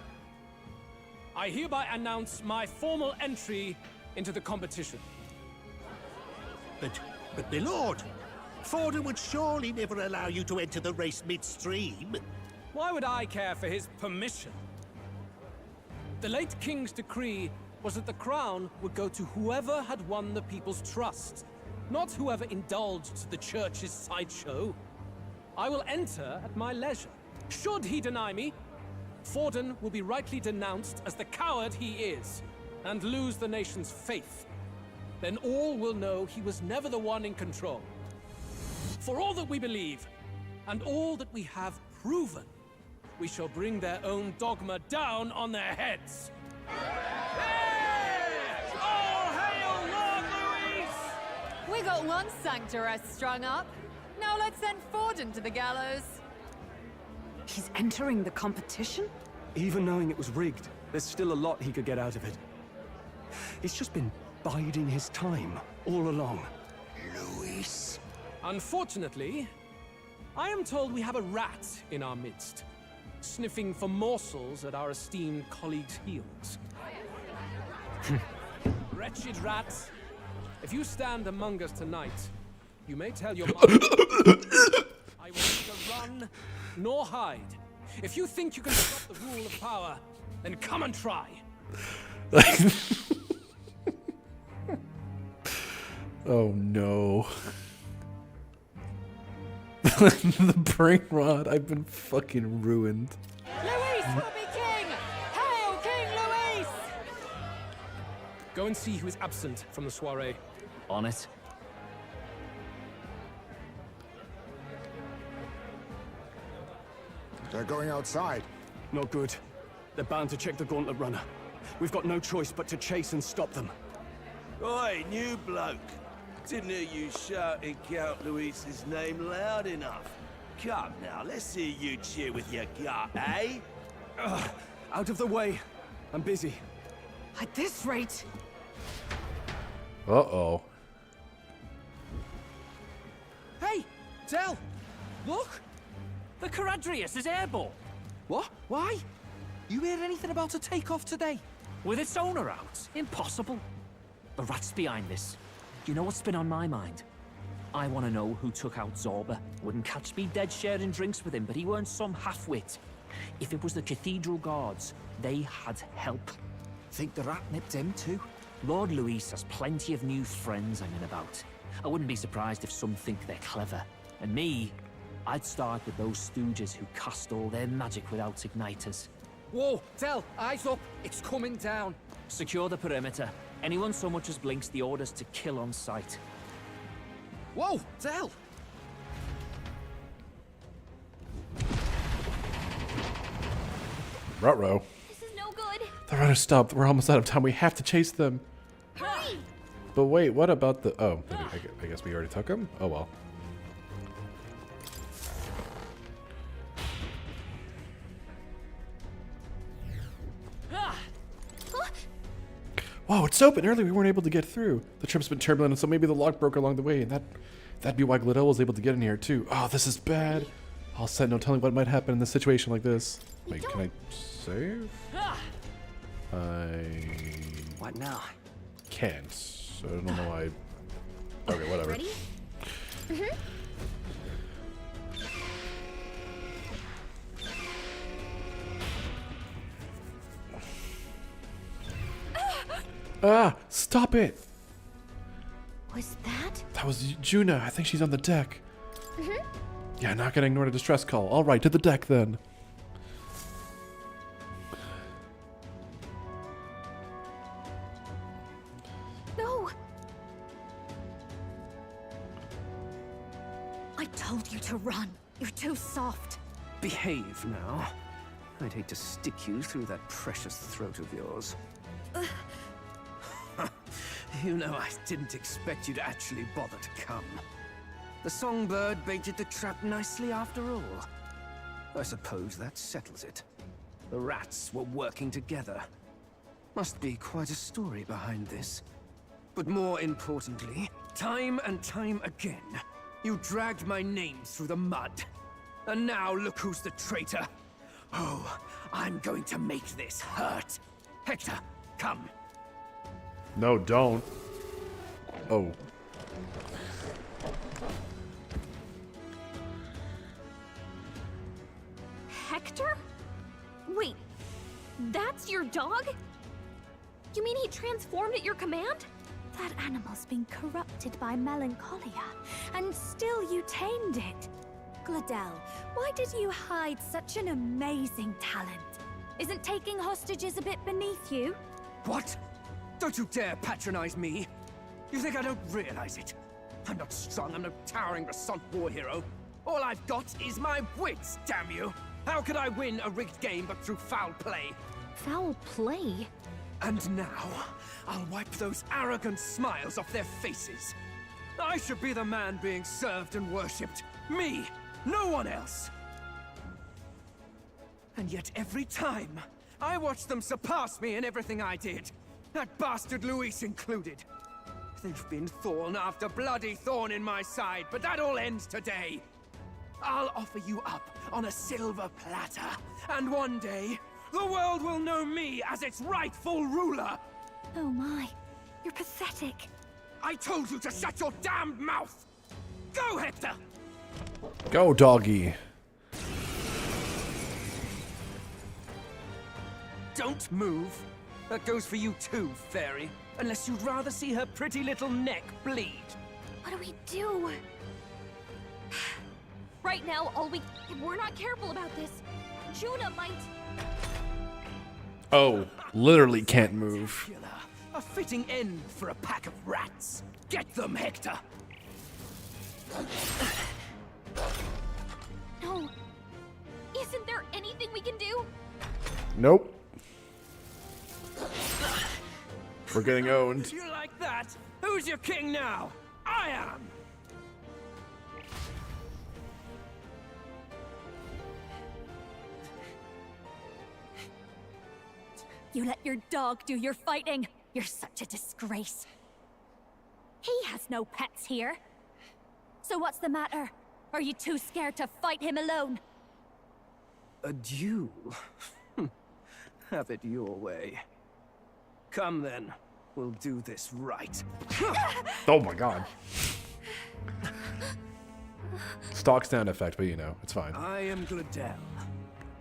I hereby announce my formal entry into the competition. But my lord, Forden would surely never allow you to enter the race midstream. Why would I care for his permission? The late king's decree was that the crown would go to whoever had won the people's trust, not whoever indulged the church's sideshow. I will enter at my leisure. Should he deny me, Forden will be rightly denounced as the coward he is, and lose the nation's faith. Then all will know he was never the one in control. For all that we believe, and all that we have proven, we shall bring their own dogma down on their heads. All hail Lord Louis! We got one sanctoress strung up. Now let's send Forden to the gallows. He's entering the competition? Even knowing it was rigged, there's still a lot he could get out of it. He's just been biding his time all along. Louis. Unfortunately, I am told we have a rat in our midst, sniffing for morsels at our esteemed colleagues' heels. Wretched rat, if you stand among us tonight, you may tell your mother I will neither run nor hide. If you think you can stop the rule of power, then come and try. Oh no. The brain rot, I've been fucking ruined. Louis will be king! Hail King Louis! Go and see who is absent from the soiree. On it. They're going outside. Not good. They're bound to check the gauntlet runner. We've got no choice but to chase and stop them. Oi, new bloke. Didn't hear you shouting Count Louis's name loud enough. Come now, let's hear you cheer with your gut, eh? Out of the way. I'm busy. At this rate... Uh-oh. Hey, Del! Look! The Caradrius is airborne! What? Why? You hear anything about a takeoff today? With its owner out? Impossible. The rat's behind this. You know what's been on my mind? I want to know who took out Zorba. Wouldn't catch me dead sharing drinks with him, but he weren't some half-wit. If it was the Cathedral Guards, they had help. Think the rat nipped him too? Lord Louis has plenty of new friends hanging about. I wouldn't be surprised if some think they're clever. And me, I'd start with those stooges who cast all their magic without igniters. Whoa, Del, eyes up. It's coming down. Secure the perimeter. Anyone so much as blinks, the orders to kill on sight. Whoa, Del! Ruh-roh. This is no good. The runners stopped. We're almost out of time. We have to chase them. Hurry! But wait, what about the... Oh, I guess we already took him? Oh, well. Whoa, it's open. Earlier we weren't able to get through. The trip's been turbulent, so maybe the lock broke along the way, and that'd be why Glidell was able to get in here, too. Oh, this is bad. All set, no telling what might happen in this situation like this. Wait, can I save? What now? Can't. So I don't know why. Okay, whatever. Ready? Mm-hmm. Ah! Stop it! Was that? That was Juna. I think she's on the deck. Mm-hmm. Yeah, not gonna ignore a distress call. All right, to the deck then. No! I told you to run. You're too soft. Behave now. I'd hate to stick you through that precious throat of yours. You know, I didn't expect you to actually bother to come. The songbird baited the trap nicely after all. I suppose that settles it. The rats were working together. Must be quite a story behind this. But more importantly, time and time again, you dragged my name through the mud. And now look who's the traitor. Oh, I'm going to make this hurt. Hector, come. No, don't. Oh. Hector? Wait, that's your dog? You mean he transformed at your command? That animal's been corrupted by melancholia, and still you tamed it. Glidell, why did you hide such an amazing talent? Isn't taking hostages a bit beneath you? What? Don't you dare patronize me! You think I don't realize it? I'm not strong, I'm no towering Resant war hero. All I've got is my wits, damn you! How could I win a rigged game but through foul play? Foul play? And now, I'll wipe those arrogant smiles off their faces. I should be the man being served and worshipped. Me! No one else! And yet every time, I watch them surpass me in everything I did. That bastard Luis included. They've been thorn after bloody thorn in my side, but that all ends today. I'll offer you up on a silver platter, and one day, the world will know me as its rightful ruler! Oh my, you're pathetic. I told you to shut your damned mouth! Go, Hector! Go, doggy. Don't move. That goes for you too, fairy. Unless you'd rather see her pretty little neck bleed. What do we do? Right now, if we're not careful about this, Juna might... Oh, literally can't move. A fitting end for a pack of rats. Get them, Hector! No. Isn't there anything we can do? Nope. We're getting owned. You like that? Who's your king now? I am! You let your dog do your fighting. You're such a disgrace. He has no pets here. So what's the matter? Are you too scared to fight him alone? A duel? Have it your way. Come then. We'll do this right. Oh my god. Stock sound effect, but you know, it's fine. I am Glidell,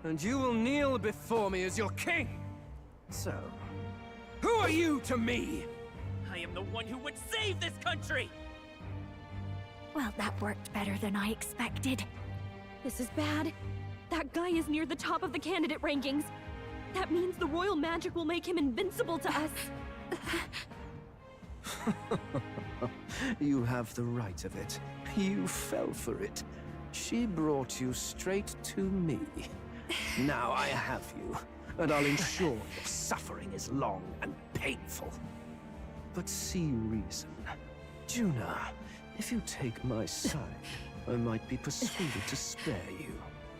and you will kneel before me as your king. So, who are you to me? I am the one who would save this country! Well, that worked better than I expected. This is bad. That guy is near the top of the candidate rankings. That means the royal magic will make him invincible to us. You have the right of it. You fell for it. She brought you straight to me. Now I have you. and I'll ensure your suffering is long and painful. But see reason. Juna, if you take my side, I might be persuaded to spare you.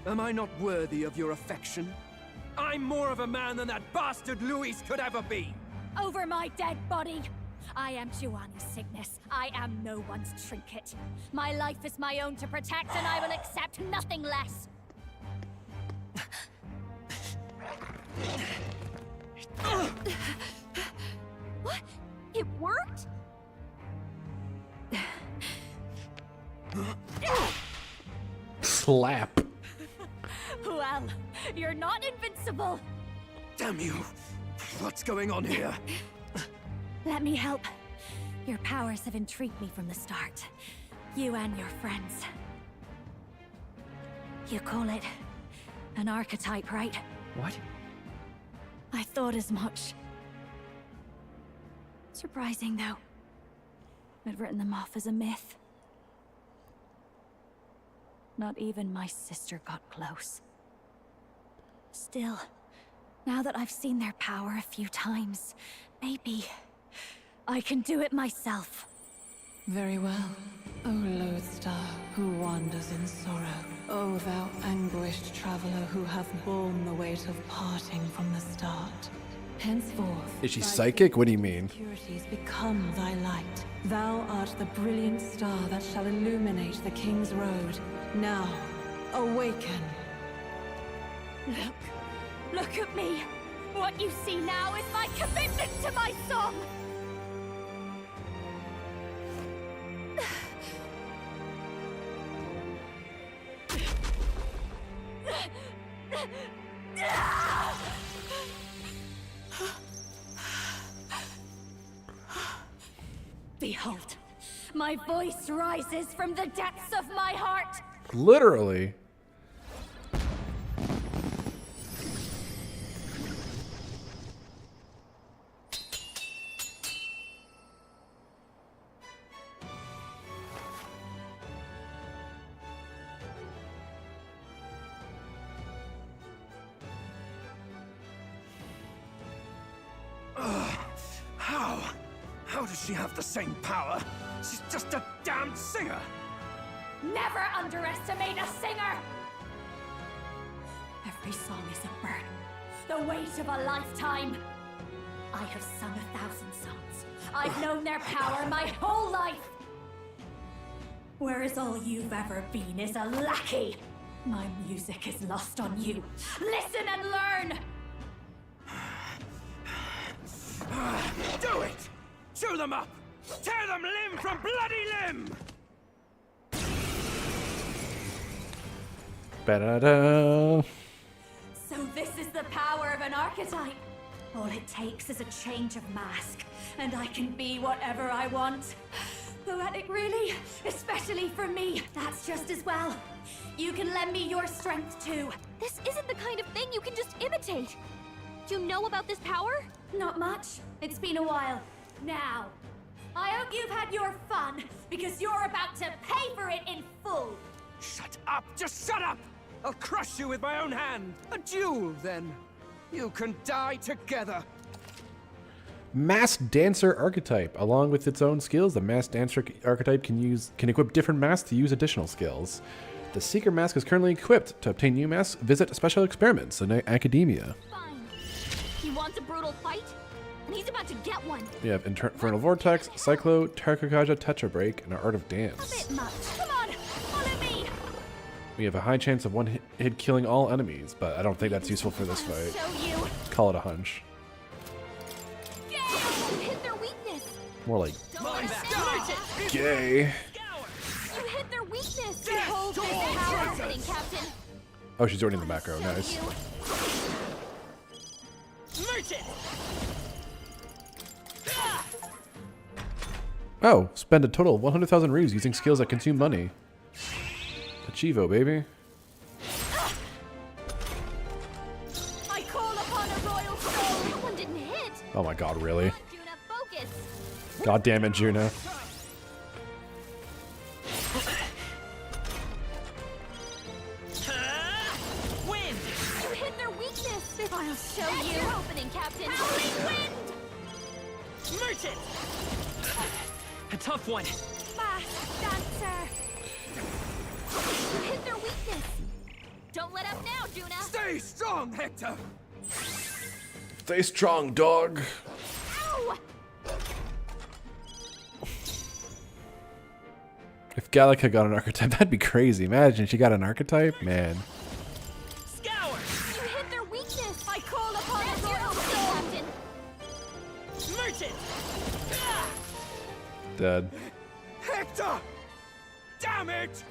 Am I not worthy of your affection? I'm more of a man than that bastard Luis could ever be! Over my dead body! I am Giovanni's Cygnus. I am no one's trinket. My life is my own to protect, and I will accept nothing less. What? It worked? Slap. Well, you're not invincible. Damn you! What's going on here? Let me help. Your powers have intrigued me from the start. You and your friends. You call it an archetype, right? What? I thought as much. Surprising, though. I'd written them off as a myth. Not even my sister got close. Still, now that I've seen their power a few times, maybe I can do it myself. Very well, O lodestar who wanders in sorrow. O thou anguished traveler who hath borne the weight of parting from the start. Henceforth, Is she thy psychic? What do you mean? impurities become thy light. Thou art the brilliant star that shall illuminate the king's road. Now, awaken. Look at me! What you see now is my commitment to my song! Behold, my voice rises from the depths of my heart. Literally. How does she have the same power? She's just a damned singer! Never underestimate a singer! Every song is a burden, the weight of a lifetime. I have sung 1,000 songs. I've known their power my whole life. Whereas all you've ever been is a lackey. My music is lost on you. Listen and learn! Do it! Chew them up! Tear them limb from bloody limb! Ba-da-da. So this is the power of an archetype. All it takes is a change of mask, and I can be whatever I want. Poetic, really? Especially for me. That's just as well. You can lend me your strength, too. This isn't the kind of thing you can just imitate. Do you know about this power? Not much. It's been a while. Now, I hope you've had your fun, because you're about to pay for it in full. Shut up! Just shut up! I'll crush you with my own hand! A duel, then. You can die together. Masked Dancer archetype. Along with its own skills, the Masked Dancer archetype can equip different masks to use additional skills. The Seeker mask is currently equipped. To obtain new masks, visit special experiments in academia. Fine. He wants a brutal fight, and he's about to get one. We have Infernal Vortex, Cyclo, Tarkakaja Tetra Break, and Art of A Dance. bit much. Come on, follow me. We have a high chance of one hit killing all enemies, but I don't think that's useful for this fight. Show you. Call it a hunch. You hit their weakness. More like Don't gay. You hit their weakness. Behold this power sitting, Captain. Oh, she's already in the back row. Nice. Merchant. Oh, spend a total of 100,000 rues using skills that consume money. Achivo, baby. I call upon a royal soul. That one didn't hit. Oh my god, really? Juna, focus. God damn it, Juna. You hit their weakness. This I'll show That's you. your opening, Captain. Howling wind! Merchant! A tough one. Fast dancer. You hit their weakness. Don't let up now, Juna. Stay strong, Hector! Stay strong, dog. Ow! If Gallica got an archetype, that'd be crazy. Imagine she got an archetype, man. Scour! You hit their weakness. I call upon That's the your royal opening, soul. Captain. Merchant! Dead. Hector! Damn it!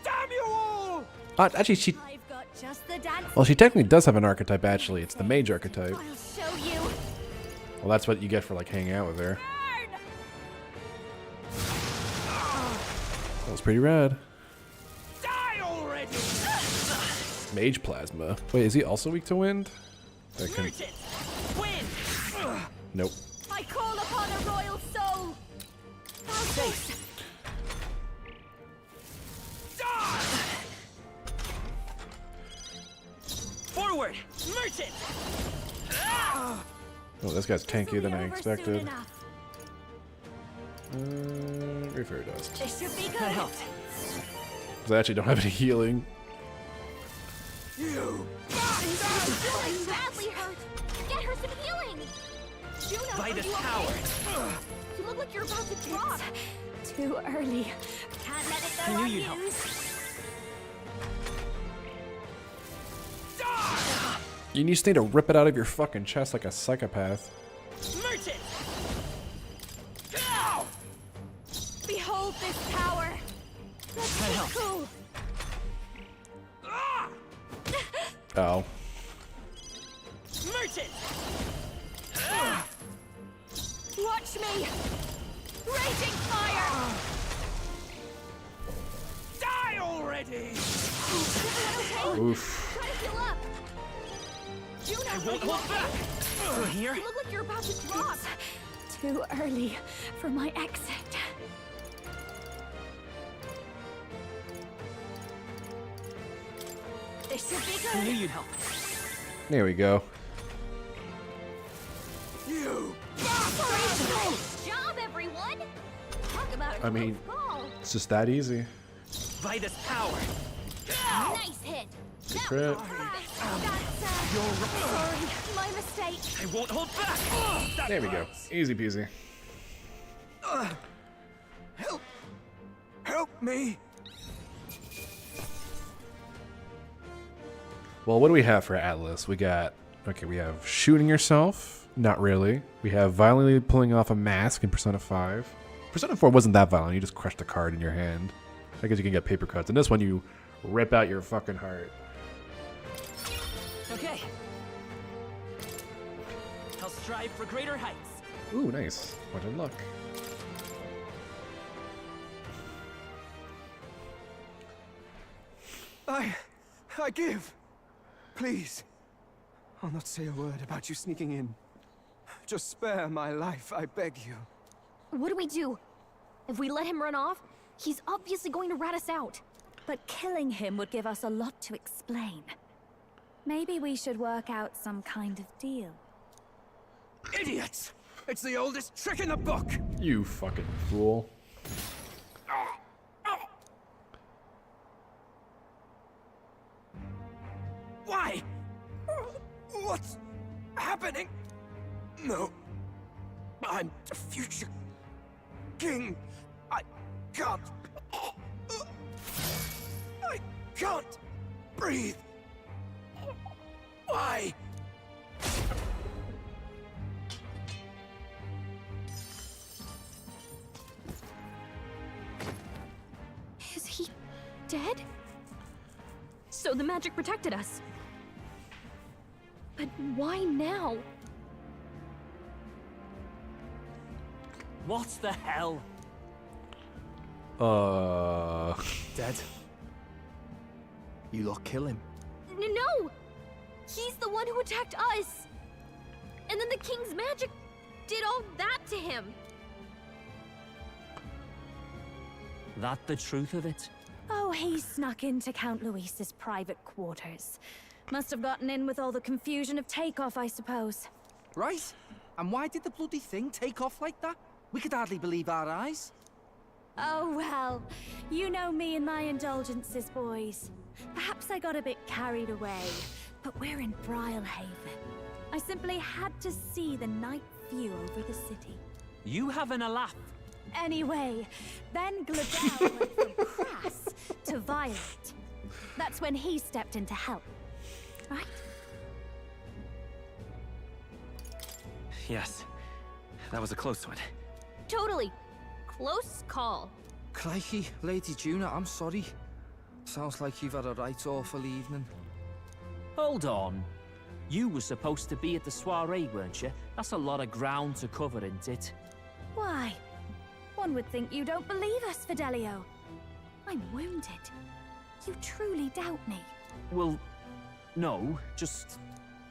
Damn you all! Actually, she. I've got just the dance. Well, she technically does have an archetype. Actually, it's the mage archetype. I'll show you. Well, that's what you get for like hanging out with her. That was pretty rad. Die already! Mage plasma. Wait, is he also weak to wind? That can... Merchant! Wind! Nope. I call upon a royal soul. Safe! Forward! Merchant! Oh, this guy's tankier than I Over soon expected. enough. Refer dust. This should be That good. helped. Because I actually don't have any healing. You! Juna's badly hurt. Get her some healing. Juna, By are this you okay? power! You look like you're about to drop. Too early. Can't let it go I knew you'd help. unused. You just need to rip it out of your fucking chest like a psychopath. Merchant! Behold this power. Let's That be helped. cool. Oh. Merchant! Watch me. Raging fire. Die already! Oof. Try to heal up. Juna, I are won't you hold okay? back! Through here? You look like you're about to drop. Too early for my exit. This should be I knew good. you'd help. There we go. You! Nice job, everyone. Talk about a I mean, close call. it's just that easy. By this power! Nice hit. Good crit. Sorry, my mistake. I won't hold back! There we go. Easy peasy. Help me! Well, what do we have for Atlas? We got... Okay, we have shooting yourself. Not really. We have violently pulling off a mask in Persona 5. Persona 4 wasn't that violent. You just crushed a card in your hand. I guess you can get paper cuts. In this one, you rip out your fucking heart. Okay. I'll strive for greater heights. Ooh, nice. What in luck. I give. Please. I'll not say a word about you sneaking in. Just spare my life, I beg you. What do we do? If we let him run off, he's obviously going to rat us out. But killing him would give us a lot to explain. Maybe we should work out some kind of deal. Idiots! It's the oldest trick in the book! You fucking fool. Why? What's happening? No. I'm the future king. I can't. I can't breathe. Why? Is he dead? So the magic protected us. But why now? What the hell? Dead? You lot kill him. No! He's the one who attacked us! And then the king's magic did all that to him! That the truth of it? Oh, he snuck into Count Luis's private quarters. Must have gotten in with all the confusion of takeoff, I suppose. Right? And why did the bloody thing take off like that? We could hardly believe our eyes. Oh well, you know me and my indulgences, boys. Perhaps I got a bit carried away, but we're in Brilehaven. I simply had to see the night view over the city. You having a laugh? Anyway, then Gladel went from crass to violent. That's when he stepped in to help, right? Yes. That was a close one. Totally. Close call. Crikey, Lady Juna, I'm sorry. Sounds like you've had a right awful evening. Hold on. You were supposed to be at the soiree, weren't you? That's a lot of ground to cover, isn't it? Why? One would think you don't believe us, Fidelio. I'm wounded. You truly doubt me. Well, no, just...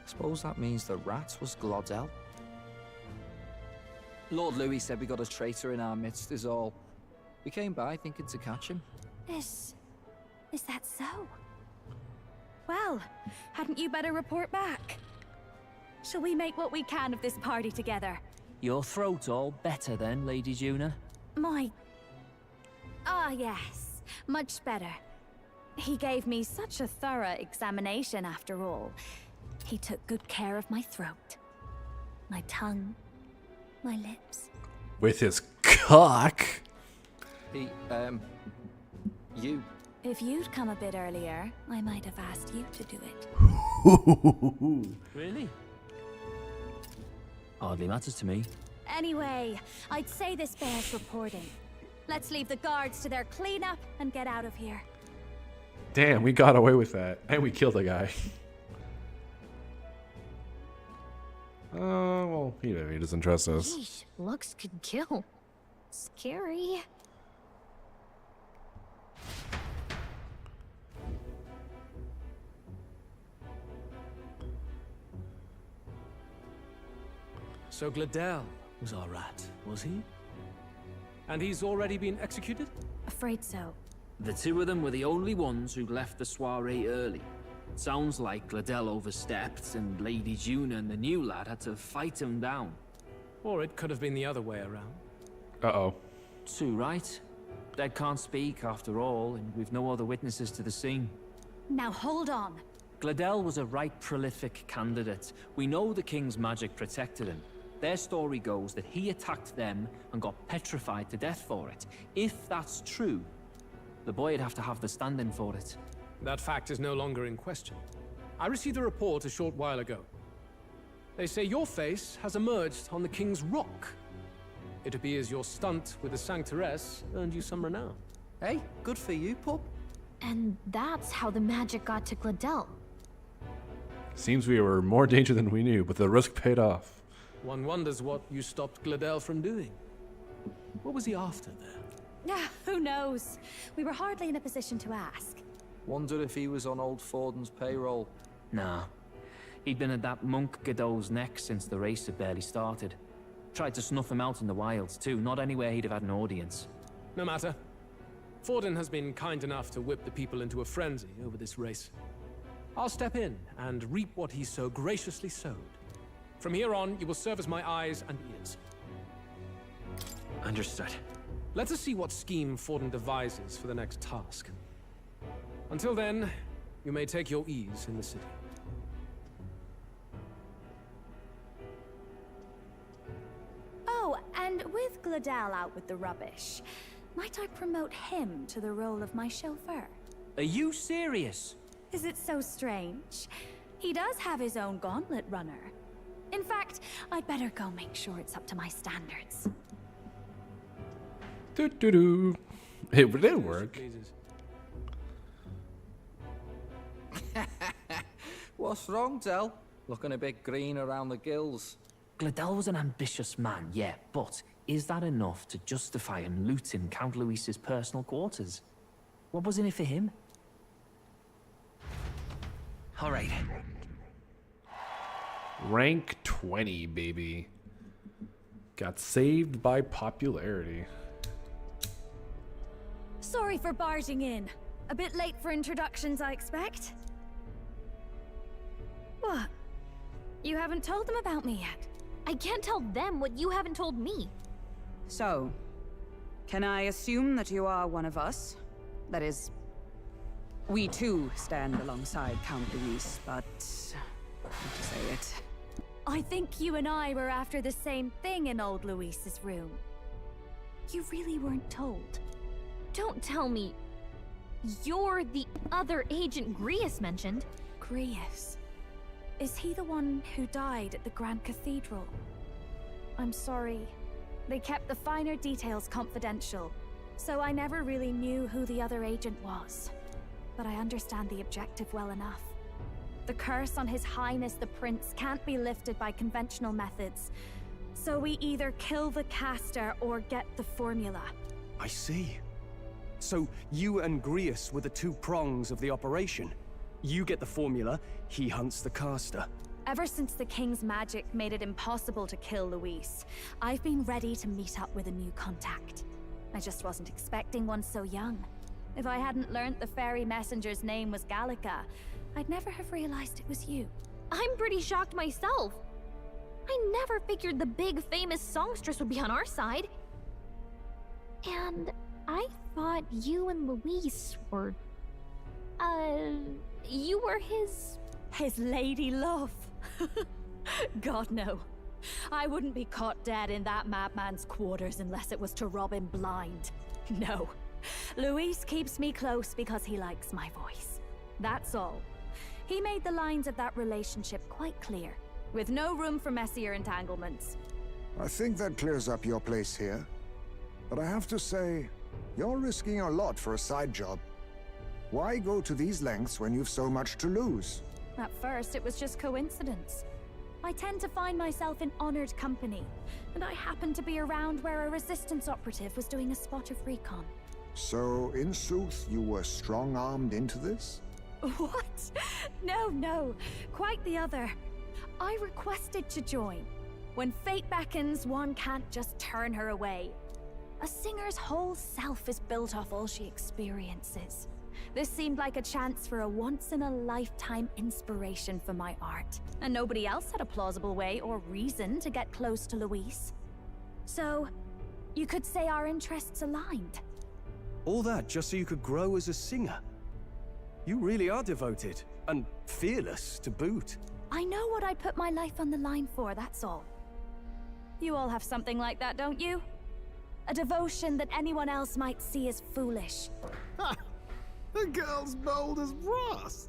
Suppose that means the rat was Glodell. Lord Louis said we got a traitor in our midst is all. We came by thinking to catch him. Is that so? Well, hadn't you better report back? Shall we make what we can of this party together? Your throat all better then, Lady Juna? Yes, much better. He gave me such a thorough examination after all. He took good care of my throat, my tongue, my lips. With his cock? You. If you'd come a bit earlier, I might have asked you to do it. Really? Hardly matters to me. Anyway, I'd say this bears reporting. Let's leave the guards to their cleanup and get out of here. Damn, we got away with that. And we killed a guy. Oh, well, he doesn't trust us. Yeesh, looks could kill. Scary. So Gladel was our rat, was he? And he's already been executed? Afraid so. The two of them were the only ones who left the soiree early. Sounds like Gladel overstepped, and Lady Juna and the new lad had to fight him down. Or it could have been the other way around. Uh-oh. Too right. Dead can't speak, after all, and we've no other witnesses to the scene. Now hold on. Gladel was a right prolific candidate. We know the king's magic protected him. Their story goes that he attacked them and got petrified to death for it. If that's true, the boy would have to have the stand-in for it. That fact is no longer in question. I received a report a short while ago. They say your face has emerged on the King's Rock. It appears your stunt with the Sanctoress earned you some renown. Hey, good for you, pup. And that's how the magic got to Gladel. Seems we were more danger than we knew, but the risk paid off. One wonders what you stopped Gladel from doing. What was he after there? Who knows? We were hardly in a position to ask. Wonder if he was on old Forden's payroll. Nah. He'd been at that monk Godot's neck since the race had barely started. Tried to snuff him out in the wilds, too. Not anywhere he'd have had an audience. No matter. Forden has been kind enough to whip the people into a frenzy over this race. I'll step in and reap what he so graciously sowed. From here on, you will serve as my eyes and ears. Understood. Let us see what scheme Forden devises for the next task. Until then, you may take your ease in the city. Oh, and with Gladel out with the rubbish, might I promote him to the role of my chauffeur? Are you serious? Is it so strange? He does have his own gauntlet runner. In fact, I'd better go make sure it's up to my standards. Doo-doo-doo. It did work. What's wrong, Del? Looking a bit green around the gills. Gladel was an ambitious man, yeah, but is that enough to justify him looting Count Luis's personal quarters? What was in it for him? All right. Rank 20, baby. Got saved by popularity. Sorry for barging in. A bit late for introductions, I expect. What? You haven't told them about me yet? I can't tell them what you haven't told me. So, can I assume that you are one of us? That is, we too stand alongside Count Doyes, but how to say it? I think you and I were after the same thing in old Luis's room. You really weren't told. Don't tell me you're the other agent Grius mentioned. Grius? Is he the one who died at the Grand Cathedral? I'm sorry. They kept the finer details confidential, so I never really knew who the other agent was. But I understand the objective well enough. The curse on His Highness the Prince can't be lifted by conventional methods, so we either kill the caster or get the formula. I see. So you and Grius were the two prongs of the operation. You get the formula, he hunts the caster. Ever since the King's magic made it impossible to kill Luis, I've been ready to meet up with a new contact. I just wasn't expecting one so young. If I hadn't learnt the fairy messenger's name was Gallica, I'd never have realized it was you. I'm pretty shocked myself. I never figured the big famous songstress would be on our side. And I thought you and Luis were... you were his lady love. God, no. I wouldn't be caught dead in that madman's quarters unless it was to rob him blind. No. Luis keeps me close because he likes my voice. That's all. He made the lines of that relationship quite clear, with no room for messier entanglements. I think that clears up your place here. But I have to say, you're risking a lot for a side job. Why go to these lengths when you've so much to lose? At first, it was just coincidence. I tend to find myself in honored company, and I happened to be around where a resistance operative was doing a spot of recon. So, in sooth, you were strong-armed into this? What? No. Quite the other. I requested to join. When fate beckons, one can't just turn her away. A singer's whole self is built off all she experiences. This seemed like a chance for a once-in-a-lifetime inspiration for my art. And nobody else had a plausible way or reason to get close to Luis. So, you could say our interests aligned. All that just so you could grow as a singer? You really are devoted, and fearless to boot. I know what I'd put my life on the line for, that's all. You all have something like that, don't you? A devotion that anyone else might see as foolish. Ha! The girl's bold as brass.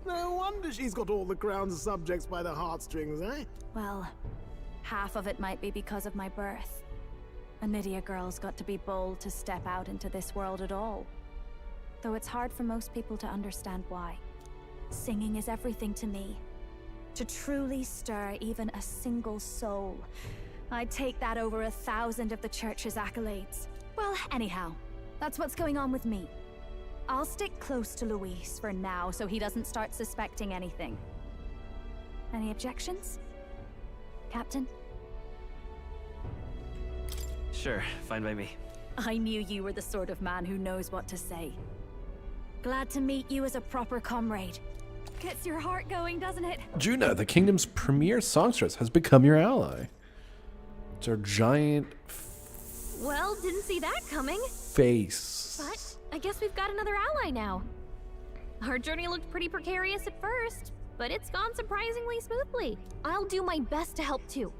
No wonder she's got all the crown's subjects by the heartstrings, eh? Well, half of it might be because of my birth. A Nydia girl's got to be bold to step out into this world at all. Though it's hard for most people to understand why. Singing is everything to me. To truly stir even a single soul, I'd take that over 1,000 of the church's accolades. Well, anyhow, that's what's going on with me. I'll stick close to Luis for now so he doesn't start suspecting anything. Any objections? Captain? Sure, fine by me. I knew you were the sort of man who knows what to say. Glad to meet you as a proper comrade. Gets your heart going, doesn't it? Juna, the kingdom's premier songstress, has become your ally. It's our giant Well, didn't see that coming. face. But I guess we've got another ally now. Our journey looked pretty precarious at first, but it's gone surprisingly smoothly. I'll do my best to help too.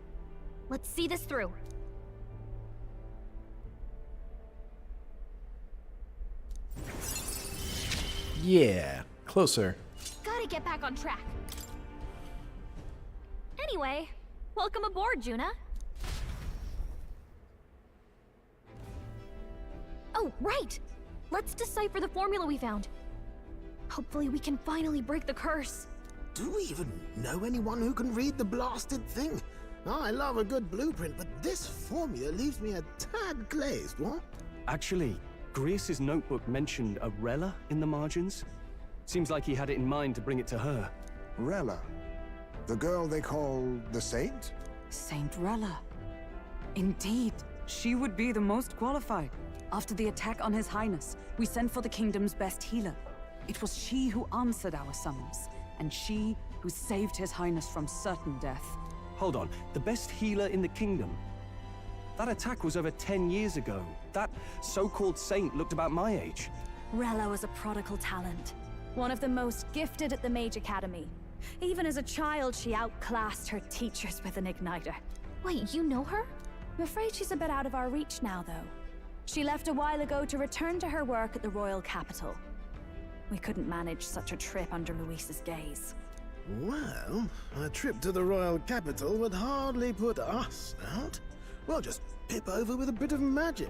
Let's see this through. Yeah, closer. Gotta get back on track. Anyway, welcome aboard, Juna. Oh, right! Let's decipher the formula we found. Hopefully we can finally break the curse. Do we even know anyone who can read the blasted thing? I love a good blueprint, but this formula leaves me a tad glazed, what? Actually, Grius's notebook mentioned a Rella in the margins. Seems like he had it in mind to bring it to her. Rella? The girl they call the Saint? Saint Rella. Indeed, she would be the most qualified. After the attack on His Highness, we sent for the kingdom's best healer. It was she who answered our summons, and she who saved His Highness from certain death. Hold on, the best healer in the kingdom? That attack was over 10 years ago. That so-called saint looked about my age. Rella was a prodigal talent. One of the most gifted at the Mage Academy. Even as a child, she outclassed her teachers with an igniter. Wait, you know her? I'm afraid she's a bit out of our reach now, though. She left a while ago to return to her work at the royal capital. We couldn't manage such a trip under Luis's gaze. Well, a trip to the royal capital would hardly put us out. We'll just pip over with a bit of magic.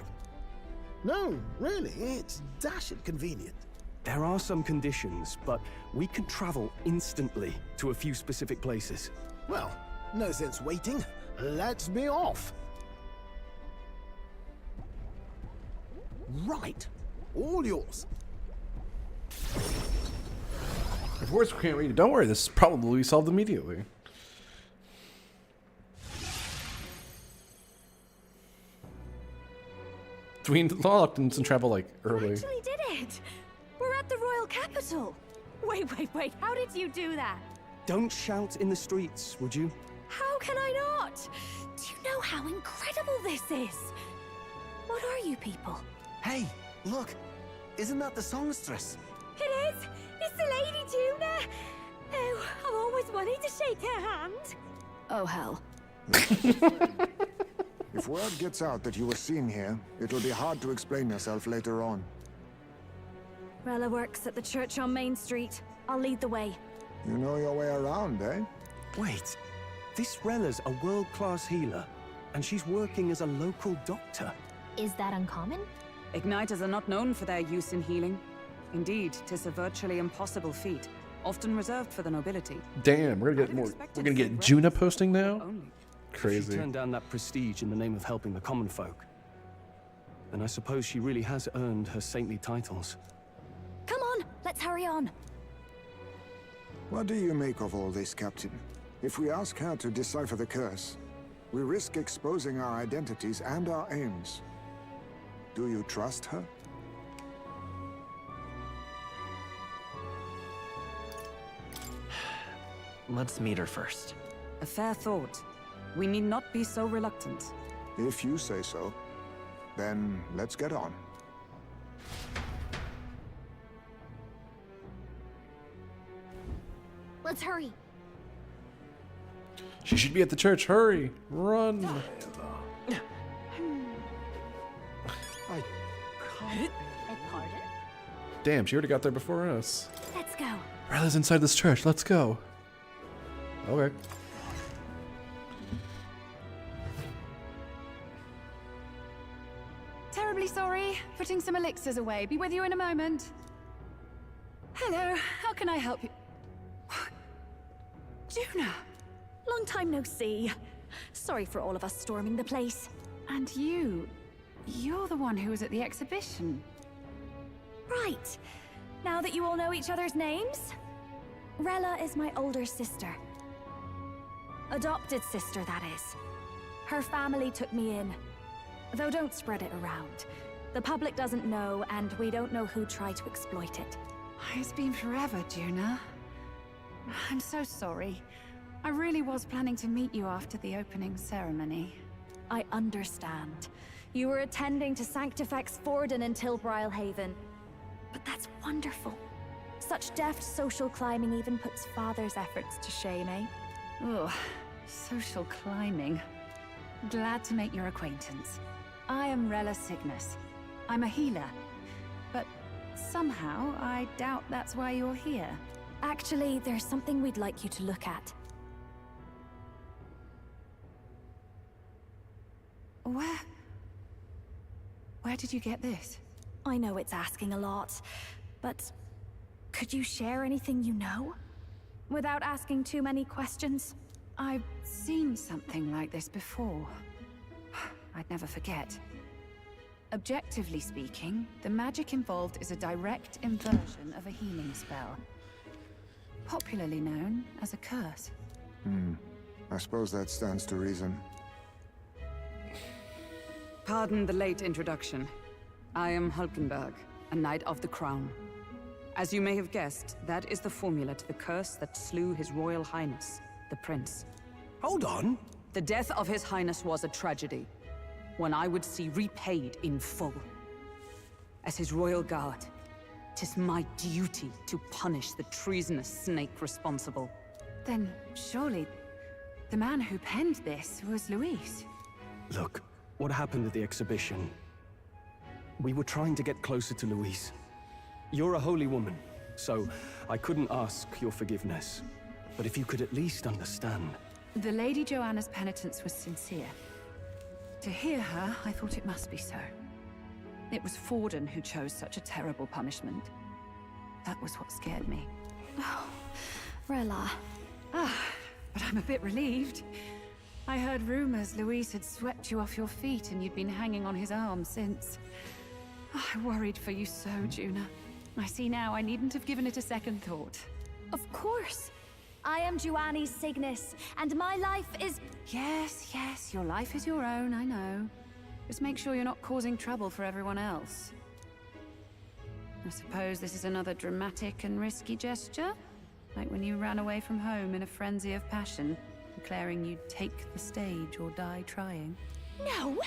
No, really, it's dashed convenient. There are some conditions, but we can travel instantly to a few specific places. Well, no sense waiting. Let's be off. Right. All yours. Of course, we can't read it. Don't worry, this is probably solved immediately. We unlocked and travel like early. We actually did it! We're at the royal capital! Wait, how did you do that? Don't shout in the streets, would you? How can I not? Do you know how incredible this is? What are you people? Hey, look! Isn't that the songstress? It is! It's the Lady Tuna! Oh, I've always wanted to shake her hand. Oh, hell. If word gets out that you were seen here, it'll be hard to explain yourself later on. Rella works at the church on Main Street. I'll lead the way. You know your way around, eh? Wait, this Rella's a world-class healer, and she's working as a local doctor. Is that uncommon? Igniters are not known for their use in healing. Indeed, 'tis a virtually impossible feat, often reserved for the nobility. Damn, we're gonna get more. We're gonna get Juna posting now. Crazy. She turned down that prestige in the name of helping the common folk. And I suppose she really has earned her saintly titles. Come on, let's hurry on. What do you make of all this, Captain? If we ask her to decipher the curse, we risk exposing our identities and our aims. Do you trust her? Let's meet her first. A fair thought. We need not be so reluctant. If you say so, then let's get on. Let's hurry. She should be at the church. Hurry, run. Pardon? Damn, she already got there before us. Let's go. Rella's inside this church. Let's go. Okay. Terribly sorry. Putting some elixirs away. Be with you in a moment. Hello. How can I help you? Juna! Long time no see. Sorry for all of us storming the place. And you're the one who was at the exhibition. Right. Now that you all know each other's names, Rella is my older sister. Adopted sister, that is. Her family took me in. Though don't spread it around. The public doesn't know, and we don't know who tried to exploit it. It's been forever, Juna. I'm so sorry. I really was planning to meet you after the opening ceremony. I understand. You were attending to Sanctifex Forden until Brylehaven. But that's wonderful. Such deft social climbing even puts Father's efforts to shame, eh? Oh, social climbing. Glad to make your acquaintance. I am Rella Cygnus. I'm a healer. But somehow, I doubt that's why you're here. Actually, there's something we'd like you to look at. Where did you get this? I know it's asking a lot, but could you share anything you know? Without asking too many questions? I've seen something like this before. I'd never forget. Objectively speaking, the magic involved is a direct inversion of a healing spell. Popularly known as a curse. I suppose that stands to reason. Pardon the late introduction. I am Hulkenberg, a Knight of the Crown. As you may have guessed, that is the formula to the curse that slew His Royal Highness, the Prince. Hold on. The death of His Highness was a tragedy, one I would see repaid in full. As his royal guard, 'tis my duty to punish the treasonous snake responsible. Then surely the man who penned this was Luis. Look, what happened at the exhibition? We were trying to get closer to Luis. You're a holy woman, so I couldn't ask your forgiveness. But if you could at least understand. The Lady Joanna's penitence was sincere. To hear her, I thought it must be so. It was Forden who chose such a terrible punishment. That was what scared me. Oh, Rella. But I'm a bit relieved. I heard rumors Luis had swept you off your feet and you'd been hanging on his arm since. I worried for you so, Juna. I see now I needn't have given it a second thought. Of course. I am Juani's Cygnus, and my life is... Yes, your life is your own, I know. Just make sure you're not causing trouble for everyone else. I suppose this is another dramatic and risky gesture? Like when you ran away from home in a frenzy of passion, declaring you'd take the stage or die trying. No!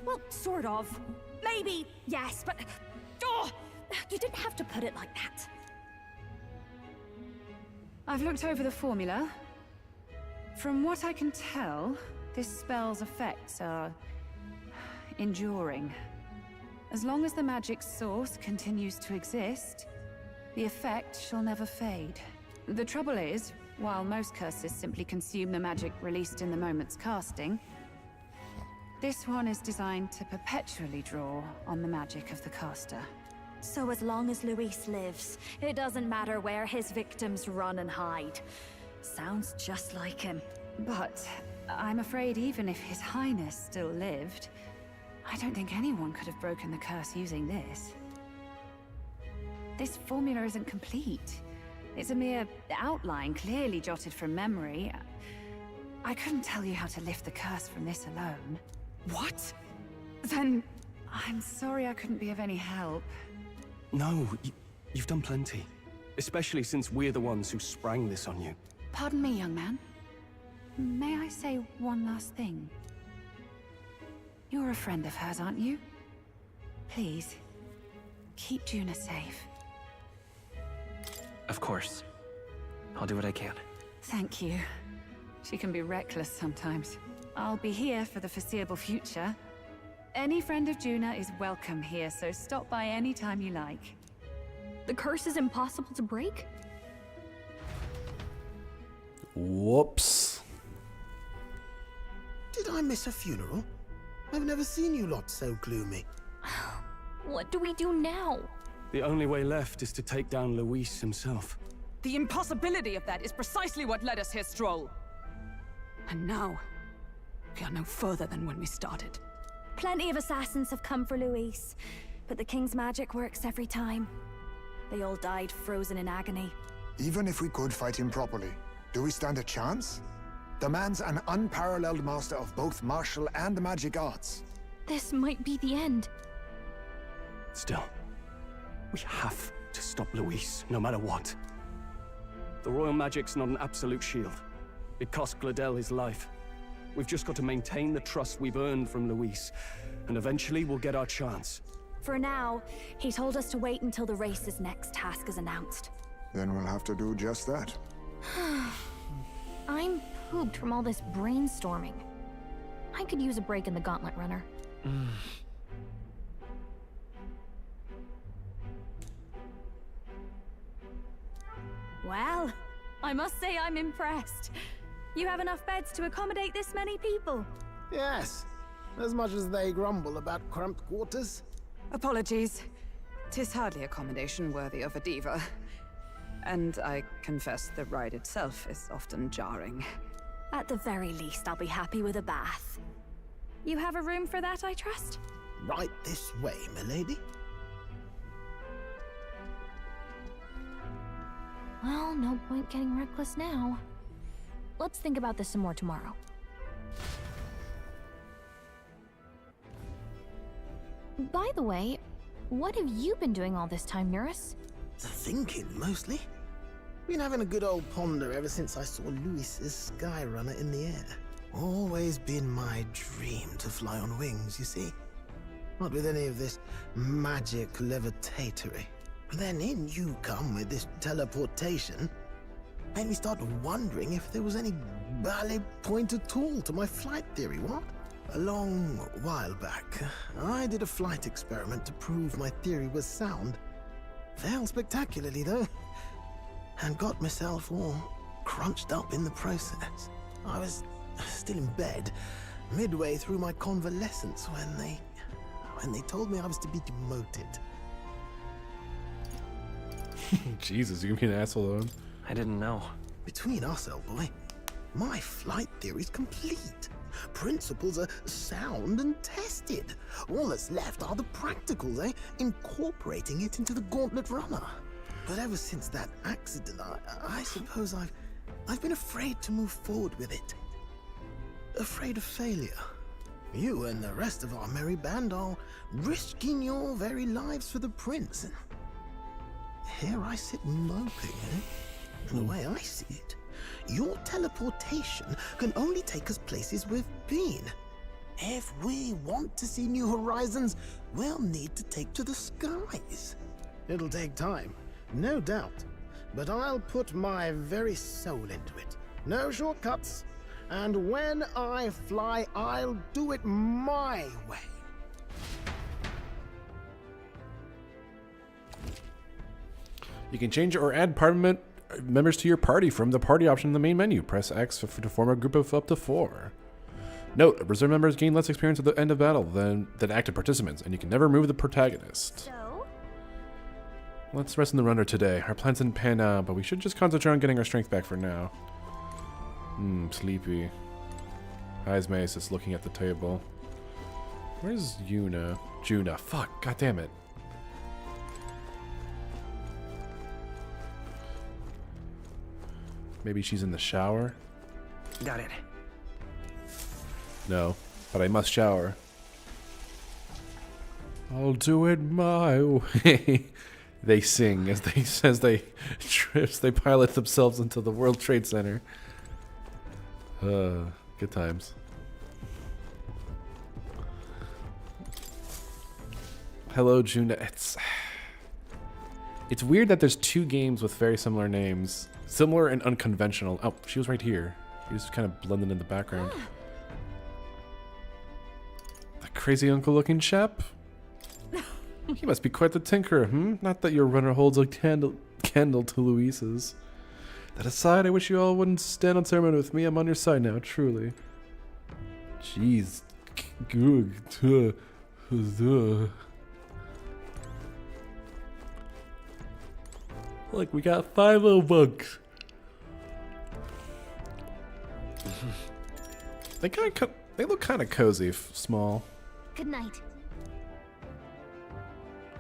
Well, sort of. Maybe, yes, but... Oh! You didn't have to put it like that. I've looked over the formula. From what I can tell, this spell's effects are enduring. As long as the magic's source continues to exist, the effect shall never fade. The trouble is, while most curses simply consume the magic released in the moment's casting, this one is designed to perpetually draw on the magic of the caster. So as long as Luis lives, it doesn't matter where his victims run and hide. Sounds just like him. But I'm afraid even if His Highness still lived, I don't think anyone could have broken the curse using this. This formula isn't complete. It's a mere outline, clearly jotted from memory. I couldn't tell you how to lift the curse from this alone. What? Then I'm sorry I couldn't be of any help. No, you've done plenty. Especially since we're the ones who sprang this on you. Pardon me, young man. May I say one last thing? You're a friend of hers, aren't you? Please, keep Juna safe. Of course. I'll do what I can. Thank you. She can be reckless sometimes. I'll be here for the foreseeable future. Any friend of Juna is welcome here, so stop by any time you like. The curse is impossible to break? Whoops. Did I miss a funeral? I've never seen you lot so gloomy. What do we do now? The only way left is to take down Luis himself. The impossibility of that is precisely what led us here, Stroll. And now, we are no further than when we started. Plenty of assassins have come for Luis, but the King's magic works every time. They all died frozen in agony. Even if we could fight him properly, do we stand a chance? The man's an unparalleled master of both martial and magic arts. This might be the end. Still, we have to stop Luis, no matter what. The royal magic's not an absolute shield. It cost Gladel his life. We've just got to maintain the trust we've earned from Luis, and eventually we'll get our chance. For now, he told us to wait until the race's next task is announced. Then we'll have to do just that. I'm pooped from all this brainstorming. I could use a break in the gauntlet runner. Well, I must say I'm impressed. You have enough beds to accommodate this many people? Yes, as much as they grumble about cramped quarters. Apologies. 'Tis hardly accommodation worthy of a diva. And I confess the ride itself is often jarring. At the very least, I'll be happy with a bath. You have a room for that, I trust? Right this way, milady. Well, no point getting reckless now. Let's think about this some more tomorrow. By the way, what have you been doing all this time, Eurus? Thinking, mostly. Been having a good old ponder ever since I saw Luis's Skyrunner in the air. Always been my dream to fly on wings, you see. Not with any of this magic levitatory. Then in you come with this teleportation. Made me start wondering if there was any valid point at all to my flight theory, what? A long while back, I did a flight experiment to prove my theory was sound. Failed spectacularly, though, and got myself all crunched up in the process. I was still in bed, midway through my convalescence, when they told me I was to be demoted. Jesus, you can be an asshole, though. I didn't know. Between us, old boy, my flight theory's complete. Principles are sound and tested. All that's left are the practicals, eh? Incorporating it into the Gauntlet Runner. But ever since that accident, I suppose I've been afraid to move forward with it. Afraid of failure. You and the rest of our merry band are risking your very lives for the prince. And here I sit moping, eh? The way I see it, your teleportation can only take us places we've been. If we want to see new horizons, we'll need to take to the skies. It'll take time, no doubt, but I'll put my very soul into it. No shortcuts, and when I fly, I'll do it my way. You can change or add parliament members to your party from the party option in the main menu. Press X to form a group of up to 4. Note, reserve members gain less experience at the end of battle than active participants, and you can never move the protagonist. So? Let's rest in the runner today. Our plans didn't pan out, but we should just concentrate on getting our strength back for now. Sleepy. Eyes Mace is looking at the table. Where's Juna? Fuck, god damn it. Maybe she's in the shower? Got it. No, but I must shower. I'll do it my way. They sing as they pilot themselves into the World Trade Center. Good times. Hello, Juna. It's weird that there's 2 games with very similar names. Similar and unconventional. Oh, she was right here. She was kind of blending in the background. That crazy uncle-looking chap? He must be quite the tinkerer, Not that your runner holds a candle to Luis's. That aside, I wish you all wouldn't stand on ceremony with me. I'm on your side now, truly. Jeez. Look, we got 5 little bugs. They look kind of cozy, small. Good night.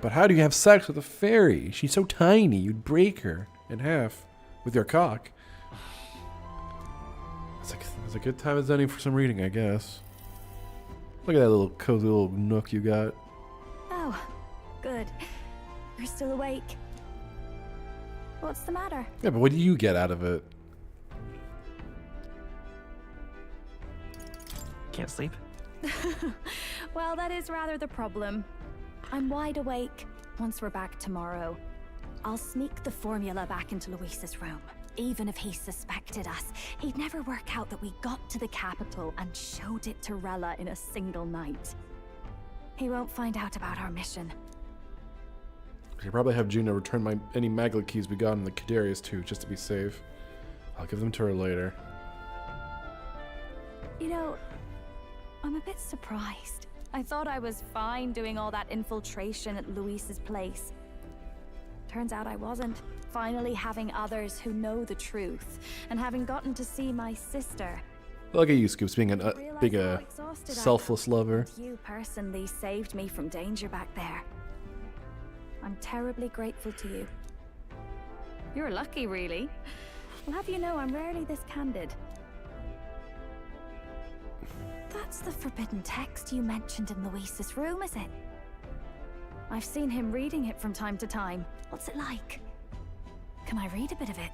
But how do you have sex with a fairy? She's so tiny, you'd break her in half with your cock. It's a good time as any for some reading, I guess. Look at that little cozy little nook you got. Oh, good. You're still awake. What's the matter? Yeah, but what do you get out of it? Can't sleep? Well, that is rather the problem. I'm wide awake. Once we're back tomorrow, I'll sneak the formula back into Luis's room. Even if he suspected us, he'd never work out that we got to the capital and showed it to Rella in a single night. He won't find out about our mission. I should probably have Juno return any maglet keys we got in the Kadarius too, just to be safe. I'll give them to her later. You know, I'm a bit surprised. I thought I was fine doing all that infiltration at Luis's place. Turns out I wasn't. Finally having others who know the truth, and having gotten to see my sister. Look at you, Scoops, being a big selfless lover. You personally saved me from danger back there. I'm terribly grateful to you. You're lucky, really. I'll have you know I'm rarely this candid. That's the forbidden text you mentioned in Luis's room, is it? I've seen him reading it from time to time. What's it like? Can I read a bit of it?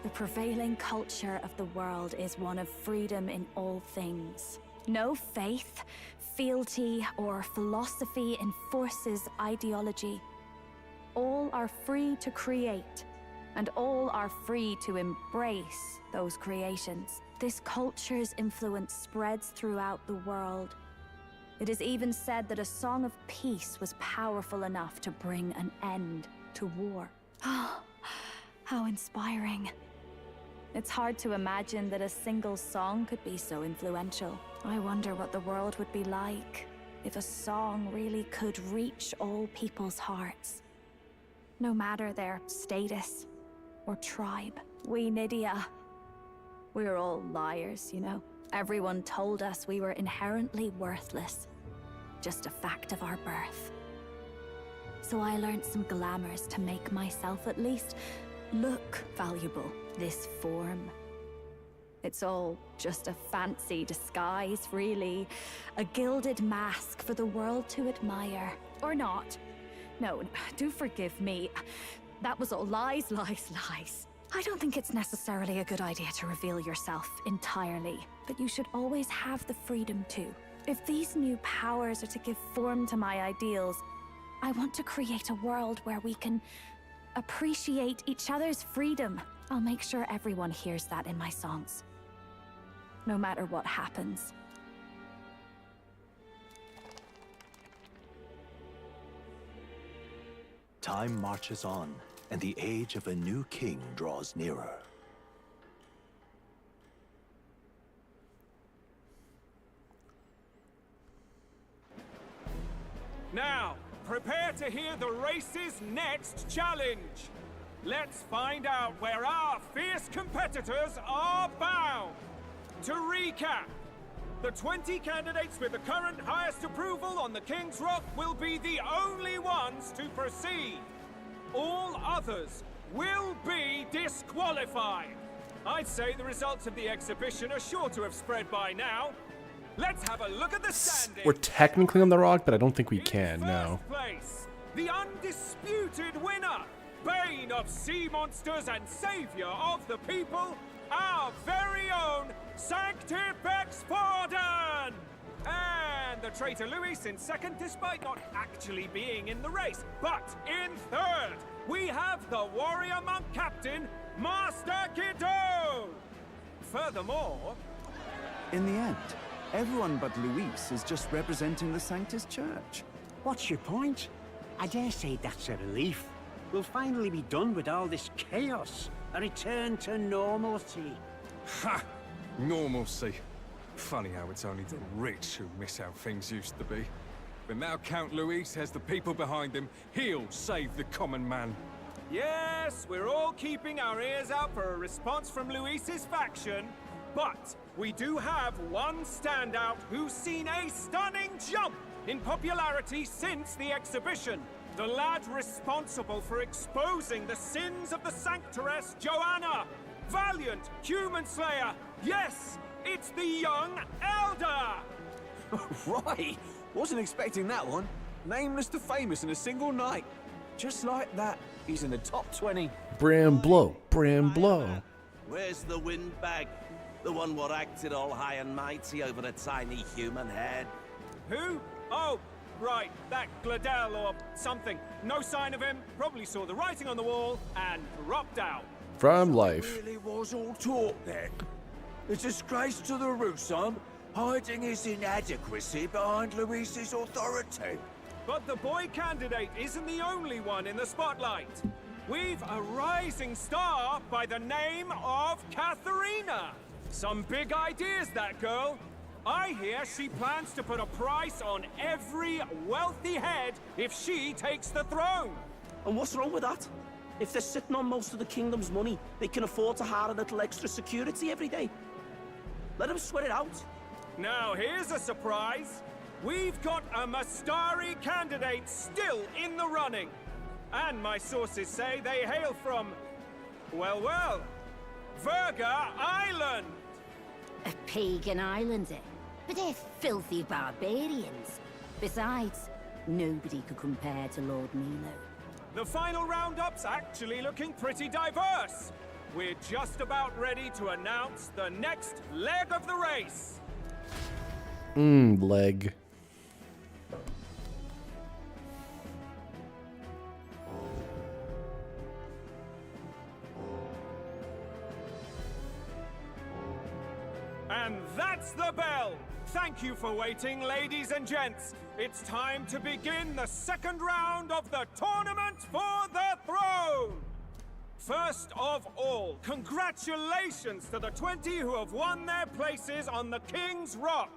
The prevailing culture of the world is one of freedom in all things. No faith, fealty, or philosophy enforces ideology. All are free to create, and all are free to embrace those creations. This culture's influence spreads throughout the world. It is even said that a song of peace was powerful enough to bring an end to war. Oh, how inspiring. It's hard to imagine that a single song could be so influential. I wonder what the world would be like if a song really could reach all people's hearts. No matter their status or tribe. We Nydia, we're all liars, you know. Everyone told us we were inherently worthless. Just a fact of our birth. So I learned some glamours to make myself at least look valuable. This form. It's all just a fancy disguise, really. A gilded mask for the world to admire. Or not. No, do forgive me. That was all lies, lies, lies. I don't think it's necessarily a good idea to reveal yourself entirely, but you should always have the freedom to. If these new powers are to give form to my ideals, I want to create a world where we can appreciate each other's freedom. I'll make sure everyone hears that in my songs. No matter what happens. Time marches on, and the age of a new king draws nearer. Now, prepare to hear the race's next challenge. Let's find out where our fierce competitors are bound. To recap, the 20 candidates with the current highest approval on the King's Rock will be the only ones to proceed. All others will be disqualified. I'd say the results of the exhibition are sure to have spread by now. Let's have a look at the standings. We're technically on the rock, but I don't think we can, no. Place, the undisputed winner, bane of sea monsters and savior of the people, our very own Sanctifex Forden! And the traitor Luis in second, despite not actually being in the race. But in third, we have the warrior monk captain, Master Kiddo! Furthermore... In the end, everyone but Luis is just representing the Sanctus Church. What's your point? I dare say that's a relief. We'll finally be done with all this chaos. A return to normalcy. Ha! Normalcy. Funny how it's only the rich who miss how things used to be. But now Count Luis has the people behind him. He'll save the common man. Yes, we're all keeping our ears out for a response from Luis's faction. But we do have one standout who's seen a stunning jump in popularity since the exhibition. The lad responsible for exposing the sins of the Sanctoress Joanna. Valiant human slayer. Yes, it's the young Elder. Right, wasn't expecting that one. Nameless to famous in a single night. Just like that, he's in the top 20. Bram blow, Bram blow. Where's the windbag? The one what acted all high and mighty over a tiny human head. Who? Oh, right, that Gladel or something. No sign of him, probably saw the writing on the wall and dropped out. From life. Really was all talk then. A disgrace to the Russon, hiding his inadequacy behind Luis's authority. But the boy candidate isn't the only one in the spotlight. We've a rising star by the name of Katharina. Some big ideas, that girl. I hear she plans to put a price on every wealthy head if she takes the throne. And what's wrong with that? If they're sitting on most of the kingdom's money, they can afford to hire a little extra security every day. Let them sweat it out. Now here's a surprise. We've got a Mastari candidate still in the running. And my sources say they hail from, well, Verga Island. A pagan island, eh? But they're filthy barbarians. Besides, nobody could compare to Lord Milo. The final roundup's actually looking pretty diverse. We're just about ready to announce the next leg of the race. Leg. And that's the bell! Thank you for waiting, ladies and gents. It's time to begin the second round of the tournament for the throne! First of all, congratulations to the 20 who have won their places on the King's Rock.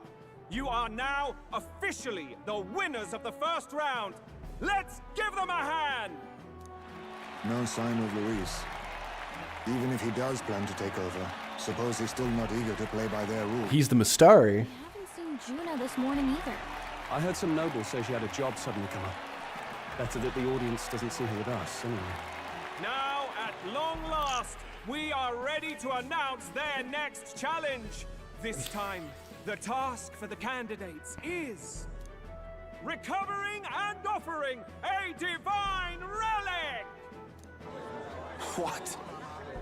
You are now officially the winners of the first round. Let's give them a hand! No sign of Luis. Even if he does plan to take over, suppose he's still not eager to play by their rules. He's the Mustari. I haven't seen Juna this morning either. I heard some nobles say she had a job suddenly come up. Better that the audience doesn't see her with us, anyway. Now, at long last, we are ready to announce their next challenge. This time, the task for the candidates is recovering and offering a divine relic! What?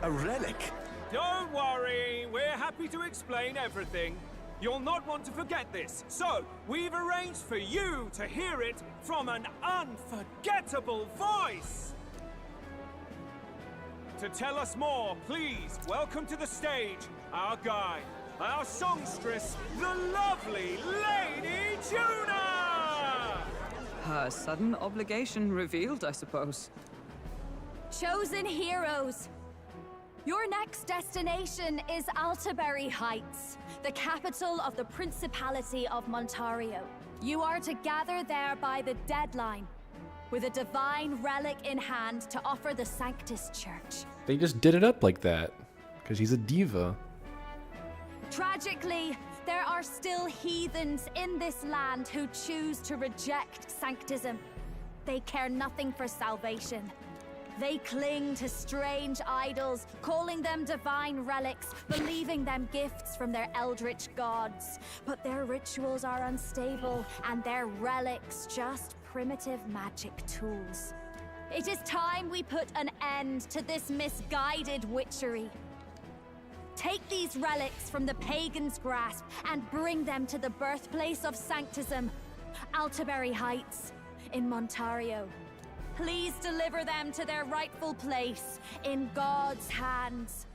A relic? Don't worry, we're happy to explain everything. You'll not want to forget this, so we've arranged for you to hear it from an unforgettable voice. To tell us more, please welcome to the stage our guide, our songstress, the lovely Lady Juna! Her sudden obligation revealed, I suppose. Chosen heroes! Your next destination is Altaberry Heights, the capital of the Principality of Montario. You are to gather there by the deadline, with a divine relic in hand to offer the Sanctus Church. They just did it up like that, because he's a diva. Tragically, there are still heathens in this land who choose to reject Sanctism. They care nothing for salvation. They cling to strange idols, calling them divine relics, believing them gifts from their eldritch gods. But their rituals are unstable, and their relics just primitive magic tools. It is time we put an end to this misguided witchery. Take these relics from the pagan's grasp and bring them to the birthplace of Sanctism, Altaberry Heights, in Montario. Please deliver them to their rightful place in God's hands.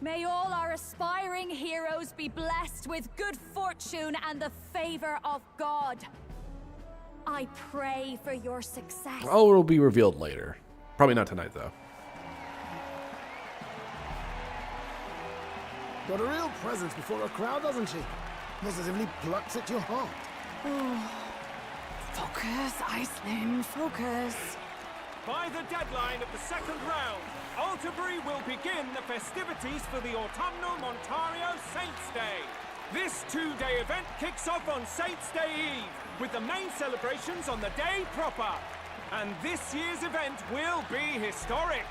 May all our aspiring heroes be blessed with good fortune and the favor of God. I pray for your success. Oh, it'll be revealed later. Probably not tonight, though. Got a real presence before a crowd, doesn't she? Positively plucks at your heart. Oh. Focus, Iceland, focus. By the deadline of the second round, Altaberry will begin the festivities for the autumnal Montario Saints' Day. This two-day event kicks off on Saints' Day Eve, with the main celebrations on the day proper. And this year's event will be historic.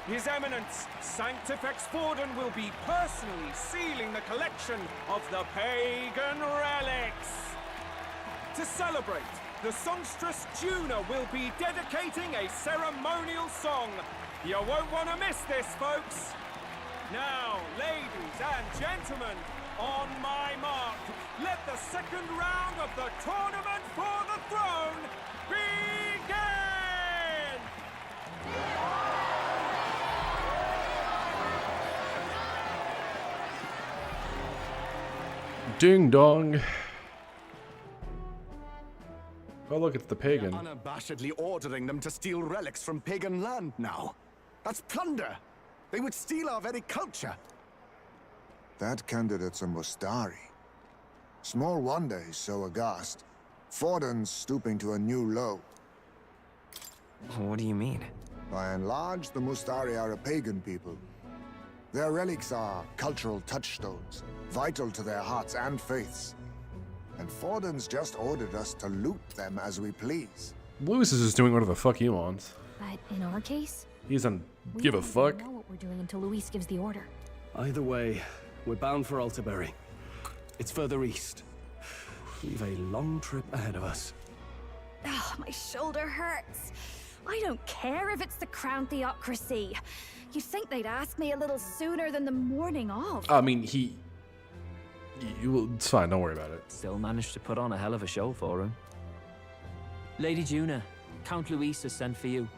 His Eminence, Sanctifex Forden, will be personally sealing the collection of the pagan relics. To celebrate, the songstress Juna will be dedicating a ceremonial song. You won't want to miss this, folks. Now, ladies and gentlemen, on my mark, let the second round of the tournament for the throne begin! Ding dong. Oh, look, it's the pagan. Unabashedly ordering them to steal relics from pagan land now. That's plunder. They would steal our very culture. That candidate's a Mustari. Small wonder he's so aghast. Forden's stooping to a new low. What do you mean? By and large, the Mustari are a pagan people. Their relics are cultural touchstones, vital to their hearts and faiths. And Forden's just ordered us to loot them as we please. Lewis is just doing whatever the fuck he wants. But in our case, He doesn't we give a don't fuck. even know what we're doing until Luis gives the order. Either way, we're bound for Altaberry. It's further east. We've a long trip ahead of us. Oh, my shoulder hurts. I don't care if it's the Crown Theocracy. You'd think they'd ask me a little sooner than the morning of. I mean, it's fine, don't worry about it. Still managed to put on a hell of a show for him. Lady Juna, Count Luis has sent for you.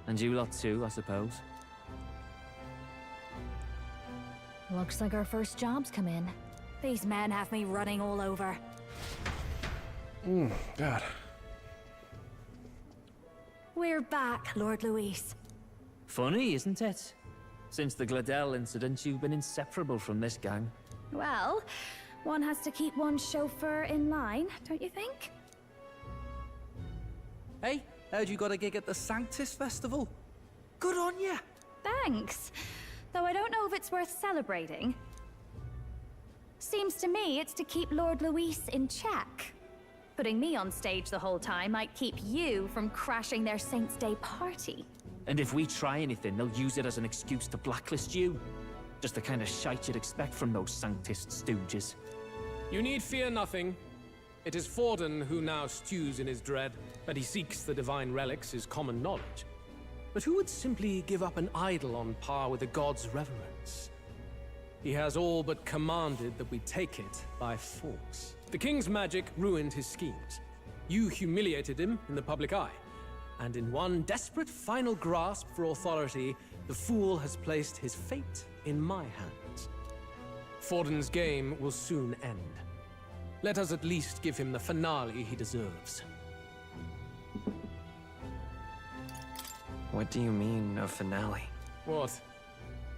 And you lot too, I suppose. Looks like our first job's come in. These men have me running all over. God. We're back, Lord Luis. Funny, isn't it? Since the Gladel incident, you've been inseparable from this gang. Well, one has to keep one's chauffeur in line, don't you think? Hey, heard you got a gig at the Sanctus Festival? Good on ya! Thanks. Though I don't know if it's worth celebrating. Seems to me it's to keep Lord Luis in check. Putting me on stage the whole time might keep you from crashing their Saints' Day party. And if we try anything, they'll use it as an excuse to blacklist you. Just the kind of shite you'd expect from those Sanctist stooges. You need fear nothing. It is Forden who now stews in his dread. That he seeks the divine relics is common knowledge. But who would simply give up an idol on par with the god's reverence? He has all but commanded that we take it by force. The king's magic ruined his schemes. You humiliated him in the public eye. And in one desperate final grasp for authority, the fool has placed his fate in my hands. Forden's game will soon end. Let us at least give him the finale he deserves. What do you mean, a finale? What?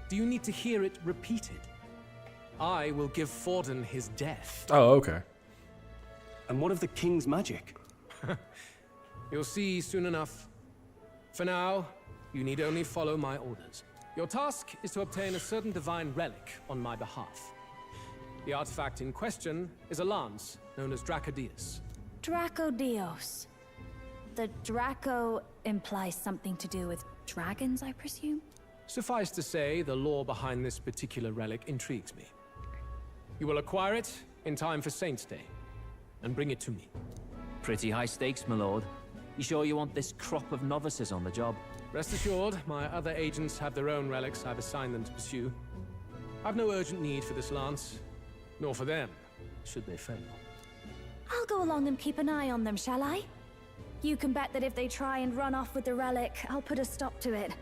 Do you need to hear it repeated? I will give Forden his death. Oh, okay. And what of the king's magic? You'll see soon enough. For now, you need only follow my orders. Your task is to obtain a certain divine relic on my behalf. The artifact in question is a lance known as Dracodius. Dracodios. The Draco implies something to do with dragons, I presume? Suffice to say, the lore behind this particular relic intrigues me. You will acquire it in time for Saints' Day, and bring it to me. Pretty high stakes, my lord. You sure you want this crop of novices on the job? Rest assured, my other agents have their own relics I've assigned them to pursue. I've no urgent need for this lance, nor for them, should they fail. I'll go along and keep an eye on them, shall I? You can bet that if they try and run off with the relic, I'll put a stop to it.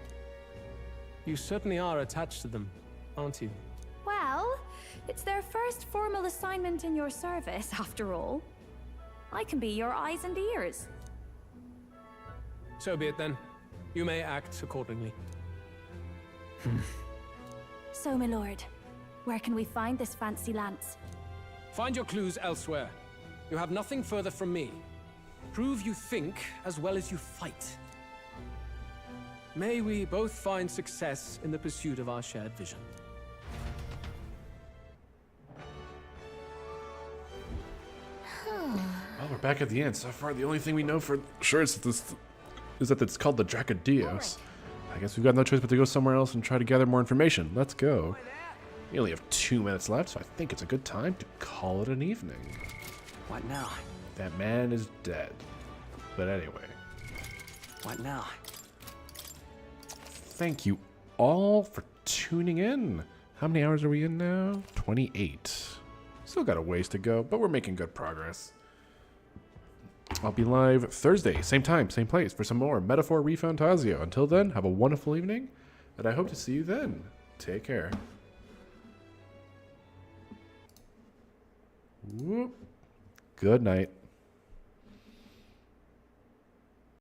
You certainly are attached to them, aren't you? Well, it's their first formal assignment in your service, after all. I can be your eyes and ears. So be it then. You may act accordingly. So, my lord, where can we find this fancy lance? Find your clues elsewhere. You have nothing further from me. Prove you think as well as you fight. May we both find success in the pursuit of our shared vision. Well, we're back at the end. So far, the only thing we know for sure is that it's called the Dracodios. I guess we've got no choice but to go somewhere else and try to gather more information. Let's go. We only have 2 minutes left, so I think it's a good time to call it an evening. What now? That man is dead. But anyway. What now? Thank you all for tuning in. How many hours are we in now? 28. Still got a ways to go, but we're making good progress. I'll be live Thursday, same time, same place, for some more Metaphor ReFantazio. Until then, have a wonderful evening, and I hope to see you then. Take care. Whoop. Good night.